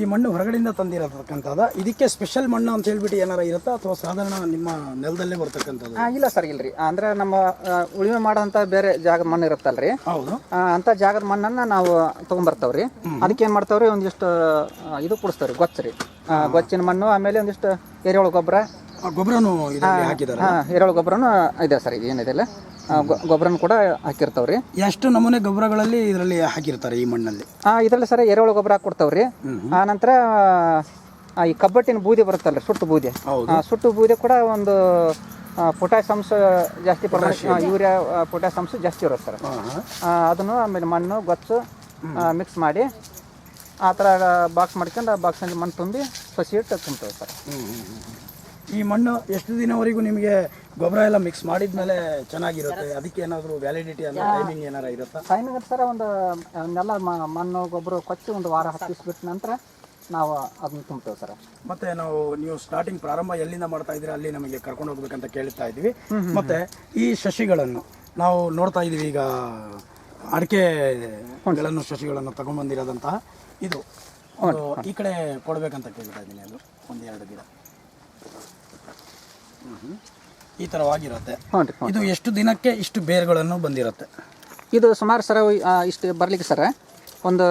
[SPEAKER 1] ಈ ಮಣ್ಣು ಹೊರಗಡೆಯಿಂದ ತಂದಿರತಕ್ಕಂಥದ್ದು. ಇದಕ್ಕೆ ಸ್ಪೆಷಲ್ ಮಣ್ಣು ಅಂತ ಹೇಳ್ಬಿಟ್ಟು ಏನಾರ ಇರುತ್ತಾ ಅಥವಾ ಸಾಧಾರಣ ನಿಮ್ಮ ನೆಲದಲ್ಲೇ ಬರ್ತಕ್ಕಂಥದ್ದು?
[SPEAKER 2] ಇಲ್ಲ ಸರ್, ಇಲ್ರಿ. ಅಂದ್ರೆ ನಮ್ಮ ಉಳುಮೆ ಮಾಡೋಂಥ ಬೇರೆ ಜಾಗದ ಮಣ್ಣು ಇರುತ್ತಲ್ರಿ,
[SPEAKER 1] ಹೌದು,
[SPEAKER 2] ಅಂಥ ಜಾಗದ ಮಣ್ಣನ್ನು ನಾವು ತೊಗೊಂಬರ್ತಾವ್ರಿ. ಅದಕ್ಕೆ ಏನು ಮಾಡ್ತಾವ್ರಿ, ಒಂದಿಷ್ಟು ಇದು ಕುಡಿಸ್ತಾವ್ರಿ, ಗೊಚ್ಚರಿ, ಗೊಚ್ಚಿನ ಮಣ್ಣು, ಆಮೇಲೆ ಒಂದಿಷ್ಟು ಎರೆಹುಳು ಗೊಬ್ಬರ,
[SPEAKER 1] ಗೊಬ್ಬರನು ಹಾಕಿದ್ದಾರೆ.
[SPEAKER 2] ಎರೆಹುಳು ಗೊಬ್ಬರನು ಇದೆ ಸರ್. ಇದು ಏನಿದೆ ಗೊಬ್ಬರನು ಕೂಡ ಹಾಕಿರ್ತಾವ್ರಿ.
[SPEAKER 1] ಎಷ್ಟು ನಮೂನೆ ಗೊಬ್ಬರಗಳಲ್ಲಿ ಇದರಲ್ಲಿ ಹಾಕಿರ್ತಾರೆ ಈ ಮಣ್ಣಲ್ಲಿ?
[SPEAKER 2] ಇದರಲ್ಲಿ ಸರ್ ಎರೆಹುಳು ಗೊಬ್ಬರ ಹಾಕ್ಕೊಡ್ತಾವ್ರಿ. ಆ ನಂತರ ಈ ಕಬ್ಬಟ್ಟಿನ ಬೂದಿ ಬರುತ್ತಲ್ರಿ, ಸುಟ್ಟು ಬೂದಿ, ಸುಟ್ಟು ಬೂದಿ ಕೂಡ ಒಂದು ಪೊಟ್ಯಾಶ್ ಅಂಶ ಜಾಸ್ತಿ ಪ್ರಮಾಣ, ಯೂರಿಯಾ ಪೊಟ್ಯಾಶ್ ಅಂಶ ಜಾಸ್ತಿ ಇರುತ್ತೆ ಸರ್. ಅದನ್ನು ಆಮೇಲೆ ಮಣ್ಣು ಗೊಚ್ಚು ಮಿಕ್ಸ್ ಮಾಡಿ ಆ ಥರ ಬಾಕ್ಸ್ ಮಾಡ್ಕೊಂಡು ಆ ಬಾಕ್ಸಲ್ಲಿ ಮಣ್ಣು ತುಂಬಿ ಸಸಿ ಇಟ್ಟು ತುಂಬ್ತೇವೆ ಸರ್.
[SPEAKER 1] ಈ ಮಣ್ಣು ಎಷ್ಟು ದಿನವರೆಗೂ ನಿಮಗೆ ಗೊಬ್ಬರ ಎಲ್ಲ ಮಿಕ್ಸ್ ಮಾಡಿದ್ಮೇಲೆ ಚೆನ್ನಾಗಿರುತ್ತೆ? ಅದಕ್ಕೆ ಏನಾದರೂ ವ್ಯಾಲಿಡಿಟಿ ಅನ್ನೋ ಟೈಮಿಂಗ್ ಏನಾರ ಇರುತ್ತಾ?
[SPEAKER 2] ಟೈಮಿಂಗ್ ಸರ್ ಒಂದು ನೆಲ ಮಣ್ಣು ಗೊಬ್ಬರ ಕೊಚ್ಚಿ ಒಂದು ವಾರ 10 ದಿವಸ ಬಿಟ್ಟ ನಂತರ ನಾವು ಅದನ್ನ ತುಂಬ್ತೇವೆ ಸರ್.
[SPEAKER 1] ಮತ್ತೆ ನೀವು ಸ್ಟಾರ್ಟಿಂಗ್ ಪ್ರಾರಂಭ ಎಲ್ಲಿಂದ ಮಾಡ್ತಾ ಇದ್ದೀರಾ ಅಲ್ಲಿ ನಮಗೆ ಕರ್ಕೊಂಡು ಹೋಗ್ಬೇಕಂತ ಕೇಳ್ತಾ ಇದ್ದೀವಿ. ಮತ್ತೆ ಈ ಸಸಿಗಳನ್ನು ನಾವು ನೋಡ್ತಾ ಇದ್ದೀವಿ, ಈಗ ಅಡಿಕೆಗಳನ್ನು ಸಸಿಗಳನ್ನು ತಗೊಂಡ್ಬಂದಿರೋದಂತಹ ಇದು ಈ ಕಡೆ ಕೊಡಬೇಕಂತ ಕೇಳ್ತಾ ಇದ್ದೀನಿ. ಅದು 1-2 ಗಿಡ ಈ ಥರವಾಗಿರುತ್ತೆ. ಇದು ಎಷ್ಟು ದಿನಕ್ಕೆ ಇಷ್ಟು ಬೇರುಗಳನ್ನು ಬಂದಿರುತ್ತೆ?
[SPEAKER 2] ಇದು ಸುಮಾರು ಸರ ಇಷ್ಟು ಬರಲಿಕ್ಕೆ ಸರ ಒಂದು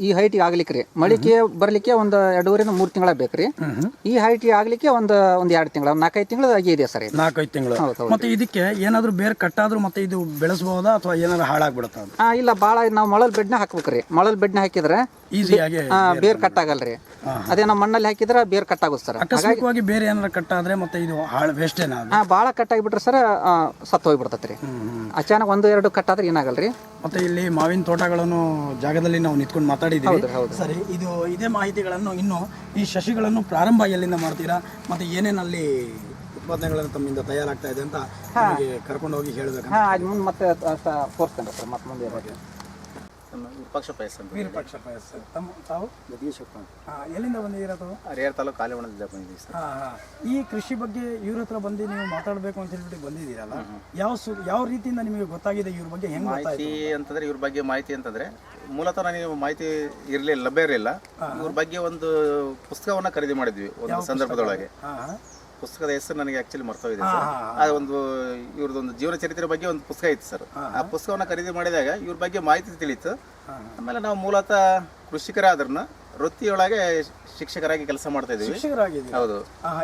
[SPEAKER 2] ಈ ಹೈಟಿಗೆ ಆಗ್ಲಿಕ್ಕೆ ರೀ, ಮಳಿಕೆ ಬರಲಿಕ್ಕೆ ಒಂದು 2.5-3 ತಿಂಗಳ ಬೇಕ್ರಿ. ಈ ಹೈಟಿಗೆ ಆಗ್ಲಿಕ್ಕೆ ಒಂದು 2 ತಿಂಗಳ 4-5 ತಿಂಗಳು ಇದೆ ಸರ್.
[SPEAKER 1] 4-5 ತಿಂಗಳು. ಮತ್ತೆ ಇದಕ್ಕೆ ಏನಾದ್ರು ಬೇರೆ ಕಟ್ಟಾದ್ರೂ ಮತ್ತೆ ಇದು ಬೆಳೆಸಬಹುದಾ ಅಥವಾ ಏನಾದ್ರು ಹಾಳಾಗ್ಬಿಡುತ್ತಾ?
[SPEAKER 2] ಇಲ್ಲ, ಭಾಳ ನಾವು ಮೊಳಲ್ ಬೆಡ್ನ ಹಾಕ್ಬೇಕ್ರಿ. ಮೊಳಲ್ ಬೆಡ್ನ ಹಾಕಿದ್ರೆ
[SPEAKER 1] ಈಸಿಯಾಗಿ
[SPEAKER 2] ಬೇರ್ ಕಟ್ಟಾಗಲ್ರಿ. ಅದೇ ನಾವು ಮಣ್ಣಲ್ಲಿ ಹಾಕಿದ್ರೆ ಬೇರ್ ಕಟ್ಟಾಗುತ್ತೆ ಸರ್.
[SPEAKER 1] ಅಕಸ್ಮಾತ್ವಾಗಿ ಬೇರೆ ಏನಾರ ಕಟ್ಟಾದ್ರೆ ಮತ್ತೆ ಇದು ಹಾಳು ವೇಸ್ಟ್ ಏನಾಗ
[SPEAKER 2] ಭಾಳ ಕಟ್ಟಾಗಿಬಿಟ್ರೆ ಸರ್ ಸತ್ತು ಹೋಗ್ಬಿಡ್ತೈತ್ರಿ. ಅಚಾನಕ್ 1-2 ಕಟ್ಟಾದ್ರೆ ಏನಾಗಲ್ರಿ.
[SPEAKER 1] ಮತ್ತೆ ಇಲ್ಲಿ ಮಾವಿನ ತೋಟಗಳನ್ನು ಜಾಗದಲ್ಲಿ ನಾವು ನಿಂತ್ಕೊಂಡು ಮಾತಾಡಿದ್ದೀವಿ. ಸರಿ, ಇದು ಇದೇ ಮಾಹಿತಿಗಳನ್ನು ಇನ್ನು ಈ ಸಸಿಗಳನ್ನು ಪ್ರಾರಂಭ ಎಲ್ಲಿಂದ ಮಾಡ್ತೀರಾ ಮತ್ತೆ ಏನೇನಲ್ಲಿ ಉತ್ಪಾದನೆಗಳನ್ನು ತಮ್ಮಿಂದ ತಯಾರಾಗ್ತಾ ಇದೆ ಅಂತ ನಮಗೆ ಕರ್ಕೊಂಡು ಹೋಗಿ ಹೇಳ್ಬೇಕು.
[SPEAKER 2] ಮುಂದೆ ಮತ್ತೆ ತೋರಿಸ್ತೇನೆ ಸರ್. ಮತ್ತೆ ಮುಂದೆ
[SPEAKER 4] ವಿರೂಪಾಕ್ಷ ಪಾಯಸ.
[SPEAKER 1] ವಿರೂಪಾಕ್ಷ ಪಾಯಸ. ತಾವು ಎಲ್ಲಿಂದ ಬಂದಿದ್ದೀರಾ? ತಾವು
[SPEAKER 4] ಹರಿಹರ ತಾಲೂಕು ಕಾಲಿವಣದಿಂದ ಬಂದಿದ್ದೀವಿ ಸರ್.
[SPEAKER 1] ಈ ಕೃಷಿ ಬಗ್ಗೆ ಇವ್ರ ಹತ್ರ ಬಂದು ನೀವು ಮಾತಾಡಬೇಕು ಅಂತ ಹೇಳ್ಬಿಟ್ಟು ಬಂದಿದ್ದೀರಲ್ಲ, ಯಾವ ರೀತಿಯಿಂದ ನಿಮಗೆ ಗೊತ್ತಾಗಿದೆ ಇವ್ರ ಬಗ್ಗೆ? ಹೆಂಗ್
[SPEAKER 4] ಮಾಹಿತಿ ಅಂತಂದ್ರೆ ಇವ್ರ ಬಗ್ಗೆ ಮಾಹಿತಿ ಅಂತಂದ್ರೆ ಮೂಲತಃ ನನಗೆ ಮಾಹಿತಿ ಇರಲಿಲ್ಲ, ಲಭ್ಯ ಇರಲಿಲ್ಲ. ಇವ್ರ ಬಗ್ಗೆ ಒಂದು ಪುಸ್ತಕವನ್ನ ಖರೀದಿ ಮಾಡಿದ್ವಿ ಒಂದು ಸಂದರ್ಭದೊಳಗೆ. ಪುಸ್ತಕದ ಹೆಸರು ನನಗೆ ಆಕ್ಚುಲಿ ಮರ್ತೋಗಿದೆ ಸರ್. ಅದು ಒಂದು ಇವ್ರದೊಂದು ಜೀವನ ಚರಿತ್ರೆ ಬಗ್ಗೆ ಒಂದು ಪುಸ್ತಕ ಇತ್ತು ಸರ್. ಆ ಪುಸ್ತಕವನ್ನ ಖರೀದಿ ಮಾಡಿದಾಗ ಇವ್ರ ಬಗ್ಗೆ ಮಾಹಿತಿ ತಿಳಿಯಿತು. ಆಮೇಲೆ ನಾವು ಮೂಲತಃ ಕೃಷಿಕರಾದ್ರೂ ವೃತ್ತಿಯೊಳಗೆ ಶಿಕ್ಷಕರಾಗಿ ಕೆಲಸ ಮಾಡ್ತಾ ಇದ್ದೀವಿ. ಹೌದು.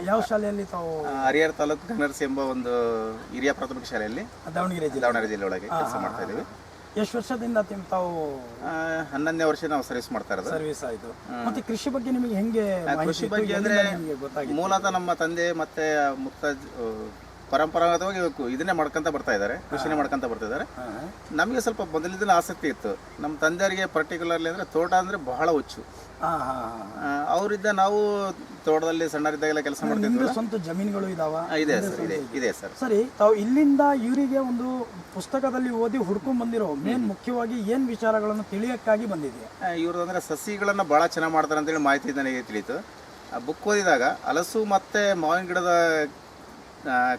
[SPEAKER 1] ಯಾವ ಶಾಲೆಯಲ್ಲಿ ತಾವು?
[SPEAKER 4] ಹರಿಹರ ತಾಲೂಕು ಗನರ್ಸ್ ಎಂಬ ಒಂದು ಹಿರಿಯ ಪ್ರಾಥಮಿಕ ಶಾಲೆಯಲ್ಲಿ ದಾವಣಗೆರೆ ಜಿಲ್ಲೆ ಒಳಗೆ ಕೆಲಸ ಮಾಡ್ತಾ ಇದ್ದೀವಿ.
[SPEAKER 1] ಎಷ್ಟು ವರ್ಷದಿಂದ ತಾವು?
[SPEAKER 4] 11ನೇ ವರ್ಷ ನಾವು ಸರ್ವಿಸ್ ಮಾಡ್ತಾ ಇರೋದು.
[SPEAKER 1] ಸರ್ವಿಸ್ ಆಯ್ತು. ಮತ್ತೆ ಕೃಷಿ ಬಗ್ಗೆ ನಿಮಗೆ ಹೆಂಗೆ?
[SPEAKER 4] ಕೃಷಿ ಬಗ್ಗೆ ಅಂದ್ರೆ ಮೂಲತಃ ನಮ್ಮ ತಂದೆ ಮತ್ತೆ ಮುತ್ತಾಜ್ ಪರಂಪರಾಗತವಾಗಿ ಇದನ್ನೇ ಮಾಡ್ಕೊಂತ ಬರ್ತಾ ಇದ್ದಾರೆ, ಕೃಷಿನೇ ಮಾಡ್ಕೊಂತ ಬರ್ತಾ ಇದ್ದಾರೆ. ನಮಗೆ ಸ್ವಲ್ಪ ಮೊದಲಿಂದಲೇ ಆಸಕ್ತಿ ಇತ್ತು. ನಮ್ಮ ತಂದೆಯವರಿಗೆ ಪರ್ಟಿಕ್ಯುಲರ್ಲಿ ಅಂದ್ರೆ ತೋಟ ಅಂದ್ರೆ ಬಹಳ ಹುಚ್ಚು. ಅವರಿದ್ದ ನಾವು ತೋಟದಲ್ಲಿ ಸಣ್ಣರಿದ್ದಾಗೆಲ್ಲ ಕೆಲಸ ಮಾಡ್ತಿದ್ವಿ.
[SPEAKER 1] ಸ್ವಂತ ಜಮೀನುಗಳು ಇದಾವ?
[SPEAKER 4] ಇದೆ ಸರ್.
[SPEAKER 1] ಸರಿ, ತಾವು ಇಲ್ಲಿಂದ ಇವರಿಗೆ ಒಂದು ಪುಸ್ತಕದಲ್ಲಿ ಓದಿ ಹುಡ್ಕೊಂಡ್ ಬಂದಿರೋ ಮೇನ್ ಮುಖ್ಯವಾಗಿ ಏನ್ ವಿಚಾರಗಳನ್ನು ತಿಳಿಯಕ್ಕಾಗಿ ಬಂದಿದೆ?
[SPEAKER 4] ಇವ್ರದ್ದು ಅಂದ್ರೆ ಸಸಿಗಳನ್ನ ಬಹಳ ಚೆನ್ನಾಗಿ ಮಾಡ್ತಾರೆ ಅಂತೇಳಿ ಮಾಹಿತಿ ನನಗೆ ತಿಳಿಯಿತು. ಬುಕ್ ಓದಿದಾಗ ಹಲಸು ಮತ್ತೆ ಮಾವಿನ ಗಿಡದ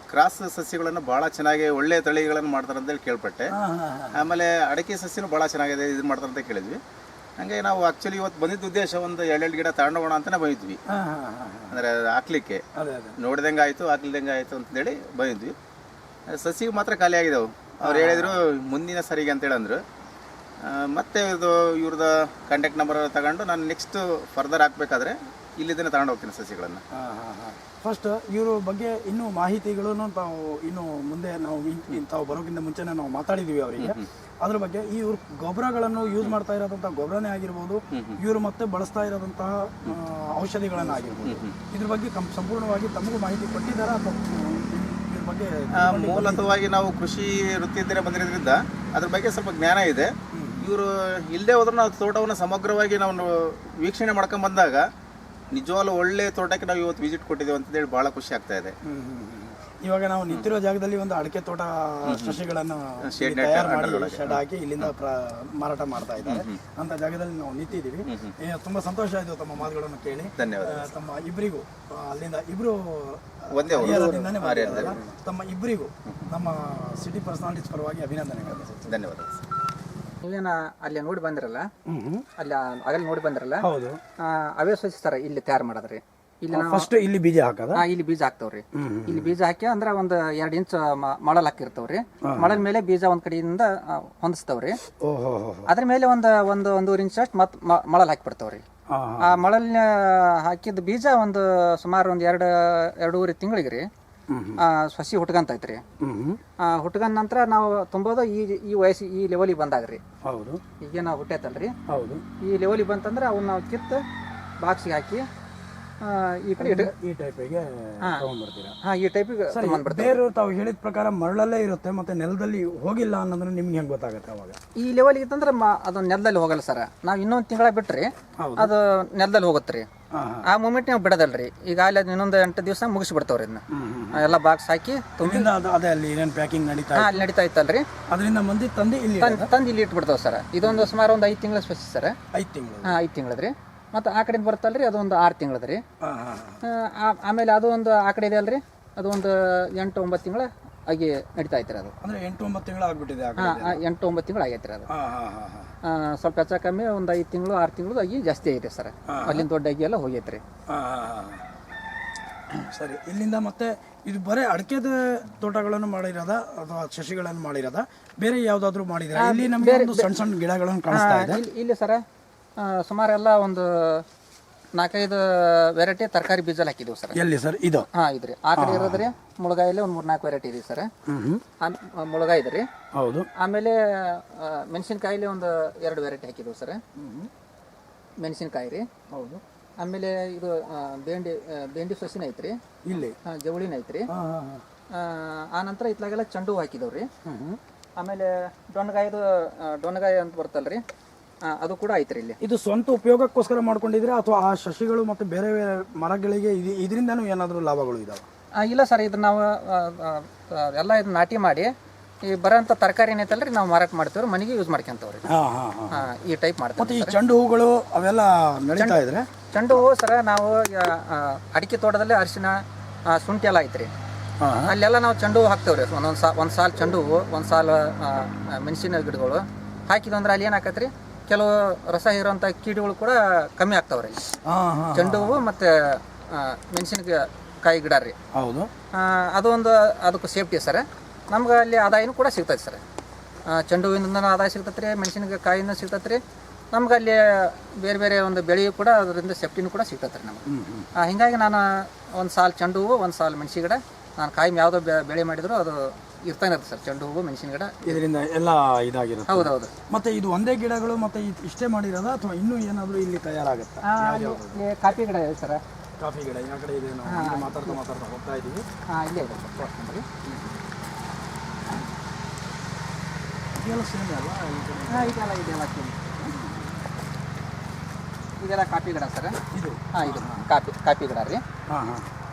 [SPEAKER 4] ಕ್ರಾಸ್ ಸಸ್ಯಗಳನ್ನು ಬಹಳ ಚೆನ್ನಾಗಿ ಒಳ್ಳೆ ತಳಿಗಳನ್ನು ಮಾಡ್ತಾರೆ ಅಂತೇಳಿ ಕೇಳ್ಪಟ್ಟೆ. ಆಮೇಲೆ ಅಡಿಕೆ ಸಸ್ಯನೂ ಬಹಳ ಚೆನ್ನಾಗಿದೆ ಇದು ಮಾಡ್ತಾರೆ ಅಂತ ಕೇಳಿದ್ವಿ. ಹಂಗೆ ನಾವು ಆಕ್ಚುಲಿ ಇವತ್ತು ಬಂದಿದ್ದ ಉದ್ದೇಶ ಒಂದು 2 ಗಿಡ ತಗೊಂಡೋಗೋಣ ಅಂತಾನೆ ಬಂದಿದ್ವಿ. ಅಂದ್ರೆ ಹಾಕ್ಲಿಕ್ಕೆ ನೋಡಿದಂಗೆ ಆಯ್ತು, ಹಾಕ್ಲಿದಂಗೆ ಆಯ್ತು ಅಂತೇಳಿ ಬಂದಿದ್ವಿ. ಸಸಿ ಮಾತ್ರ ಖಾಲಿ ಆಗಿದಾವು. ಅವ್ರು ಹೇಳಿದ್ರು ಮುಂದಿನ ಸರಿಗೆ ಅಂತೇಳಿ ಅಂದ್ರು. ಮತ್ತೆ ಇದು ಇವ್ರದ ಕಾಂಟ್ಯಾಕ್ಟ್ ನಂಬರ್ ತಗೊಂಡು ನಾನು ನೆಕ್ಸ್ಟ್ ಫರ್ದರ್ ಹಾಕ್ಬೇಕಾದ್ರೆ ಇಲ್ಲಿದ್ದೇನೆ ತಗೊಂಡು ಹೋಗ್ತೀನಿ ಸಸಿಗಳನ್ನು.
[SPEAKER 1] ಫಸ್ಟ್ ಇವ್ರ ಬಗ್ಗೆ ಇನ್ನೂ ಮಾಹಿತಿಗಳನ್ನು ತಾವು ಇನ್ನು ಮುಂದೆ ನಾವು ತಾವು ಬರೋಕ್ಕಿಂತ ಮುಂಚೆನೇ ನಾವು ಮಾತಾಡಿದ್ದೀವಿ ಅವರಿಗೆ. ಅದ್ರ ಬಗ್ಗೆ ಇವ್ರ ಗೊಬ್ಬರಗಳನ್ನು ಯೂಸ್ ಮಾಡ್ತಾ ಇರೋದಂಥ ಗೊಬ್ಬರನೇ ಆಗಿರ್ಬೋದು, ಇವರು ಮತ್ತೆ ಬಳಸ್ತಾ ಇರೋದಂತಹ ಔಷಧಿಗಳನ್ನಾಗಿರ್ಬೋದು, ಇದ್ರ ಬಗ್ಗೆ ಸಂಪೂರ್ಣವಾಗಿ ತಮಗೂ ಮಾಹಿತಿ ಕೊಟ್ಟಿದ್ದಾರೆ ಅಥವಾ ಇದ್ರ ಬಗ್ಗೆ?
[SPEAKER 4] ಮೂಲತಃವಾಗಿ ನಾವು ಕೃಷಿ ವೃತ್ತಿಯಿಂದಲೇ ಬಂದಿರೋದ್ರಿಂದ ಅದ್ರ ಬಗ್ಗೆ ಸ್ವಲ್ಪ ಜ್ಞಾನ ಇದೆ. ಇವರು ಇಲ್ಲದೆ ಹೋದ್ರೂ ನಾವು ತೋಟವನ್ನು ಸಮಗ್ರವಾಗಿ ನಾವು ವೀಕ್ಷಣೆ ಮಾಡ್ಕೊಂಡು ಬಂದಾಗ ನಿಜವಾಗ್ಲೂ ಒಳ್ಳೆ ತೋಟಕ್ಕೆ ನಾವು ಇವತ್ತು ವಿಸಿಟ್ ಕೊಟ್ಟಿದ್ದೇವೆ ಅಂತೇಳಿ ಭಾಳ ಖುಷಿ ಆಗ್ತಾ ಇದೆ.
[SPEAKER 1] ಇವಾಗ ನಾವು ನಿಂತಿರೋ ಜಾಗದಲ್ಲಿ ಒಂದು ಅಡಿಕೆ ತೋಟ ಸಸಿಗಳನ್ನು ಇಲ್ಲಿ ತಯಾರು ಮಾಡಿ ಶೆಡ್ ಹಾಕಿ ಇಲ್ಲಿಂದ ಮಾರಾಟ ಮಾಡ್ತಾ ಇದ್ದಾರೆ ಅಂತ ಜಾಗದಲ್ಲಿ ನಾವು ನಿಂತಿದ್ದೀವಿ. ತುಂಬಾ ಸಂತೋಷ ಆಯಿತು ತಮ್ಮ ಮಾತುಗಳನ್ನು ಕೇಳಿ. ತಮ್ಮ ಇಬ್ಬರಿಗೂ ಅಲ್ಲಿಂದ ಇಬ್ರು ತಮ್ಮ ಇಬ್ಬರಿಗೂ ನಮ್ಮ ಸಿಟಿ ಪರ್ಸನಾಲಿಟೀಸ್ ಪರವಾಗಿ ಅಭಿನಂದನೆಗಳು.
[SPEAKER 4] ಧನ್ಯವಾದ.
[SPEAKER 2] ನೀವೇನ ಅಲ್ಲಿ ನೋಡಿ ಬಂದಿರಲ್ಲ, ಅಲ್ಲಿ ಆಗಲ್ಲಿ ನೋಡಿ ಬಂದಿರಲ್ಲ,
[SPEAKER 1] ಹೌದು,
[SPEAKER 2] ಅವೇ ಸಸಿ ಸರ್ ಇಲ್ಲಿ ತಯಾರು ಮಾಡೋದ್ರಿ. ಇಲ್ಲಿ
[SPEAKER 1] ಫಸ್ಟ್ ಇಲ್ಲಿ ಬೀಜ ಹಾಕದ,
[SPEAKER 2] ಇಲ್ಲಿ ಬೀಜ ಹಾಕ್ತಾವ್ರಿ. ಇಲ್ಲಿ ಬೀಜ ಹಾಕಿ ಅಂದ್ರ ಒಂದ್ 2 ಇಂಚ್ ಮಳಲ್ ಹಾಕಿರ್ತಾವ್ರಿ. ಮಳಲ್ ಮೇಲೆ ಬೀಜ ಒಂದ್ ಕಡೆಯಿಂದ ಹೊಂದಿಸ್ತಾವ್ರಿ. ಅದ್ರ ಮೇಲೆ ಒಂದೂವರೆ ಇಂಚ್ ಅಷ್ಟು ಮತ್ ಮಳಲ್ ಹಾಕಿಬಿಡ್ತಾವ್ರಿ. ಆ ಮಳಲ್ ಹಾಕಿದ ಬೀಜ ಒಂದು ಸುಮಾರು ಒಂದ್ ಎರಡೂವರೆ ತಿಂಗಳಿಗೆ ರೀ ಸಸಿ ಹುಟ್ಕಂತೈತ್ರಿ. ಹುಟ್ಕಂದ ನಂತರ ನಾವು ತುಂಬೋದು ಈ ವಯಸ್ಸು ಈ ಲೆವೆಲಿಗೆ ಬಂದಾಗ್ರಿ.
[SPEAKER 1] ಹೌದು,
[SPEAKER 2] ಈಗ ನಾವು ಹುಟ್ಟೈತಲ್ರಿ,
[SPEAKER 1] ಹೌದು,
[SPEAKER 2] ಈ ಲೆವೆಲಿಗೆ ಬಂತಂದ್ರೆ ಅವನ್ನ ನಾವು ಕಿತ್ತು ಬಾಕ್ಸಿಗೆ ಹಾಕಿ ಈ ಕಡೆ
[SPEAKER 1] ಈ ಟೈಪಿಗೆ ತಗೊಂಡ್ಬರ್ತೀರಾ?
[SPEAKER 2] ಈ ಟೈಪಿಗೆ
[SPEAKER 1] ಬೇರೆ ತಾವು ಹೇಳಿದ ಪ್ರಕಾರ ಮರಳಲ್ಲೇ ಇರುತ್ತೆ ಮತ್ತೆ ನೆಲದಲ್ಲಿ ಹೋಗಿಲ್ಲ ಅನ್ನೋದನ್ನ ನಿಮ್ಗೆ ಹೆಂಗ್ ಗೊತ್ತಾಗುತ್ತೆ? ಅವಾಗ
[SPEAKER 2] ಈ ಲೆವೆಲ್ ಇತ್ತಂದ್ರೆ ಅದು ನೆಲದಲ್ಲಿ ಹೋಗಲ್ಲ ಸರ್. ನಾವು ಇನ್ನೊಂದು ತಿಂಗಳ ಬಿಟ್ರಿ ಅದು ನೆಲದಲ್ಲಿ ಹೋಗುತ್ತೆ ರೀ. ಆ ಮೂಮೆಂಟ್ ನಾವು ಬಿಡೋದಲ್ರಿ. ಈಗ ಅಲ್ಲಿ ಇನ್ನೊಂದು 8 ದಿವಸ ಮುಗಿಸ್ಬಿಡ್ತಾವ್ರಿ ಇದನ್ನ ಎಲ್ಲ ಬಾಕ್ಸ್ ಹಾಕಿ ತುಂಬಿಂದ.
[SPEAKER 1] ಅದೇ ಅಲ್ಲಿ ಏನೇನು ಪ್ಯಾಕಿಂಗ್ ನಡೀತಾ
[SPEAKER 2] ಅಲ್ಲಿ ನಡೀತಾ ಇತ್ತಲ್ರಿ,
[SPEAKER 1] ಅದರಿಂದ ಮಂದಿ ತಂದು
[SPEAKER 2] ಇಲ್ಲಿ ಇಟ್ಬಿಡ್ತಾವ ಸರ್. ಇದೊಂದು ಸುಮಾರು ಒಂದು 5 ತಿಂಗಳ ಸಸಿ ಸರ್.
[SPEAKER 1] 5 ತಿಂಗಳು
[SPEAKER 2] 5 ತಿಂಗಳದ್ರಿ. ಮತ್ತು ಆ ಕಡೆಯಿಂದ ಬರ್ತಲ್ರಿ ಅದೊಂದು 6 ತಿಂಗಳದ್ರಿ. ಆಮೇಲೆ ಅದು ಒಂದು ಆ ಕಡೆ ಇದೆ ಅಲ್ರಿ, ಅದು ಒಂದು 8-9 ತಿಂಗಳ ಆಗಿ ನಡೀತಾ ಐತ್ರಿ. ಅದು
[SPEAKER 1] ಅಂದ್ರೆ 8-9 ತಿಂಗಳು ಆಗ್ಬಿಟ್ಟಿದೆ.
[SPEAKER 2] 8-9 ತಿಂಗಳು ಆಗೈತ್ರಿ. ಅದು ಸ್ವಲ್ಪ ಹೆಚ್ಚ ಕಮ್ಮಿ ಒಂದು 5 ತಿಂಗಳು 6 ತಿಂಗಳು ಆಗಿ ಜಾಸ್ತಿ ಐತೆ ಸರ್. ಅಲ್ಲಿಂದ ದೊಡ್ಡ ಆಗಿ ಎಲ್ಲ ಹೋಗೈತ್ರಿ.
[SPEAKER 1] ಸರಿ, ಇಲ್ಲಿಂದ ಮತ್ತೆ ಇದು ಬರೀ ಅಡಿಕೆದ ತೋಟಗಳನ್ನು ಮಾಡಿರೋದ ಅಥವಾ ಸಸಿಗಳನ್ನು ಮಾಡಿರೋದ ಬೇರೆ ಯಾವ್ದಾದ್ರು ಮಾಡಿದ್ರೆ? ಇಲ್ಲಿ ನಮಗೆ ಸಣ್ಣ ಸಣ್ಣ ಗಿಡಗಳನ್ನು ಕಾಣಿಸ್ತಾ ಇದೆ.
[SPEAKER 2] ಇಲ್ಲಿ ಸರ ಸುಮಾರು ಎಲ್ಲ ಒಂದು 4-5 ವೆರೈಟಿ ತರಕಾರಿ ಬೀಜ ಹಾಕಿದ್ವಿ ಸರ್.
[SPEAKER 1] ಎಲ್ಲಿ ಸರ್ ಇದು?
[SPEAKER 2] ಇದ್ರಿ ಆ ಕಡೆ ಇರೋದ್ರಿ ಮುಳಗಾಯಲ್ಲಿ ಒಂದು 3-4 ವೆರೈಟಿ ಇದೆ ಸರ್. ಮುಳಗಾಯಿ ಇದ್ರಿ.
[SPEAKER 1] ಹೌದು.
[SPEAKER 2] ಆಮೇಲೆ ಮೆಣಸಿನ್ಕಾಯಿಲಿ ಒಂದು 2 ವೆರೈಟಿ ಹಾಕಿದ್ವಿ ಸರ್. ಮೆಣಸಿನ್ಕಾಯಿ ರೀ. ಹೌದು. ಆಮೇಲೆ ಇದು ಬೆಂಡಿ ಸೊಸಿನ ಐತ್ರಿ ಇಲ್ಲಿ, ಜವಳಿನ ಐತ್ರಿ. ಆ ನಂತರ ಇತ್ಲಾಗೆಲ್ಲ ಚೆಂಡು ಹೂ ಹಾಕಿದವ್ರಿ. ಆಮೇಲೆ ಡೊಣ್ಣಗಾಯಿ ಅಂತ ಬರ್ತಲ್ರಿ, ಅದು ಕೂಡ ಐತ್ರಿ ಇಲ್ಲಿ.
[SPEAKER 1] ಇದು ಸ್ವಂತ ಉಪಯೋಗಕ್ಕೋಸ್ಕರ ಮಾಡ್ಕೊಂಡಿದ್ರೆ ಅಥವಾ ಆ ಸಸಿಗಳು ಮತ್ತು ಬೇರೆ ಬೇರೆ ಮರಗಳಿಗೆ ಇದರಿಂದನೂ ಏನಾದರೂ ಲಾಭಗಳು ಇದಾವೆ?
[SPEAKER 2] ಇಲ್ಲ ಸರ್, ಇದು ನಾವು ಎಲ್ಲ ಇದು ನಾಟಿ ಮಾಡಿ ಈ ಬರೋಂಥ ತರಕಾರಿ ಏನೈತಲ್ರಿ ನಾವು ಮಾರಾಟ ಮಾಡ್ತೇವ್ರಿ, ಮನೆಗೆ ಯೂಸ್ ಮಾಡ್ಕೊಂತವ್ರಿ. ಈ ಟೈಪ್ ಮಾಡ್ತೀವಿ.
[SPEAKER 1] ಮತ್ತು ಈ ಚೆಂಡು ಹೂಗಳು ಅವೆಲ್ಲ ನಡೀತಾ ಇದ್ರೆ?
[SPEAKER 2] ಚೆಂಡು ಹೂ ಸರ ನಾವು ಅಡಿಕೆ ತೋಟದಲ್ಲಿ ಅರಿಶಿನ ಶುಂಠಿ ಎಲ್ಲ ಐತ್ರಿ. ಅಲ್ಲೆಲ್ಲ ನಾವು ಚೆಂಡು ಹೂ ಹಾಕ್ತೇವ್ರಿ. ಒಂದು ಸಾಲು ಚೆಂಡು ಹೂವು, ಒಂದು ಸಾಲು ಮೆಣಸಿನ ಗಿಡಗಳು ಹಾಕಿದ್ವು ಅಂದ್ರೆ ಅಲ್ಲಿ ಏನಾಕತ್ರಿ, ಕೆಲವು ರಸ ಇರೋಂಥ ಕೀಟಗಳು ಕೂಡ ಕಮ್ಮಿ ಆಗ್ತಾವ್ರಿ. ಚೆಂಡು ಹೂವು ಮತ್ತು ಮೆಣಸಿನಕಾಯಿ ಗಿಡ ರೀ.
[SPEAKER 1] ಹೌದು.
[SPEAKER 2] ಅದು ಒಂದು ಅದಕ್ಕೆ ಸೇಫ್ಟಿ ಸರ್. ನಮ್ಗೆ ಅಲ್ಲಿ ಆದಾಯನೂ ಕೂಡ ಸಿಗ್ತೈತೆ ಸರ್. ಚೆಂಡು ಹೂವಿಂದ ಆದಾಯ ಸಿಗ್ತೈತೆ ರೀ, ಮೆಣಸಿನಕಾಯಿನೂ ಸಿಗ್ತೈತೆ ರೀ. ನಮ್ಗೆ ಅಲ್ಲಿ ಬೇರೆ ಬೇರೆ ಒಂದು ಬೆಳೆಯೂ ಕೂಡ ಅದರಿಂದ ಸೇಫ್ಟಿನೂ ಕೂಡ ಸಿಗ್ತೈತೆ ರೀ ನಮ್ಗೆ. ಹೀಗಾಗಿ ನಾನು ಒಂದು ಸಾಲು ಚೆಂಡು ಹೂವು, ಒಂದು ಸಾಲು ಮೆಣಸಿನ ಗಿಡ, ನಾನು ಕಾಯಿ ಯಾವುದೋ ಬೆಳೆ ಮಾಡಿದ್ರು ಅದು ಇರ್ತಾನೆ ಇರುತ್ತೆ ಸರ್. ಚೆಂಡು ಹೂವು, ಮೆಣಸಿನ ಗಿಡ, ಇದರಿಂದ ಎಲ್ಲ ಇದಾಗಿರುತ್ತೆ. ಹೌದೌದು. ಮತ್ತೆ ಇದು ಒಂದೇ ಗಿಡಗಳು ಮತ್ತೆ ಇಷ್ಟೇ ಮಾಡಿರೋದ ಅಥವಾ ಇನ್ನೂ ಏನಾದರೂ ಇಲ್ಲಿ ತಯಾರಾಗುತ್ತೆ? ಕಾಫಿ ಗಿಡ ಇದೆ ಸರ್. ಕಾಫಿ ಗಿಡ ಯಾವ ಕಡೆ ಇದೆ? ನಾವು ಮಾತಾಡ್ತಾ ಹೋಗ್ತಾ ಇದ್ದೀವಿ. ಇಲ್ಲೇ ಇದೆ ಸರ್. ಇದೆಲ್ಲ ಸೇಮ್ ಅಲ್ಲ? ಇದೆಲ್ಲ ಸೇಮ್. ಇದೆಲ್ಲ ಕಾಫಿ ಗಿಡ ಸರ್. ಇದು ಇದು ಕಾಫಿ ಗಿಡ ರೀ.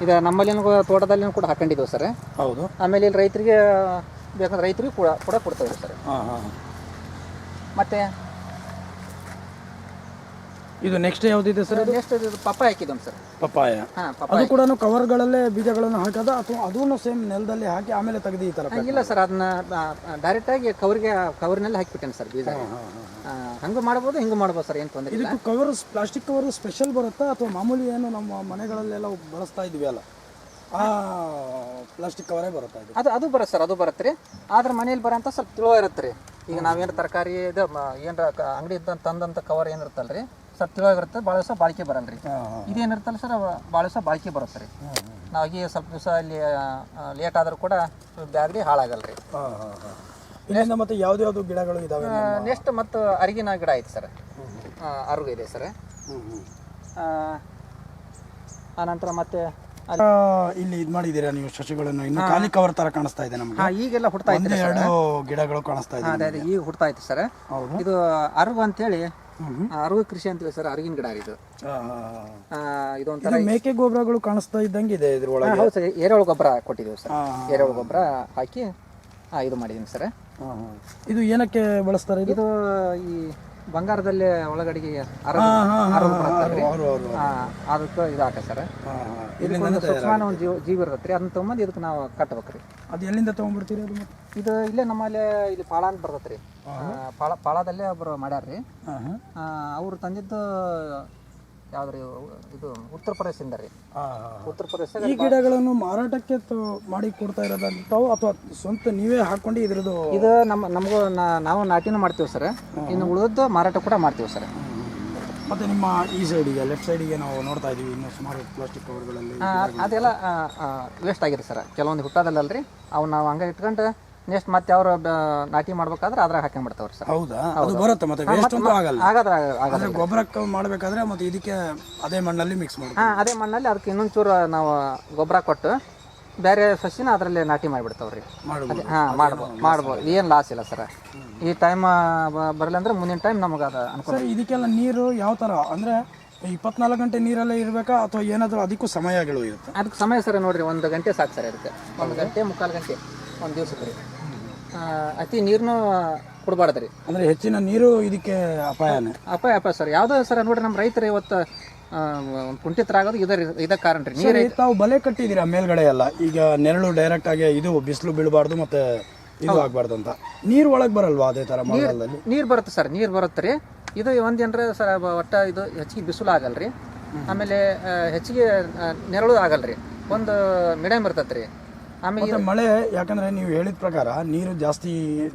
[SPEAKER 2] ಇದು ನಮ್ಮಲ್ಲಿ ತೋಟದಲ್ಲಿ ಕೂಡ ಹಾಕೊಂಡಿದ್ದೀವಿ ಸರ್. ಹೌದು. ಆಮೇಲೆ ಇಲ್ಲಿ ರೈತರಿಗೆ ಬೇಕಾದ್ರೆ ರೈತರಿಗೆ ಕೂಡ ಕೊಡ್ತೇವೆ ಸರ್. ಮತ್ತೆ ಇದು ನೆಕ್ಸ್ಟ್ ಯಾವುದಿದೆ ಸರ್? ನೆಕ್ಸ್ಟ್ ಇದು ಪಪ್ಪಾಯ ಹಾಕಿದ್ವಿ ಸರ್. ಪಪ್ಪಾಯ. ಅದು ಕೂಡ ಕವರ್ಗಳಲ್ಲೇ ಬೀಜಗಳನ್ನು ಹಾಕದ ಅಥವಾ ಅದನ್ನು ಸೇಮ್ ನೆಲದಲ್ಲಿ ಹಾಕಿ ಆಮೇಲೆ ತೆಗೆದು ಈ ಥರ? ಇಲ್ಲ ಸರ್, ಅದನ್ನ ಡೈರೆಕ್ಟಾಗಿ ಕವರ್ನಲ್ಲಿ ಹಾಕಿಬಿಟ್ಟೇನೆ ಸರ್ ಬೀಜ. ಹಂಗೆ ಮಾಡ್ಬೋದು, ಹಿಂಗೆ ಮಾಡ್ಬೋದು ಸರ್, ಏನು ತೊಂದರೆ ಇಲ್ಲ. ಇದಕ್ಕೆ ಕವರ್ ಪ್ಲಾಸ್ಟಿಕ್ ಕವರ್ ಸ್ಪೆಷಲ್ ಬರುತ್ತಾ ಅಥವಾ ಮಾಮೂಲಿ ಏನು ನಮ್ಮ ಮನೆಗಳಲ್ಲೆಲ್ಲ ಬಳಸ್ತಾ ಇದ್ವಿ ಅಲ್ಲ ಆ ಪ್ಲಾಸ್ಟಿಕ್ ಕವರೇ ಬರುತ್ತಾ? ಅದು ಬರುತ್ತೆ ಸರ್, ಅದು ಬರುತ್ತೆ ರೀ. ಆದ್ರೆ ಮನೇಲಿ ಬರೋಂಥ ಸ್ವಲ್ಪ ತಿಳುವ ಇರುತ್ತೆ ರೀ. ಈಗ ನಾವೇನು ತರಕಾರಿ ಇದು ಏನಾರ ಅಂಗಡಿ ತಂದಂಥ ಕವರ್ ಏನಿರುತ್ತಲ್ಲ ರೀ, ಸ್ವಲ್ಪ ತಿಳುವಾಗಿರುತ್ತೆ, ಭಾಳ ದಿವಸ ಬಾಳಿಕೆ ಬರಲ್ಲ ರೀ. ಇದೇನಿರುತ್ತಲ್ಲ ಸರ್, ಭಾಳ ದಿವಸ ಬಾಳಿಕೆ ಬರುತ್ತೆ ರೀ. ನಾವಾಗಿ ಸ್ವಲ್ಪ ದಿವಸ ಅಲ್ಲಿ ಲೇಟ್ ಆದರೂ ಕೂಡ ಬ್ಯಾಗ್ರಿ ಹಾಳಾಗಲ್ಲ ರೀ. ಇಲ್ಲಿಂದ ಮತ್ತೆ ಯಾವ್ದು ಗಿಡಗಳು ಇದಾವೆ? ನೆಕ್ಸ್ಟ್ ಮತ್ತು ಅರಿಗಿನ ಗಿಡ ಐತೆ ಸರ್. ಅರುಗು ಇದೆ ಸರ್. ಆನಂತರ ಮತ್ತೆ ಇಲ್ಲಿ ಇದು ಮಾಡಿದ್ದೀರಾ ನೀವು ಸಸಿಗಳನ್ನು? ಇನ್ನು ಖಾಲಿ ಕವರ್ ತರ ಕಾಣಿಸ್ತಾ ಇದೆ ನಮಗೆ. ಈಗೆಲ್ಲ ಹುಡ್ತಾ ಇದೆ, 2 ಗಿಡಗಳು ಕಾಣಿಸ್ತಾ ಇದೆ. ಅದೇ ಈಗ ಹುಡ್ತಾ ಐತೆ ಸರ್. ಇದು ಅರುಗು ಅಂತೇಳಿ ಅರಗು ಕೃಷಿ ಅಂತೀವಿ ಸರ್, ಅರಗಿನ ಗಿಡ ಇದು. ಇದೊಂಥರ
[SPEAKER 1] ಇದು ಮೇಕೆ ಗೊಬ್ಬರಗಳು ಕಾಣಿಸ್ತಾ ಇದ್ದಂಗೆ ಇದೆ ಇದ್ರೊಳಗೆ.
[SPEAKER 2] ಹೌದು ಸರ್, ಎರೆಹುಳು ಗೊಬ್ಬರ ಕೊಟ್ಟಿದ್ದೀವಿ ಸರ್. ಎರೆಹುಳು ಗೊಬ್ಬರ ಹಾಕಿ ಇದು ಮಾಡಿದ್ದೀನಿ ಸರ್.
[SPEAKER 1] ಇದು ಏನಕ್ಕೆ ಬಳಸ್ತಾರೆ ಇದು?
[SPEAKER 2] ಇದು ಈ ಬಂಗಾರದಲ್ಲಿ ಒಳಗಡೆಗೆ ಅದಕ್ಕೆ ಇದು ಹಾಕ ಸರ್. ಇದಕ್ಕೊಂದು ಸೂಕ್ಷ್ಮಾನ ಒಂದು ಜೀವಿ ಇರ್ತೈತೆ ರೀ, ಅದನ್ನ ತೊಗೊಂಬಂದು ಇದಕ್ಕೆ ನಾವು ಕಟ್ಬೇಕ್ರಿ.
[SPEAKER 1] ಅದು ಎಲ್ಲಿಂದ ತೊಗೊಂಡ್ಬರ್ತೀರಿ ಅದು?
[SPEAKER 2] ಇದು ಇಲ್ಲೇ ನಮ್ಮಲ್ಲಿ ಇಲ್ಲಿ ಪಾಳ ಅಂತ ಬರ್ತೈತೆ ರೀ. ಪಾಳದಲ್ಲೇ ಒಬ್ಬರು ಮಾಡ್ಯಾರ್ರಿ. ಅವ್ರು ತಂದಿದ್ದು ಯಾವ್ದ್ರಿ, ಇದು ಉತ್ತರ ಪ್ರದೇಶದಿಂದ ರೀ. ಉತ್ತರ ಪ್ರದೇಶ.
[SPEAKER 1] ಈ ಗಿಡಗಳನ್ನು ಮಾರಾಟಕ್ಕೆ ಮಾಡಿ ಕೊಡ್ತಾ ಇರೋದಂತಾವು ಅಥವಾ ಸ್ವಂತ ನೀವೇ ಹಾಕೊಂಡು ಇದ್ರದ್ದು?
[SPEAKER 2] ಇದು ನಮಗೂ ನಾವು ನಾಟಿನೂ ಮಾಡ್ತೀವಿ ಸರ್, ಇನ್ನು ಉಳಿದದ್ದು ಮಾರಾಟ ಕೂಡ ಮಾಡ್ತೀವಿ ಸರ್.
[SPEAKER 1] ಮತ್ತು ನಿಮ್ಮ ಈ ಸೈಡಿಗೆ ಲೆಫ್ಟ್ ಸೈಡಿಗೆ ನಾವು ನೋಡ್ತಾ ಇದ್ದೀವಿ ಇನ್ನೂ ಸುಮಾರು ಪ್ಲಾಸ್ಟಿಕ್ ಕವರ್ಗಳಲ್ಲಿ
[SPEAKER 2] ಅದೆಲ್ಲ ವೇಸ್ಟ್ ಆಗಿದೆ ಸರ್. ಕೆಲವೊಂದು ಹುಟ್ಟೋದಲ್ಲಲ್ರಿ, ಅವು ನಾವು ಹಂಗೆ ಇಟ್ಕೊಂಡು ನೆಕ್ಸ್ಟ್ ಮತ್ತೆ ಅವ್ರು ನಾಟಿ ಮಾಡ್ಬೇಕಾದ್ರೆ ಅದ್ರಾಗ ಹಾಕೊಂಡ್ಬಿಡ್ತಾವ್ರಿ ಸರ್.
[SPEAKER 1] ಹೌದಾ? ಅದು ಬರುತ್ತೆ ಮತ್ತೆ ವೇಸ್ಟ್ ಅಂತೂ ಆಗಲ್ಲ.
[SPEAKER 2] ಆಗದ
[SPEAKER 1] ಗೊಬ್ಬರಕ್ಕೆ ಮಾಡಬೇಕಾದ್ರೆ ಮತ್ತೆ ಇದಕ್ಕೆ ಅದೇ ಮಣ್ಣಲ್ಲಿ ಮಿಕ್ಸ್ ಮಾಡಿ
[SPEAKER 2] ಅದೇ ಮಣ್ಣಲ್ಲಿ ಅದಕ್ಕೆ ಇನ್ನೊಂಚೂರು ನಾವು ಗೊಬ್ಬರ ಕೊಟ್ಟು ಬೇರೆ ಸಸಿನ ಅದರಲ್ಲಿ ನಾಟಿ ಮಾಡಿಬಿಡ್ತಾವ್ರಿ. ಮಾಡ್ಬೋದು, ಏನು ಲಾಸ್ ಇಲ್ಲ ಸರ್. ಈ ಟೈಮ್ ಬರಲ್ಲ ಅಂದ್ರೆ ಮುಂದಿನ ಟೈಮ್ ನಮಗೆ ಅದು ಅನುಕೂಲ.
[SPEAKER 1] ಸರ್, ಇದಕ್ಕೆಲ್ಲ ನೀರು ಯಾವ ಥರ ಅಂದರೆ 24 ಗಂಟೆ ನೀರಲ್ಲೇ ಇರಬೇಕಾ ಅಥವಾ ಏನಾದರೂ ಅದಕ್ಕೂ ಸಮಯಗಳು ಇರುತ್ತೆ?
[SPEAKER 2] ಅದಕ್ಕೆ ಸಮಯ ಸರ್ ನೋಡಿರಿ, 1 ಗಂಟೆ ಸಾಕು ಸರ್. ಅದಕ್ಕೆ 1 ಗಂಟೆ 3/4 ಗಂಟೆ ಒಂದು ದಿವಸಕ್ಕೆ ರೀ. ಅತಿ ನೀರನ್ನು ಕೊಡಬಾರ್ದು ರೀ.
[SPEAKER 1] ಅಂದರೆ ಹೆಚ್ಚಿನ ನೀರು ಇದಕ್ಕೆ ಅಪಾಯನೇ?
[SPEAKER 2] ಅಪಾಯ ಸರ್. ಯಾವುದೋ ಸರ್ ನೋಡಿರಿ, ನಮ್ಮ ರೈತರು ಇವತ್ತು ಕುಂಠಿತರಾಗೋದು ಇದ ಕಾರಣ ರೀ.
[SPEAKER 1] ನೀರು ತಾವು ಬಲೆ ಕಟ್ಟಿದ್ದೀರಾ ಮೇಲ್ಗಡೆ ಎಲ್ಲ, ಈಗ ನೆರಳು ಡೈರೆಕ್ಟ್ ಆಗಿ ಇದು ಬಿಸಿಲು ಬೀಳಬಾರ್ದು ಮತ್ತೆ ಇದು ಆಗಬಾರ್ದು ಅಂತ. ನೀರು ಒಳಗೆ ಬರಲ್ವಾ ಅದೇ ಥರ ಮಳೆಗಾಲದಲ್ಲಿ?
[SPEAKER 2] ನೀರು ಬರುತ್ತೆ ಸರ್, ನೀರು ಬರುತ್ತೆ ರೀ. ಇದು ಒಂದೇನ್ರಿ ಸರ್, ಒಟ್ಟು ಇದು ಹೆಚ್ಚಿಗೆ ಬಿಸಿಲು ಆಗಲ್ರಿ, ಆಮೇಲೆ ಹೆಚ್ಚಿಗೆ ನೆರಳು ಆಗಲ್ರಿ, ಒಂದು ಮೀಡಿಯಮ್ ಇರ್ತೈತೆ ರೀ.
[SPEAKER 1] ಆಮೇಲೆ ಮಳೆ, ಯಾಕಂದರೆ ನೀವು ಹೇಳಿದ ಪ್ರಕಾರ ನೀರು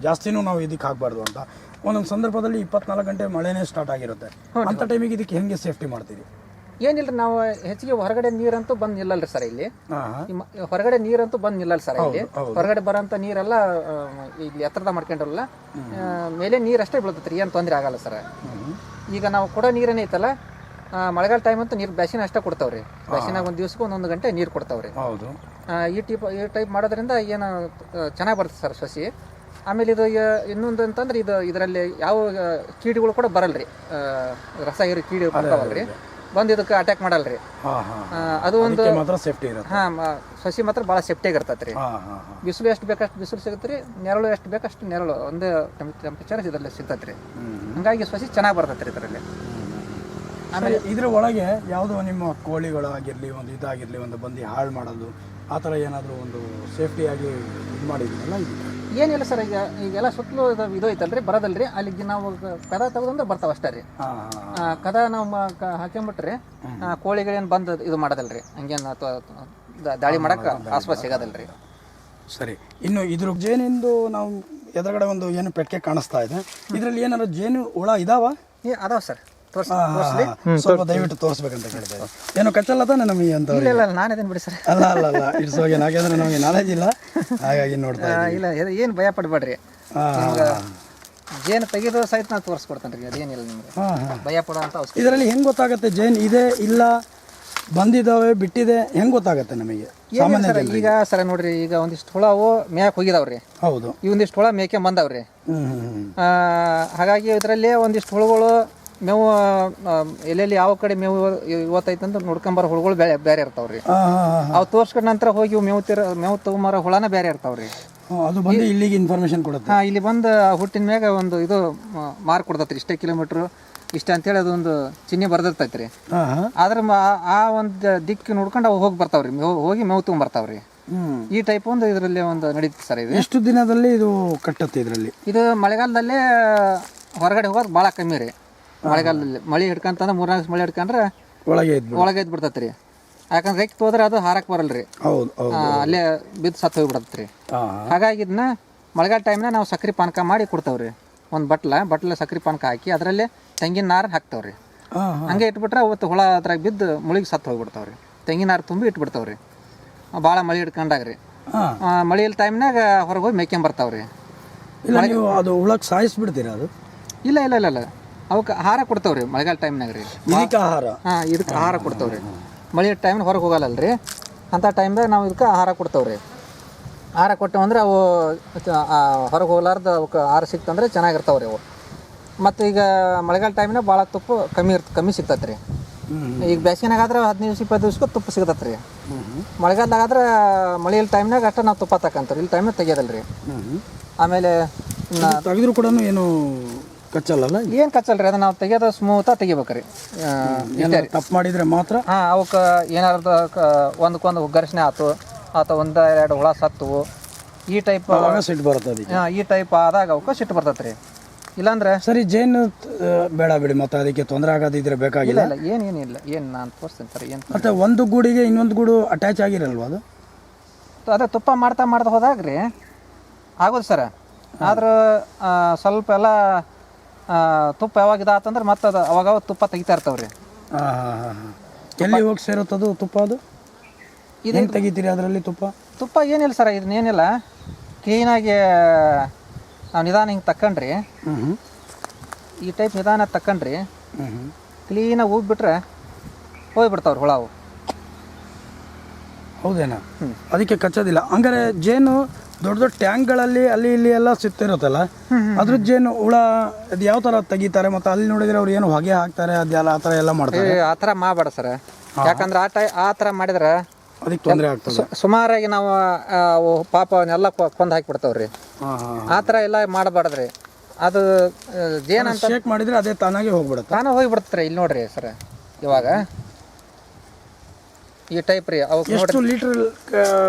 [SPEAKER 1] ಜಾಸ್ತಿನೂ ನಾವು ಇದಕ್ಕೆ ಹಾಕಬಾರ್ದು ಅಂತ. ಒಂದೊಂದು ಸಂದರ್ಭದಲ್ಲಿ 24 ಗಂಟೆ ಮಳೆನೇ ಸ್ಟಾರ್ಟ್ ಆಗಿರುತ್ತೆ. ಅಂಥ ಟೈಮಿಗೆ ಇದಕ್ಕೆ ಹೆಂಗೆ ಸೇಫ್ಟಿ ಮಾಡ್ತೀರಿ?
[SPEAKER 2] ಏನಿಲ್ಲ, ನಾವು ಹೆಚ್ಚಿಗೆ ಹೊರಗಡೆ ನೀರಂತೂ ಬಂದು ನಿಲ್ಲಲ್ರಿ ಸರ್. ಇಲ್ಲಿ ಹೊರಗಡೆ ನೀರಂತೂ ಬಂದು ನಿಲ್ಲಲ್ಲ ಸರ್. ಇಲ್ಲಿ ಹೊರಗಡೆ ಬರೋಂಥ ನೀರೆಲ್ಲ ಇಲ್ಲಿ ಎತ್ತರದ ಮಾಡ್ಕೊಂಡ್ರಲ್ಲ, ಮೇಲೆ ನೀರಷ್ಟೇ ಬೀಳ್ತೈತೆ ರೀ, ಏನು ತೊಂದರೆ ಆಗಲ್ಲ ಸರ್. ಈಗ ನಾವು ಕೊಡೋ ನೀರೇನೇ ಐತಲ್ಲ, ಮಳೆಗಾಲ ಟೈಮ್ ಅಂತೂ ನೀರು ಬ್ಯಾಸಿನ ಅಷ್ಟೇ ಕೊಡ್ತಾವ್ರಿ. ಬ್ಯಾಸಿನಾಗ ಒಂದು ದಿವ್ಸಕ್ಕೆ ಒಂದೊಂದು ಗಂಟೆ ನೀರು ಕೊಡ್ತಾವ್ರಿ. ಈ ಟೈಪ್ ಮಾಡೋದ್ರಿಂದ ಏನು ಚೆನ್ನಾಗಿ ಬರ್ತದೆ ಸರ್ ಸಸಿ. ಆಮೇಲೆ ಇದು ಇನ್ನೊಂದು ಅಂತಂದ್ರೆ ಇದರಲ್ಲಿ ಯಾವ ಕೀಡಿಗಳು ಕೂಡ ಬರಲ್ರಿ, ರಸ ಇರೋ ಕೀಡಿ ಬರ್ತಾವಲ್ರಿ, ಬಂದು ಇದಕ್ಕೆ ಅಟ್ಯಾಕ್ ಮಾಡಲ್ರಿ. ಅದು ಒಂದು ಸಸಿ ಮಾತ್ರ ಭಾಳ ಸೇಫ್ಟಿಯಾಗಿ ಇರ್ತೈತೆ ರೀ. ಬಿಸಿಲು ಎಷ್ಟು ಬೇಕಷ್ಟು ಬಿಸಿಲು ಸಿಗುತ್ತೆ ರೀ, ನೆರಳು ಎಷ್ಟು ಬೇಕಷ್ಟು ನೆರಳು ಒಂದೇ ಟೆಂಪರೇಚರ್ ಇದರಲ್ಲಿ ಸಿಗ್ತೈತೆ ರೀ. ಹಂಗಾಗಿ ಸಸಿ ಚೆನ್ನಾಗಿ ಬರ್ತೈತೆ ರೀ ಇದರಲ್ಲಿ.
[SPEAKER 1] ಆಮೇಲೆ ಇದ್ರ ಒಳಗೆ ಯಾವುದೋ ನಿಮ್ಮ ಕೋಳಿಗಳಾಗಿರಲಿ, ಒಂದು ಇದಾಗಿರಲಿ, ಒಂದು ಬಂದು ಹಾಳು ಮಾಡೋದು ಆ ಥರ ಏನಾದರೂ ಒಂದು ಸೇಫ್ಟಿಯಾಗಿ ಇದು ಮಾಡಿದ್ದೀನಲ್ಲ ಇದಕ್ಕೆ?
[SPEAKER 2] ಏನಿಲ್ಲ ಸರ್, ಈಗೆಲ್ಲ ಸುತ್ತಲೂ ಇದು ಐತಲ್ರಿ, ಬರೋದಲ್ರಿ. ಅಲ್ಲಿಗೆ ನಾವು ಕದ ತೆಗೆದಂದ್ರೆ ಬರ್ತಾವ ಅಷ್ಟೇ ರೀ. ಕದ ನಾವು ಹಾಕೊಂಬಿಟ್ರಿ ಕೋಳಿಗಳೇನು ಬಂದು ಇದು ಮಾಡೋದಲ್ರಿ, ಹಂಗೇನು ದಾಳಿ ಮಾಡೋಕೆ ಆಸ್ಪಾಸ್ ಸಿಗೋದಲ್ರಿ.
[SPEAKER 1] ಸರಿ, ಇನ್ನು ಇದ್ರ ಜೇನಿಂದು ನಾವು ಎದುರುಗಡೆ ಒಂದು ಏನು ಪೆಟ್ಟಿಗೆ ಕಾಣಿಸ್ತಾ ಇದೆ, ಇದರಲ್ಲಿ ಏನಾದ್ರು ಜೇನು ಹುಳ ಇದಾವ?
[SPEAKER 2] ಅದಾವ ಸರ್,
[SPEAKER 1] ಸ್ವಲ್ಪ ದಯವಿಟ್ಟು ತೋರಿಸ್ಬೇಕಂತ ಕೇಳ್ತಾ ಏನೋ ಕಚ್ಚಲ್ಲ ತಾನೆ ನಮಗೆ ಅಂತ?
[SPEAKER 2] ಇಲ್ಲ, ನಾನೇದೇನು ಬಿಡಿ ಸರ್.
[SPEAKER 1] ಅಲ್ಲ ಇಟ್ಸ್ ಓಕೆ, ಯಾಕೆಂದ್ರೆ ನಮಗೆ ನಾಲೆಜ್ ಇಲ್ಲ, ಹಾಗಾಗಿ ನೋಡ್ತಾ
[SPEAKER 2] ಇಲ್ಲ. ಏನು ಭಯ ಪಡಬೇಡ್ರಿ, ಜೇನು ತೆಗೆದು ಸಹಿತ ನಾನು ತೋರಿಸ್ಕೊಡ್ತೇನೆ ರೀ, ಅದೇನಿಲ್ಲ ನಿಮ್ಗೆ ಭಯ ಪಡೋ ಅಂತ.
[SPEAKER 1] ಇದರಲ್ಲಿ ಹೆಂಗೆ ಗೊತ್ತಾಗುತ್ತೆ ಜೇನು ಇದೆ ಇಲ್ಲ, ಬಂದಿದ್ದಾವೆ ಬಿಟ್ಟಿದೆ, ಹೆಂಗೆ ಗೊತ್ತಾಗುತ್ತೆ ನಮಗೆ?
[SPEAKER 2] ಈಗ ಸರ ನೋಡ್ರಿ, ಈಗ ಒಂದಿಷ್ಟು ಹುಳವು ಮೇಯಕ್ಕೆ ಹೋಗಿದಾವ್ರಿ.
[SPEAKER 1] ಹೌದು,
[SPEAKER 2] ಈ ಒಂದಿಷ್ಟು ಹುಳ ಮೇಕೆ ಬಂದಾವ್ರಿ. ಹಾಗಾಗಿ ಇದರಲ್ಲಿ ಒಂದಿಷ್ಟು ಹುಳುಗಳು ಮೇವು ಎಲ್ಲೆಲ್ಲಿ ಯಾವ ಕಡೆ ಮೇವು ಇವತ್ತೈತೆ ಅಂತ ನೋಡ್ಕೊಂಬರೋ ಹುಳುಗಳು ಬೇರೆ ಇರ್ತಾವ್ರಿ. ಅವು ತೋರ್ಸ್ಕೊಂಡ ನಂತರ ಹೋಗಿ ಮೇವು ತಗೊಂಬರೋ ಹುಳನ ಬೇರೆ ಇರ್ತಾವ್ರಿ.
[SPEAKER 1] ಅದು ಬಂದು ಇಲ್ಲಿಗೆ ಇನ್ಫಾರ್ಮೇಶನ್ ಕೊಡುತ್ತೆ.
[SPEAKER 2] ಇಲ್ಲಿ ಬಂದು ಹುಟ್ಟಿನ ಮ್ಯಾಗ ಒಂದು ಇದು ಮಾರ್ಕ್ ಕೊಡ್ತೈತ್ರಿ, ಇಷ್ಟೇ ಕಿಲೋಮೀಟ್ರು ಇಷ್ಟ ಅಂತೇಳಿ ಅದೊಂದು ಚಿಹ್ನೆ ಬರ್ದಿರ್ತೈತ್ರಿ. ಆದ್ರೆ ಆ ಒಂದು ದಿಕ್ಕು ನೋಡ್ಕೊಂಡು ಅವು ಹೋಗಿ ಬರ್ತಾವ್ರಿ, ಹೋಗಿ ಮೇವು ತಗೊಂಬರ್ತಾವ್ರಿ. ಈ ಟೈಪ್ ಒಂದು ಇದರಲ್ಲಿ ಒಂದು ನಡೀತದೆ ಸರ್. ಇದು
[SPEAKER 1] ಎಷ್ಟು ದಿನದಲ್ಲಿ ಇದು ಕಟ್ಟುತ್ತೆ? ಇದರಲ್ಲಿ
[SPEAKER 2] ಇದು ಮಳೆಗಾಲದಲ್ಲೇ ಹೊರಗಡೆ ಹೋಗೋದು ಭಾಳ ಕಮ್ಮಿ ರೀ. ಮಳೆಗಾಲದಲ್ಲಿ ಮಳೆ ಹಿಡ್ಕಂತಂದ್ರೆ 3-4 ಮಳೆ ಹಿಡ್ಕೊಂಡ್ರೆ ಒಳಗೆ ಎದ್ದು ಬಿಡ್ತೈತೆ ರೀ. ಯಾಕಂದ್ರೆ ರೆಕ್ಕೆ ಹೋದ್ರೆ ಅದು ಹಾರಕ್ಕೆ ಬರಲ್ರಿ, ಅಲ್ಲೇ ಬಿದ್ದು ಸತ್ತು ಹೋಗ್ಬಿಡತ್ರಿ. ಹಾಗಾಗಿ ಇದನ್ನ ಮಳೆಗಾಲ ಟೈಮ್ನ ನಾವು ಸಕ್ರೆ ಪಾನಕ ಮಾಡಿ ಕೊಡ್ತಾವ್ರಿ. ಒಂದು ಬಟ್ಲ ಸಕ್ರೆ ಪಾನಕ ಹಾಕಿ ಅದರಲ್ಲೇ ತೆಂಗಿನ ನಾರು ಹಾಕ್ತಾವ್ರಿ. ಹಂಗೆ ಇಟ್ಬಿಟ್ರೆ ಅವತ್ತು ಹುಳ ಅದ್ರಾಗ ಬಿದ್ದು ಮುಳುಗಿ ಸತ್ತು ಹೋಗ್ಬಿಡ್ತಾವ್ರಿ. ತೆಂಗಿನ ನಾರು ತುಂಬಿ ಇಟ್ಬಿಡ್ತಾವ್ರಿ ಭಾಳ ಮಳೆ ಹಿಡ್ಕೊಂಡಾಗ್ರಿ. ಮಳೆಯಲ್ಲಿ ಟೈಮ್ನಾಗ ಹೊರಗೆ ಹೋಗಿ ಮೇಯ್ಕೊಂಬರ್ತಾವ್ರಿ.
[SPEAKER 1] ಅದು ಹುಳಕ್ಕೆ ಸಾಯಿಸ್ಬಿಡ್ತೀರಾ? ಅದು
[SPEAKER 2] ಇಲ್ಲ, ಅವಕ್ಕೆ ಆಹಾರ ಕೊಡ್ತಾವ್ರಿ ಮಳೆಗಾಲ ಟೈಮ್ನಾಗ ರೀ. ಇದಕ್ಕೆ ಆಹಾರ ಕೊಡ್ತಾವ್ರಿ. ಮಳೆ ಟೈಮ್ನ ಹೊರಗೆ ಹೋಗಲ್ಲಲ್ರಿ, ಅಂಥ ಟೈಮ್ದಾಗ ನಾವು ಇದಕ್ಕೆ ಆಹಾರ ಕೊಡ್ತಾವ್ರಿ. ಆಹಾರ ಕೊಟ್ಟವು ಅಂದ್ರೆ ಅವು ಹೊರಗೆ ಹೋಗ್ಲಾರ್ದು ಅವಕ್ಕೆ ಆಹಾರ ಸಿಕ್ತಂದ್ರೆ ಚೆನ್ನಾಗಿರ್ತಾವ್ರಿ ಅವು. ಮತ್ತು ಈಗ ಮಳೆಗಾಲ ಟೈಮ್ನಾಗ ಭಾಳ ತುಪ್ಪ ಕಮ್ಮಿ ಸಿಗ್ತೈತೆ ರೀ. ಈಗ ಬೇಸಿಗೆನಾಗಾದ್ರೆ 15-20 ದಿವ್ಸಕ್ಕೆ ತುಪ್ಪ ಸಿಗ್ತೈತೆ ರೀ. ಮಳೆಗಾಲದಾಗಾದ್ರೆ ಮಳೆ ಟೈಮ್ನಾಗ ಅಷ್ಟೇ ನಾವು ತುಪ್ಪ ತಗೊಂತೀವಿ, ಇಲ್ಲಿ ಟೈಮ್ನಾಗ ತೆಗಿಯೋದಲ್ಲ ರೀ. ಆಮೇಲೆ
[SPEAKER 1] ತೆಗೆದ್ರು ಕೂಡ ಏನು ಕಚ್ಚಲ್ಲ,
[SPEAKER 2] ಏನು ಕಚ್ಚಲ್ಲ ರೀ. ಅದು ನಾವು ತೆಗಿಯೋದು ಸ್ಮೂತಾಗಿ ತೆಗಿಬೇಕು ರೀ.
[SPEAKER 1] ತಪ್ಪು ಮಾಡಿದರೆ ಮಾತ್ರ.
[SPEAKER 2] ಹಾಂ, ಅವಕ್ಕೆ ಏನಾದ್ರು ಒಂದಕ್ಕೊಂದು ಘರ್ಷಣೆ ಆಯ್ತು ಅಥವಾ 1-2 ಹುಳ ಸತ್ತವು, ಈ ಟೈಪ್
[SPEAKER 1] ಸಿಟ್ಟು ಬರುತ್ತೆ ಅದಕ್ಕೆ.
[SPEAKER 2] ಈ ಟೈಪ್ ಆದಾಗ ಅವಕ್ಕೆ ಸಿಟ್ಟು ಬರ್ತೈತೆ ರೀ. ಇಲ್ಲಾಂದ್ರೆ
[SPEAKER 1] ಸರಿ, ಜೇನು ಬೇಡ ಬಿಡಿ, ಮತ್ತೆ ಅದಕ್ಕೆ ತೊಂದರೆ ಆಗೋದಿದ್ರೆ ಬೇಕಾಗಿಲ್ಲ.
[SPEAKER 2] ಇಲ್ಲ ಏನೇನಿಲ್ಲ, ಏನು ನಾನು ತೋರಿಸ್ತೀನಿ ಸರ್. ಏನು
[SPEAKER 1] ಮತ್ತೆ ಒಂದು ಗೂಡಿಗೆ ಇನ್ನೊಂದು ಗೂಡು ಅಟ್ಯಾಚ್ ಆಗಿರಲ್ವ ಅದು?
[SPEAKER 2] ಅದೇ ತುಪ್ಪ ಮಾಡ್ತಾ ಹೋದಾಗ ರೀ ಆಗೋದು ಸರ್. ಆದ್ರೆ ಸ್ವಲ್ಪ ಎಲ್ಲ ತುಪ್ಪ ಯಾವಾಗ ಇದಾತಂದ್ರೆ ಮತ್ತೆ ಅದು ಅವಾಗ ತುಪ್ಪ ತೆಗಿತಾ ಇರ್ತಾವೆ ರೀ.
[SPEAKER 1] ಎಲ್ಲಿ ಹೋಗಿ ಸೇರುತ್ತದು ತುಪ್ಪ? ಅದು ಇದೇನು ತೆಗಿತೀರಿ ಅದರಲ್ಲಿ ತುಪ್ಪ?
[SPEAKER 2] ಏನಿಲ್ಲ ಸರ್, ಇದನ್ನೇನಿಲ್ಲ, ಕ್ಲೀನಾಗಿ ನಾವು ನಿಧಾನ ಹಿಂಗೆ ತಕೊಂಡ್ರಿ, ಈ ಟೈಪ್ ನಿಧಾನ ತಕೊಂಡ್ರಿ, ಕ್ಲೀನಾಗಿ ಹೋಗ್ಬಿಟ್ರೆ ಹೋಗ್ಬಿಡ್ತಾವ್ರಿ ಹುಳವು.
[SPEAKER 1] ಹೌದೇನಾ? ಅದಕ್ಕೆ ಕಚ್ಚೋದಿಲ್ಲ ಹಂಗಾರೆ. ಜೇನು ದೊಡ್ಡ ದೊಡ್ಡ ಟ್ಯಾಂಕ್ಗಳಲ್ಲಿ ಅಲ್ಲಿ ಇಲ್ಲಿ ಎಲ್ಲ ಸಿಗ್ತಿರುತ್ತಲ್ಲ, ಅದ್ರ ಜೇನು ಹುಳ ಅದು ಯಾವ ಥರ ತೆಗಿತಾರೆ? ಮತ್ತು ಅಲ್ಲಿ ನೋಡಿದ್ರೆ ಅವ್ರು ಏನು ಹೊಗೆ ಹಾಕ್ತಾರೆ, ಅದೆಲ್ಲ ಆ ಥರ ಎಲ್ಲ ಮಾಡ್ತಾರೆ.
[SPEAKER 2] ಆ ಥರ ಮಾಡಬೇಡ ಸರ್, ಯಾಕಂದ್ರೆ ಆ ಥರ ಮಾಡಿದ್ರೆ
[SPEAKER 1] ಅದಕ್ಕೆ ತೊಂದರೆ ಆಗ್ತದೆ.
[SPEAKER 2] ಸುಮಾರಾಗಿ ನಾವು ಪಾಪ ಅವನ್ನೆಲ್ಲ ಕೊಂದು ಹಾಕಿಬಿಡ್ತಾವ್ರಿ. ಆ ಥರ ಎಲ್ಲ ಮಾಡಬಾರ್ದ್ರಿ. ಅದು ಜೇನಂತ
[SPEAKER 1] ಶೇಕ್ ಮಾಡಿದರೆ ಅದೇ ತಾನಾಗೆ ಹೋಗ್ಬಿಡುತ್ತೆ,
[SPEAKER 2] ತಾನೇ ಹೋಗಿಬಿಡ್ತಾರೆ. ಇಲ್ಲಿ ನೋಡ್ರಿ ಸರ್, ಇವಾಗ ಈ ಟೈಪ್ ರೀ.
[SPEAKER 1] ಎಷ್ಟು ಲೀಟರ್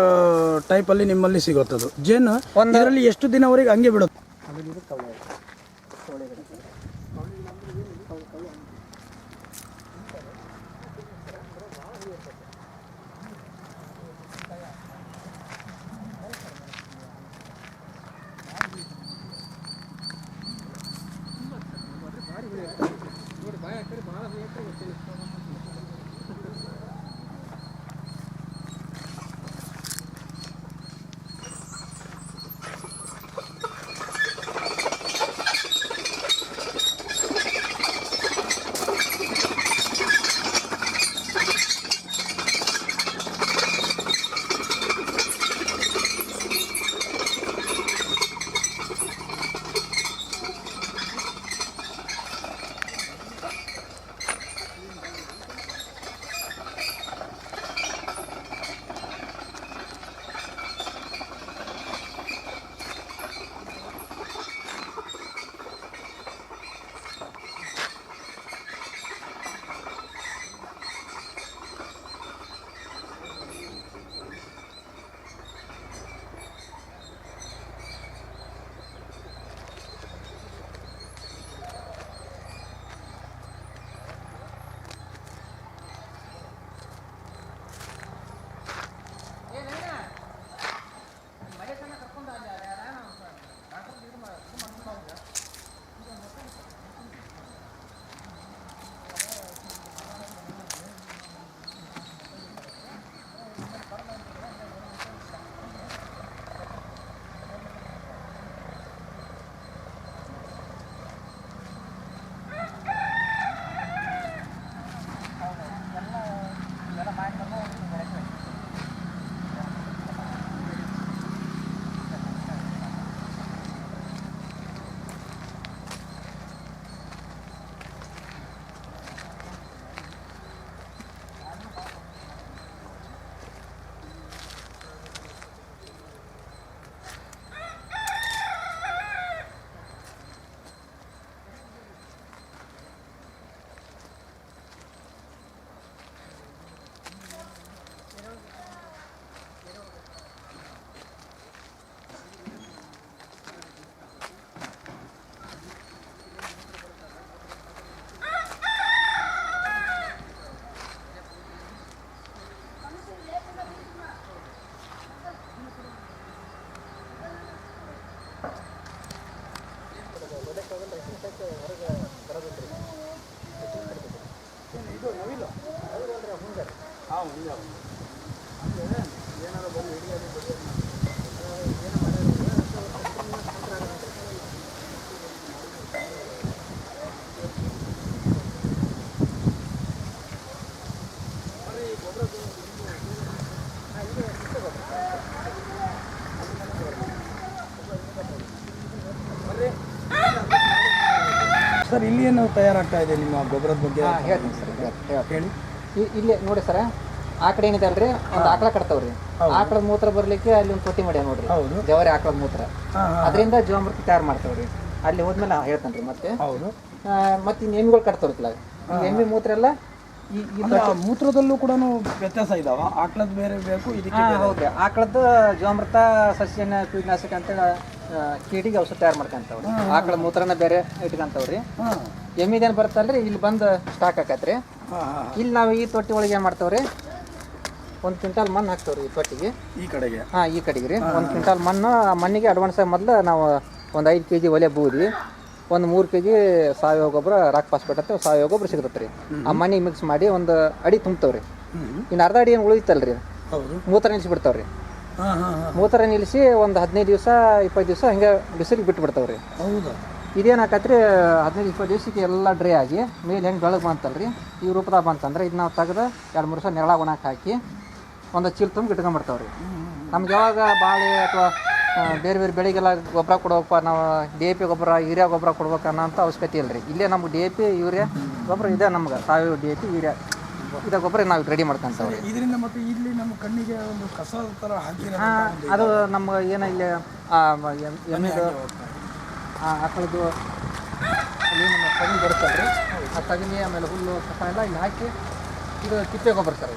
[SPEAKER 1] ಟೈಪಲ್ಲಿ ನಿಮ್ಮಲ್ಲಿ ಸಿಗುತ್ತದು ಜೇನು? ಇದರಲ್ಲಿ ಎಷ್ಟು ದಿನವರೆಗೆ ಹಂಗೆ ಬಿಡುತ್ತೆ? ಸರ್ ಇಲ್ಲಿ ಏನು ತಯಾರಾಗ್ತಾ ಇದೆ ನಿಮ್ಮ ಗೊಬ್ಬರದ ಬಗ್ಗೆ
[SPEAKER 2] ಹೇಳ್ತೀನಿ ಸರ್ ಹೇಳ್ತೀನಿ.
[SPEAKER 1] ಹೇಳಿ.
[SPEAKER 2] ಇಲ್ಲಿ ನೋಡಿ ಸರ್ ಆ ಕಡೆ ಏನಿದೆ ಅಲ್ರಿ ಒಂದು ಆಕಳ ಕಟ್ತಾವ್ರಿ. ಆಕಳದ ಮೂತ್ರ ಬರ್ಲಿಕ್ಕೆ ಅಲ್ಲಿ ಒಂದು ತೊಟ್ಟಿ ಮಾಡ್ಯಾವ ನೋಡ್ರಿ,
[SPEAKER 1] ಹೌದು.
[SPEAKER 2] ಜವಾರಿ ಆಕಳದ ಮೂತ್ರ, ಅದರಿಂದ ಜೀವಾಮೃತ ತಯಾರು ಮಾಡ್ತಾವ್ರಿ. ಅಲ್ಲಿ ಹೋದ್ಮೇಲೆ ಹೇಳ್ತೇನೆ ಮತ್ತೆ.
[SPEAKER 1] ಹೌದು.
[SPEAKER 2] ಮತ್ತೆ ಇನ್ನು ಎಮ್ಮಿಗಳು ಕಟ್ತಾವ್ರಿ. ಈ ಎಮ್ಮಿ ಮೂತ್ರ ಎಲ್ಲ ಈ
[SPEAKER 1] ಮೂತ್ರದಲ್ಲೂ ಕೂಡ ವ್ಯತ್ಯಾಸ ಇದಾವ. ಆಕಳದ ಬೇರೆ ಬೇಕು, ಇದಕ್ಕೆ
[SPEAKER 2] ಹೌದ್ರಿ. ಆಕಳದ್ದು ಜೀವಾಮೃತ ಸಸ್ಯನ ಕೀಟನಾಶಕ ಅಂತೇಳಿ ಕೀಟಿಗೆ ಔಷಧ ತಯಾರು ಮಾಡ್ಕೊಂತಾವ್ರಿ. ಆಕಳ ಮೂತ್ರನ ಬೇರೆ ಇಟ್ಕೊಂತಾವ್ರಿ. ಎಮ್ಮಿದೇನು ಬರುತ್ತಲ್ರಿ ಇಲ್ಲಿ ಬಂದು ಸ್ಟಾಕ್ ಆಕತ್ರಿ. ಇಲ್ಲಿ ನಾವು ಈ ತೊಟ್ಟಿ ಒಳಗೆ ಏನು ಮಾಡ್ತಾವ್ರಿ, 1 ಕ್ವಿಂಟಾಲ್ ಮಣ್ಣು ಹಾಕ್ತಾವ್ರಿ ಈ ತೊಟ್ಟಿಗೆ.
[SPEAKER 1] ಈ ಕಡೆಗೆ
[SPEAKER 2] ಈ ಕಡೆಗೆ ರೀ 1 ಕ್ವಿಂಟಾಲ್ ಮಣ್ಣು. ಆ ಮಣ್ಣಿಗೆ ಅಡ್ವಾನ್ಸ್ ಆಗಿ ಮೊದಲು ನಾವು ಒಂದು 5 kg ಒಲೆ ಬೂದಿ, ಒಂದು 3 kg ಸಾವಯವ ಗೊಬ್ಬರ, ರಾಕ್ ಫಾಸ್ಫೇಟ್ ಅಂತ ಸಾವಯವ ಗೊಬ್ಬರ ಸಿಗುತ್ತೆ ರೀ. ಆ ಮಣ್ಣಿಗೆ ಮಿಕ್ಸ್ ಮಾಡಿ ಒಂದು ಅಡಿ ತುಂಬ್ತಾವ್ರಿ. ಇನ್ನು ಅರ್ಧ ಅಡಿ ಏನು ಉಳಿತಲ್ರಿ, ಮೂತ್ರ ನಿಲ್ಲಿಸಿ ಬಿಡ್ತಾವ್ರಿ. ಮೂತ್ರ ನಿಲ್ಲಿಸಿ ಒಂದು 15 ದಿವಸ 20 ದಿವಸ ಹಂಗೆ ಬಿಸಿಲಿಗೆ ಬಿಟ್ಟು ಬಿಡ್ತಾವ್ರಿ.
[SPEAKER 1] ಹೌದಾ?
[SPEAKER 2] ಇದೇನು ಆಕತ್ರಿ 15-20 ದಿವಸಕ್ಕೆ ಎಲ್ಲ ಡ್ರೈ ಆಗಿ ಮೇಲೆ ಹೆಂಗೆ ಬೆಳಗ್ಗೆ ಬಂತಲ್ರಿ ಈ ರೂಪದಾಗ ಬಂತಂದ್ರೆ ಇದು ನಾವು ತೆಗೆದು 2-3 ದಿವಸ ನೆರಳಾಗ ಒಣಕ್ಕೆ ಹಾಕಿ ಒಂದು ಚೀಲ ತುಂಬ ಇಟ್ಕೊಂಡ್ಬಿಡ್ತಾವ್ರಿ. ನಮ್ಗೆ ಯಾವಾಗ ಬಾಳೆ ಅಥವಾ ಬೇರೆ ಬೇರೆ ಬೆಳೆಗೆಲ್ಲ ಗೊಬ್ಬರ ಕೊಡ್ಬೇಕಪ್ಪ, ನಾವು DAP ಗೊಬ್ಬರ ಯೂರಿಯಾ ಗೊಬ್ಬರ ಕೊಡ್ಬೇಕು ಅನ್ನೋಂಥ ಅವಶ್ಯಕತೆ ಇಲ್ಲ ರೀ. ಇಲ್ಲೇ ನಮ್ಗೆ DAP ಯೂರಿಯಾ ಗೊಬ್ಬರ ಇದೆ, ನಮ್ಗೆ ಸಾವಯವ DAP ಯೂರಿಯಾ ಇದೇ ಗೊಬ್ಬರ ನಾವು ರೆಡಿ ಮಾಡ್ಕೊಂತೀವಿ.
[SPEAKER 1] ಇದರಿಂದ ಮತ್ತೆ ಇಲ್ಲಿ ನಮ್ಮ ಕಣ್ಣಿಗೆ ಒಂದು ಕಸದ ಥರ ಹಾಕಿರೋ
[SPEAKER 2] ಅದು ನಮ್ಗೆ ಏನೋ ಇಲ್ಲಿ ಎಮ್ಮೆದು ಆಕಳದ್ದು ಅಲ್ಲಿ ನಮ್ಮ ತಗಣಿ ಬರುತ್ತಲ್ರಿ, ಆ ತಗಣಿ ಆಮೇಲೆ ಹುಲ್ಲು ಕಸ ಎಲ್ಲ ಇಲ್ಲಿ ಹಾಕಿ ಇದು ತಿಪ್ಪೆ ಗೊಬ್ಬರ ಸರ್.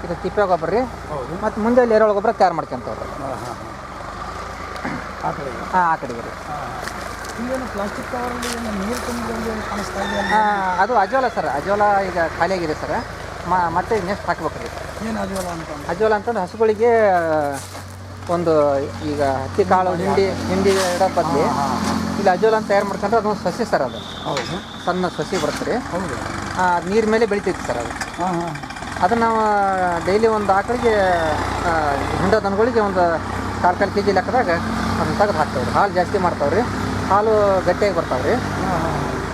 [SPEAKER 2] ಇದು ತಿಪ್ಪೆ ಗೊಬ್ಬರ ರೀ. ಮತ್ತು ಮುಂದೆ ಅಲ್ಲಿ ಎರೆಹುಳ ಗೊಬ್ಬರ ತಯಾರು ಮಾಡ್ಕೊಂತವ್ರಿ. ಆ ಕಡೆಗೆ ರೀ.
[SPEAKER 1] ಇಲ್ಲೇನು ಪ್ಲಾಸ್ಟಿಕ್ ಕವರಲ್ಲಿ ಏನು ನೀರು ತುಂಬಿದಂಗೆ ಕಾಣಿಸ್ತಾ ಇದೆ.
[SPEAKER 2] ಅದು ಅಜೋಲ ಸರ್. ಅಜೋಲ ಈಗ ಖಾಲಿಯಾಗಿದೆ ಸರ್. ಮತ್ತೆ ನೆಕ್ಸ್ಟ್ ಹಾಕ್ಬೇಕು ರೀ.
[SPEAKER 1] ಏನು ಅಜೋಲ ಅಂತ?
[SPEAKER 2] ಅಜೋಲ ಅಂತಂದ್ರೆ ಹಸುಗಳಿಗೆ ಒಂದು ಈಗ ಹತ್ತಿ ಕಾಳು ಹಿಂಡಿ ಇಡೋ ಬದಲಿ ಇಲ್ಲಿ ಅಜೋಲ ಅಂತ ತಯಾರು ಮಾಡ್ಕೊಂಡ್ರೆ ಅದೊಂದು ಸಸಿ ಸರ್. ಅದು
[SPEAKER 1] ಹೌದು,
[SPEAKER 2] ಸಣ್ಣ ಸಸಿ ಬರುತ್ತೆ ರೀ.
[SPEAKER 1] ಹೌದು.
[SPEAKER 2] ನೀರು ಮೇಲೆ ಬೆಳಿತೈತಿ ಸರ್ ಅದು. ಅದನ್ನು ನಾವು ಡೈಲಿ ಒಂದು ಆಕಳಿಗೆ ಹಿಂಡ ದನಗಳಿಗೆ ಒಂದು 4 kg ಲೆಕ್ಕದಾಗ ಅದನ್ನ ತೆಗೆದು ಹಾಕ್ತಾವ್ರಿ. ಹಾಲು ಜಾಸ್ತಿ ಮಾಡ್ತಾವ್ರಿ, ಹಾಲು ಗಟ್ಟಿಯಾಗಿ ಬರ್ತಾವ್ರಿ.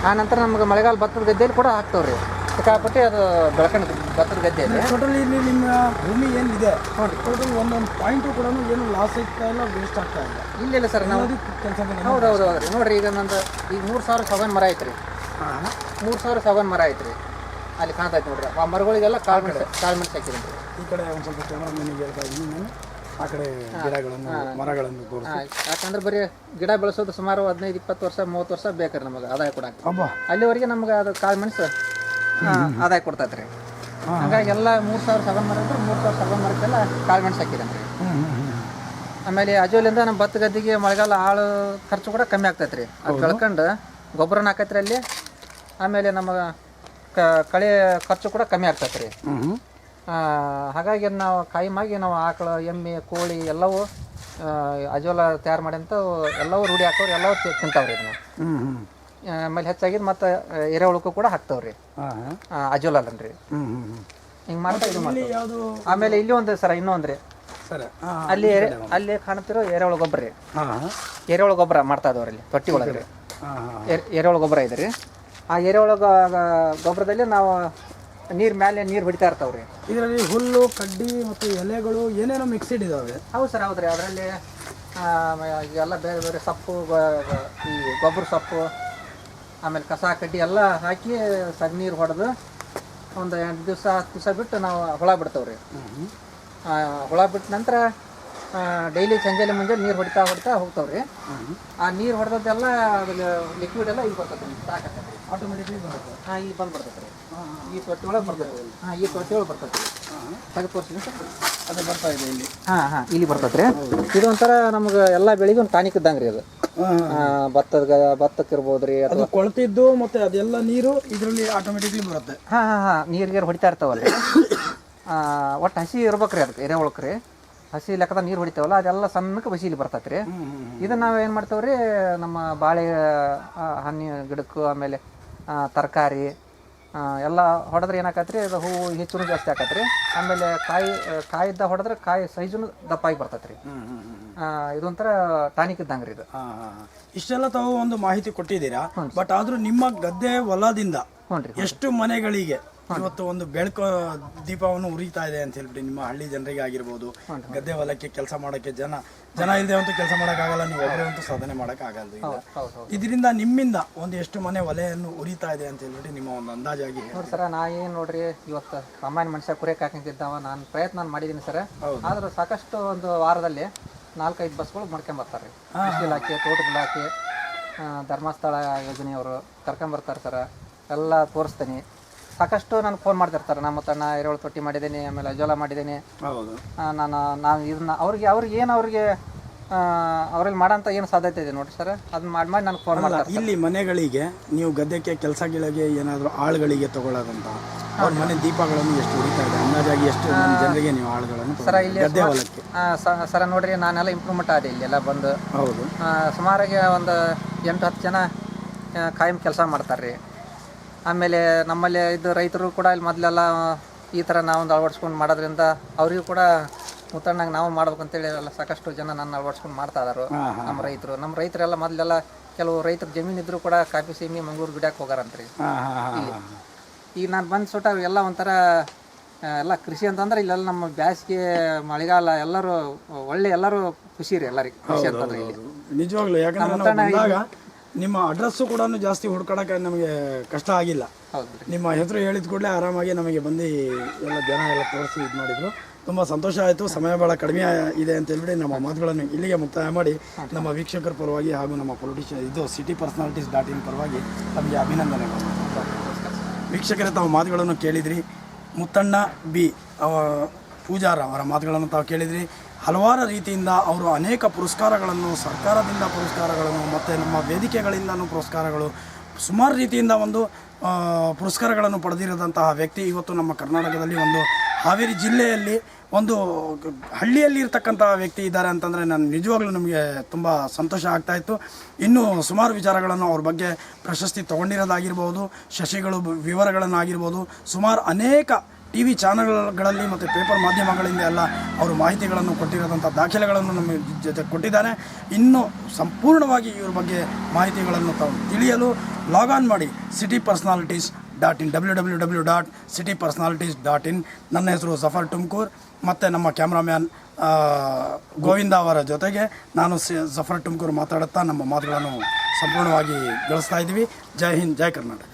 [SPEAKER 2] ಆ ನಂತರ ನಮ್ಗೆ ಮಳೆಗಾಲ ಭತ್ತದ ಗದ್ದೆಯಲ್ಲಿ ಕೂಡ ಹಾಕ್ತಾವ್ರಿ. ಸಿಕ್ಕಾಪಟ್ಟೆ ಅದು ಬೆಳ್ಕೊಂಡು ಭತ್ತದ ಗದ್ದೆಯಲ್ಲಿ.
[SPEAKER 1] ಟೋಟಲಿ ಇಲ್ಲಿ ನಿಮ್ಮ ಭೂಮಿ ಏನಿದೆ ಟೋಟಲ್ ಒಂದೊಂದು ಪಾಯಿಂಟು ಕೂಡ ಏನು ಲಾಸ್ ಆಗ್ತಾ ಇಲ್ಲ, ವೇಸ್ಟ್ ಆಗ್ತಾ ಇಲ್ಲ.
[SPEAKER 2] ಇಲ್ಲ ಸರ್, ನಾವು
[SPEAKER 1] ಕೆಲಸ
[SPEAKER 2] ಹೌದು ರೀ. ನೋಡಿರಿ ಈಗ ನಂದು ಈಗ 3000 ಸಾಗವಾನಿ ಮರ ಐತ್ರಿ. 3000 ಸಾಗವಾನಿ ಮರ ಐತ್ರಿ. ಅಲ್ಲಿ ಕಾಣ್ತೈತೆ ನೋಡ್ರಿ. ಆ ಮರಗಳಿಗೆಲ್ಲ ಕಾಳು ಮೆಣಸು ಹಾಕಿದ್ದೀನಿ ರೀ.
[SPEAKER 1] ಈ ಕಡೆ ಒಂದು ಸ್ವಲ್ಪ ಕ್ಯಾಮ್ರಾಮನಿಗೆ ಹೇಳ್ತಾ ಇದ್ದೀನಿ ನಾನು. ಆ ಕಡೆ ಗಿಡಗಳನ್ನು ಮರಗಳನ್ನು ತೋರಿಸಿ.
[SPEAKER 2] ಯಾಕಂದ್ರೆ ಬರೀ ಗಿಡ ಬೆಳೆಸೋದು ಸುಮಾರು 15-20 ವರ್ಷ 30 ವರ್ಷ ಬೇಕಾರೆ ನಮಗೆ ಆದಾಯ ಕೊಡಕ್ಕೆ. ಅಲ್ಲಿವರೆಗೆ ನಮ್ಗೆ ಅದು ಕಾಳು ಮೆಣಸು ಆದಾಯ ಕೊಡ್ತೈತೆ ರೀ. ಹಂಗಾಗಿ ಎಲ್ಲ 3000 ಸಾಗವಾನಿ ಮರ ಅಂದ್ರೆ 3000 ಸಾಗವಾನಿ ಮರಕ್ಕೆಲ್ಲ ಕಾಳು ಮೆಣಸು ಹಾಕಿದ್ದೇನೆ ರೀ. ಆಮೇಲೆ ಅಜೋಲಿಂದ ನಮ್ಮ ಭತ್ತ ಗದ್ದೆಗೆ ಮಳೆಗಾಲ ಆಳು ಖರ್ಚು ಕೂಡ ಕಮ್ಮಿ ಆಗ್ತೈತೆ ರೀ. ಅದು ಬೆಳ್ಕೊಂಡು ಗೊಬ್ಬರನ ಹಾಕೈತ್ರಿ ಅಲ್ಲಿ. ಆಮೇಲೆ ನಮಗೆ ಕಳೆ ಖರ್ಚು ಕೂಡ ಕಮ್ಮಿ ಆಗ್ತೈತೆ ರೀ. ಹಾಗಾಗಿ ನಾವು ಕಾಯಿಮಾಗಿ ನಾವು ಆಕಳು, ಎಮ್ಮೆ, ಕೋಳಿ ಎಲ್ಲವೂ ಅಜೋಲ ತಯಾರು ಮಾಡಿಂತ ಎಲ್ಲವೂ ರೂಢಿ ಹಾಕೋರು, ಎಲ್ಲವೂ ತಿಂತಾವ್ರಿ ಇದನ್ನು. ಆಮೇಲೆ ಹೆಚ್ಚಾಗಿದ್ದು ಮತ್ತು ಎರೆಹುಳಕ್ಕೂ ಕೂಡ ಹಾಕ್ತಾವ್ರಿ ಅಜೋಲ ಅಲ್ಲನ್ರಿ. ಹಿಂಗೆ ಮಾಡ್ತಾ ಇದು ಮಾಡ್ತೀವಿ. ಆಮೇಲೆ ಇಲ್ಲಿ ಒಂದು ಸರ ಇನ್ನೊಂದ್ರಿ ಅಲ್ಲಿ ಕಾಣ್ತಿರೋ ಎರೆಹುಳ ಗೊಬ್ಬರ ರೀ. ಎರೆಹುಳ ಗೊಬ್ಬರ ಮಾಡ್ತಾ ಇದ್ದವ್ರಿ ಅಲ್ಲಿ ತೊಟ್ಟಿ ಒಳಗೆ ರೀ. ಎರೆಹುಳ ಗೊಬ್ಬರ ಇದೆ ರೀ. ಆ ಎರೆಹುಳ ಗೊಬ್ಬರದಲ್ಲಿ ನಾವು ನೀರು ಹೊಡಿತಾ ಇರ್ತಾವ್ರಿ.
[SPEAKER 1] ಇದರಲ್ಲಿ ಹುಲ್ಲು, ಕಡ್ಡಿ ಮತ್ತು ಎಲೆಗಳು ಏನೇನೋ ಮಿಕ್ಸಿಡ್ ಇದಾವೆ.
[SPEAKER 2] ಹೌದು ಸರ್, ಹೌದ್ರಿ. ಅದರಲ್ಲಿ ಎಲ್ಲ ಬೇರೆ ಬೇರೆ ಸೊಪ್ಪು, ಈ ಗೊಬ್ಬರ ಸೊಪ್ಪು, ಆಮೇಲೆ ಕಸ ಕಡ್ಡಿ ಎಲ್ಲ ಹಾಕಿ ನೀರು ಹೊಡೆದು ಒಂದು 8 ದಿವಸ 10 ದಿವಸ ಬಿಟ್ಟು ನಾವು ಹುಳ ಬಿಡ್ತಾವ್ರಿ. ಹುಳ ಬಿಟ್ಟ ನಂತರ ಡೈಲಿ ಸಂಜೆಲೆ ಮುಂಜಾನೆ ನೀರು ಹೊಡಿತಾ ಹೋಗ್ತಾವ್ರಿ. ಆ ನೀರು ಹೊಡೆದದ್ದೆಲ್ಲ ಲಿಕ್ವಿಡ್ ಎಲ್ಲ ಈಗ ಬರ್ತದೆ, ಸಾಕಾಗ್ತದೆ,
[SPEAKER 1] ಆಟೋಮೆಟಿಕ್ಲಿ ಬರುತ್ತೆ.
[SPEAKER 2] ಈಗ ಬಂದ್ಬಿಡ್ತೈತೆ ರೀ. ಈ ತೊಟ್ಟಿ ಒಳಗೆ ಬರ್ತೈತೆ. ಈ ತೊಟ್ಟಿ ಒಳಗೆ ಬರ್ತೈತೆ. ತೆಗೆದು ತೋರಿಸ್ತೀನಿ ಸರ್.
[SPEAKER 1] ಅದು ಬರ್ತಾ ಇದೆ ಇಲ್ಲಿ.
[SPEAKER 2] ಇಲ್ಲಿ ಬರ್ತೈತೆ ರೀ. ಇದೊಂಥರ ನಮ್ಗೆ ಎಲ್ಲ ಬೆಳಿಗ್ಗೆ ಒಂದು ಟಾನಿಕ್ ಇದ್ದಂಗೆ ರೀ ಅದು. ಭತ್ತಕ್ಕೆ ಇರ್ಬೋದು ರೀ.
[SPEAKER 1] ಅದು ಕೊಳ್ತಿದ್ದು ಮತ್ತೆ ಅದೆಲ್ಲ ನೀರು ಇದರಲ್ಲಿ ಆಟೋಮೆಟಿಕ್ಲಿ ಬರುತ್ತೆ.
[SPEAKER 2] ನೀರು ಹೊಡಿತಾ ಇರ್ತಾವಲ್ಲ. ಒಟ್ಟು ಹಸಿ ಇರ್ಬೇಕ್ರಿ ಅದಕ್ಕೆ ಎರೆಹುಳಕ್ಕೆ ರೀ. ಹಸಿ ಲೆಕ್ಕದ ನೀರು ಹೊಡಿತಾವಲ್ಲ ಅದೆಲ್ಲ ಸಣ್ಣಕ್ಕೆ ಬಸಿಲಿ ಬರ್ತೈತೆ ರೀ. ಇದನ್ನು ನಾವು ಏನು ಮಾಡ್ತೇವೆ ರೀ, ನಮ್ಮ ಬಾಳೆ ಹಣ್ಣು ಗಿಡಕ್ಕೂ ಆಮೇಲೆ ತರಕಾರಿ ಎಲ್ಲ ಹೊಡೆದ್ರೆ ಏನಾಕತ್ರಿ, ಅದು ಹೂವು ಹೆಚ್ಚು ಜಾಸ್ತಿ ಆಕತ್ರಿ ರೀ. ಆಮೇಲೆ ಕಾಯಿದ್ದ ಹೊಡೆದ್ರೆ ಕಾಯಿ ಸೈಜು ದಪ್ಪಾಗಿ ಬರ್ತೈತೆ ರೀ. ಇದೊಂಥರ ಟಾನಿಕ್ ಇದ್ದಂಗೆ ರೀ ಇದು.
[SPEAKER 1] ಇಷ್ಟೆಲ್ಲ ತಾವು ಒಂದು ಮಾಹಿತಿ ಕೊಟ್ಟಿದ್ದೀರಾ. ಬಟ್ ಆದರೂ ನಿಮ್ಮ ಗದ್ದೆ ಹೊಲದಿಂದ ಎಷ್ಟು ಮನೆಗಳಿಗೆ ಇವತ್ತು ಒಂದು ಬೆಳಕು ದೀಪವನ್ನು ಉರಿತಾ ಇದೆ ಅಂತ ಹೇಳ್ಬಿಟ್ಟು ನಿಮ್ಮ ಹಳ್ಳಿ ಜನರಿಗೆ ಆಗಿರ್ಬೋದು, ಗದ್ದೆ ಹೊಲಕ್ಕೆ ಕೆಲಸ ಮಾಡೋಕ್ಕೆ ಜನ ಇಲ್ಲದೆ ಅಂತೂ ಕೆಲಸ ಮಾಡೋಕ್ಕಾಗಲ್ಲ, ನೀವು ಒಬ್ಬರೇ ಅಂತೂ ಸಾಧನೆ ಮಾಡೋಕ್ಕಾಗಲ್ಲ. ಇದರಿಂದ ನಿಮ್ಮಿಂದ ಒಂದು ಎಷ್ಟು ಮನೆ ಒಲೆಯನ್ನು ಉರಿತಾ ಇದೆ ಅಂತ ಹೇಳ್ಬಿಟ್ಟು ನಿಮ್ಮ ಒಂದು ಅಂದಾಜಾಗಿ
[SPEAKER 2] ನೋಡಿ ಸರ, ನಾ ಏನು ನೋಡ್ರಿ ಇವತ್ತು ಸಾಮಾನ್ಯ ಮನುಷ್ಯ ಕುರಿಯಕ್ಕೆ ಹಾಕಿದ್ದಾವ ನಾನು ಪ್ರಯತ್ನ ಮಾಡಿದ್ದೀನಿ ಸರ್. ಆದ್ರೆ ಸಾಕಷ್ಟು ಒಂದು ವಾರದಲ್ಲಿ 4-5 ಬಸ್ಗಳು ಮಾಡ್ಕೊಂಬರ್ತಾರೆ. ಕೃಷಿ ಇಲಾಖೆ, ತೋಟದ ಇಲಾಖೆ, ಧರ್ಮಸ್ಥಳ ಯೋಜನೆಯವರು ಕರ್ಕೊಂಬರ್ತಾರೆ ಸರ್. ಎಲ್ಲ ತೋರಿಸ್ತೀನಿ. ಸಾಕಷ್ಟು ನನಗೆ ಫೋನ್ ಮಾಡ್ತಿರ್ತಾರೆ, ನಮ್ಮ ತಣ್ಣ ಎರೆಹುಳು ತೊಟ್ಟಿ ಮಾಡಿದ್ದೀನಿ, ಆಮೇಲೆ ಅಜೋಲ ಮಾಡಿದ್ದೀನಿ. ನಾನು ಇದನ್ನ ಅವ್ರಿಗೆ ಅವ್ರಲ್ಲಿ ಮಾಡೋಂಥ ಏನು ಸಾಧ್ಯತೆ ಇದೆ ನೋಡಿ ಸರ್, ಅದನ್ನ ಮಾಡಿ ನನಗೆ ಫೋನ್ ಮಾಡ್ತಾರೆ.
[SPEAKER 1] ಇಲ್ಲಿ ಮನೆಗಳಿಗೆ ನೀವು ಗದ್ದೆಗೆ ಕೆಲಸಗಳಿಗೆ ಏನಾದರೂ ಆಳುಗಳಿಗೆ ತಗೊಳ್ಳೋದಂತ ಅವ್ರ ಮನೆ ದೀಪಗಳನ್ನು ಎಷ್ಟು ಉರಿತಾ ಇದೆ ಅಂದಾಜಾಗಿ ಎಷ್ಟು ಜನರಿಗೆ ನೀವು ಆಳುಗಳನ್ನು
[SPEAKER 2] ಸರ ಇಲ್ಲಿ
[SPEAKER 1] ಗದ್ದೆ ಹೊಲಕ್ಕೆ?
[SPEAKER 2] ಸರ ನೋಡ್ರಿ, ನಾನೆಲ್ಲ ಇಂಪ್ರೂವ್ಮೆಂಟ್ ಆದೆ ಇಲ್ಲೆಲ್ಲ ಬಂದು.
[SPEAKER 1] ಹೌದು,
[SPEAKER 2] ಸುಮಾರಾಗಿ ಒಂದು 8-10 ಜನ ಕಾಯಂ ಕೆಲಸ ಮಾಡ್ತಾರೆ ರೀ. ಆಮೇಲೆ ನಮ್ಮಲ್ಲಿ ಇದು ರೈತರು ಕೂಡ ಇಲ್ಲಿ ಮೊದಲೆಲ್ಲ ಈ ಥರ ನಾವೊಂದು ಅಳವಡಿಸ್ಕೊಂಡು ಮಾಡೋದ್ರಿಂದ ಅವರಿಗೂ ಕೂಡ ಮುತ್ತಣ್ಣಾಗ ನಾವು ಮಾಡ್ಬೇಕಂತೇಳಿ ಎಲ್ಲ ಸಾಕಷ್ಟು ಜನ ನನ್ನ ಅಳವಡಿಸ್ಕೊಂಡು ಮಾಡ್ತಾ ಇದಾರು ನಮ್ಮ ರೈತರೆಲ್ಲ ಮೊದಲೆಲ್ಲ ಕೆಲವು ರೈತರ ಜಮೀನು ಇದ್ರು ಕೂಡ ಕಾಫಿ ಸೀಮಿ ಮಂಗಳೂರು ಗಿಡಕ್ಕೆ ಹೋಗಾರಂತ್ರಿ. ಈಗ ನಾನು ಬಂದು ಸುಟ್ಟ ಎಲ್ಲ ಒಂಥರ ಎಲ್ಲ ಕೃಷಿ ಅಂತಂದ್ರೆ ಇಲ್ಲೆಲ್ಲ ನಮ್ಮ ಬ್ಯಾಸಿಗೆ ಮಳೆಗಾಲ ಎಲ್ಲರೂ ಎಲ್ಲರೂ ಖುಷಿ ರೀ ಎಲ್ಲರಿಗೆ ಕೃಷಿ ಅಂತಂದ್ರೆ ಇಲ್ಲಿ
[SPEAKER 1] ನಿಜವಾಗ್ಲೂ. ಯಾಕಂದ್ರೆ ನಿಮ್ಮ ಅಡ್ರೆಸ್ಸು ಕೂಡ ಜಾಸ್ತಿ ಹುಡ್ಕೊಳಕ್ಕೆ ನಮಗೆ ಕಷ್ಟ ಆಗಿಲ್ಲ. ನಿಮ್ಮ ಹೆಸರು ಹೇಳಿದ ಕೂಡಲೇ ಆರಾಮಾಗಿ ನಮಗೆ ಬಂದು ಎಲ್ಲ ಜನ ಎಲ್ಲ ತೋರಿಸಿ ಇದು ಮಾಡಿದ್ರು. ತುಂಬ ಸಂತೋಷ ಆಯಿತು. ಸಮಯ ಭಾಳ ಕಡಿಮೆ ಇದೆ ಅಂತ ಹೇಳ್ಬಿಟ್ಟು ನಮ್ಮ ಮಾತುಗಳನ್ನು ಇಲ್ಲಿಗೆ ಮುಕ್ತಾಯ ಮಾಡಿ ನಮ್ಮ ವೀಕ್ಷಕರ ಪರವಾಗಿ ಹಾಗೂ ನಮ್ಮ citypersonalities.in ಪರವಾಗಿ ತಮಗೆ ಅಭಿನಂದನೆಗಳು. ವೀಕ್ಷಕರೇ, ತಾವು ಮಾತುಗಳನ್ನು ಕೇಳಿದ್ರಿ. ಮುತ್ತಣ್ಣ ಬಿ ಪೂಜಾರ ಅವರ ಮಾತುಗಳನ್ನು ತಾವು ಕೇಳಿದ್ರಿ. ಹಲವಾರು ರೀತಿಯಿಂದ ಅವರು ಅನೇಕ ಪುರಸ್ಕಾರಗಳನ್ನು, ಸರ್ಕಾರದಿಂದ ಪುರಸ್ಕಾರಗಳನ್ನು ಮತ್ತು ನಮ್ಮ ವೇದಿಕೆಗಳಿಂದನೂ ಪುರಸ್ಕಾರಗಳು, ಸುಮಾರು ರೀತಿಯಿಂದ ಒಂದು ಪುರಸ್ಕಾರಗಳನ್ನು ಪಡೆದಿರೋದಂತಹ ವ್ಯಕ್ತಿ ಇವತ್ತು ನಮ್ಮ ಕರ್ನಾಟಕದಲ್ಲಿ ಒಂದು ಹಾವೇರಿ ಜಿಲ್ಲೆಯಲ್ಲಿ ಒಂದು ಹಳ್ಳಿಯಲ್ಲಿ ಇರ್ತಕ್ಕಂತಹ ವ್ಯಕ್ತಿ ಇದ್ದಾರೆ ಅಂತಂದರೆ ನಾನು ನಿಜವಾಗ್ಲೂ ನಮಗೆ ತುಂಬ ಸಂತೋಷ ಆಗ್ತಾಯಿತ್ತು. ಇನ್ನೂ ಸುಮಾರು ವಿಚಾರಗಳನ್ನು ಅವ್ರ ಬಗ್ಗೆ ಪ್ರಶಸ್ತಿ ತೊಗೊಂಡಿರೋದಾಗಿರ್ಬೋದು, ಶಶಿಗಳು ವಿವರಗಳನ್ನಾಗಿರ್ಬೋದು, ಸುಮಾರು ಅನೇಕ TV ಚಾನಲ್ಗಳಲ್ಲಿ ಮತ್ತು ಪೇಪರ್ ಮಾಧ್ಯಮಗಳಿಂದ ಎಲ್ಲ ಅವರು ಮಾಹಿತಿಗಳನ್ನು ಕೊಟ್ಟಿರೋದಂಥ ದಾಖಲೆಗಳನ್ನು ನಮ್ಮ ಜೊತೆ ಕೊಟ್ಟಿದ್ದಾರೆ. ಇನ್ನೂ ಸಂಪೂರ್ಣವಾಗಿ ಇವ್ರ ಬಗ್ಗೆ ಮಾಹಿತಿಗಳನ್ನು ತಾವು ತಿಳಿಯಲು ಲಾಗಾನ್ ಮಾಡಿ citypersonalities.in www.citypersonalities.in. ನನ್ನ ಹೆಸರು ಜಫರ್ ಟುಮ್ಕೂರ್ ಮತ್ತು ನಮ್ಮ ಕ್ಯಾಮ್ರಾಮ್ಯಾನ್ ಗೋವಿಂದ ಅವರ ಜೊತೆಗೆ ನಾನು ಜಫರ್ ಟುಮ್ಕೂರ್ ಮಾತಾಡುತ್ತಾ ನಮ್ಮ ಮಾತುಗಳನ್ನು ಸಂಪೂರ್ಣವಾಗಿ ಗಳಿಸ್ತಾ ಇದ್ದೀವಿ. ಜೈ ಹಿಂದ್, ಜೈ ಕರ್ನಾಟಕ.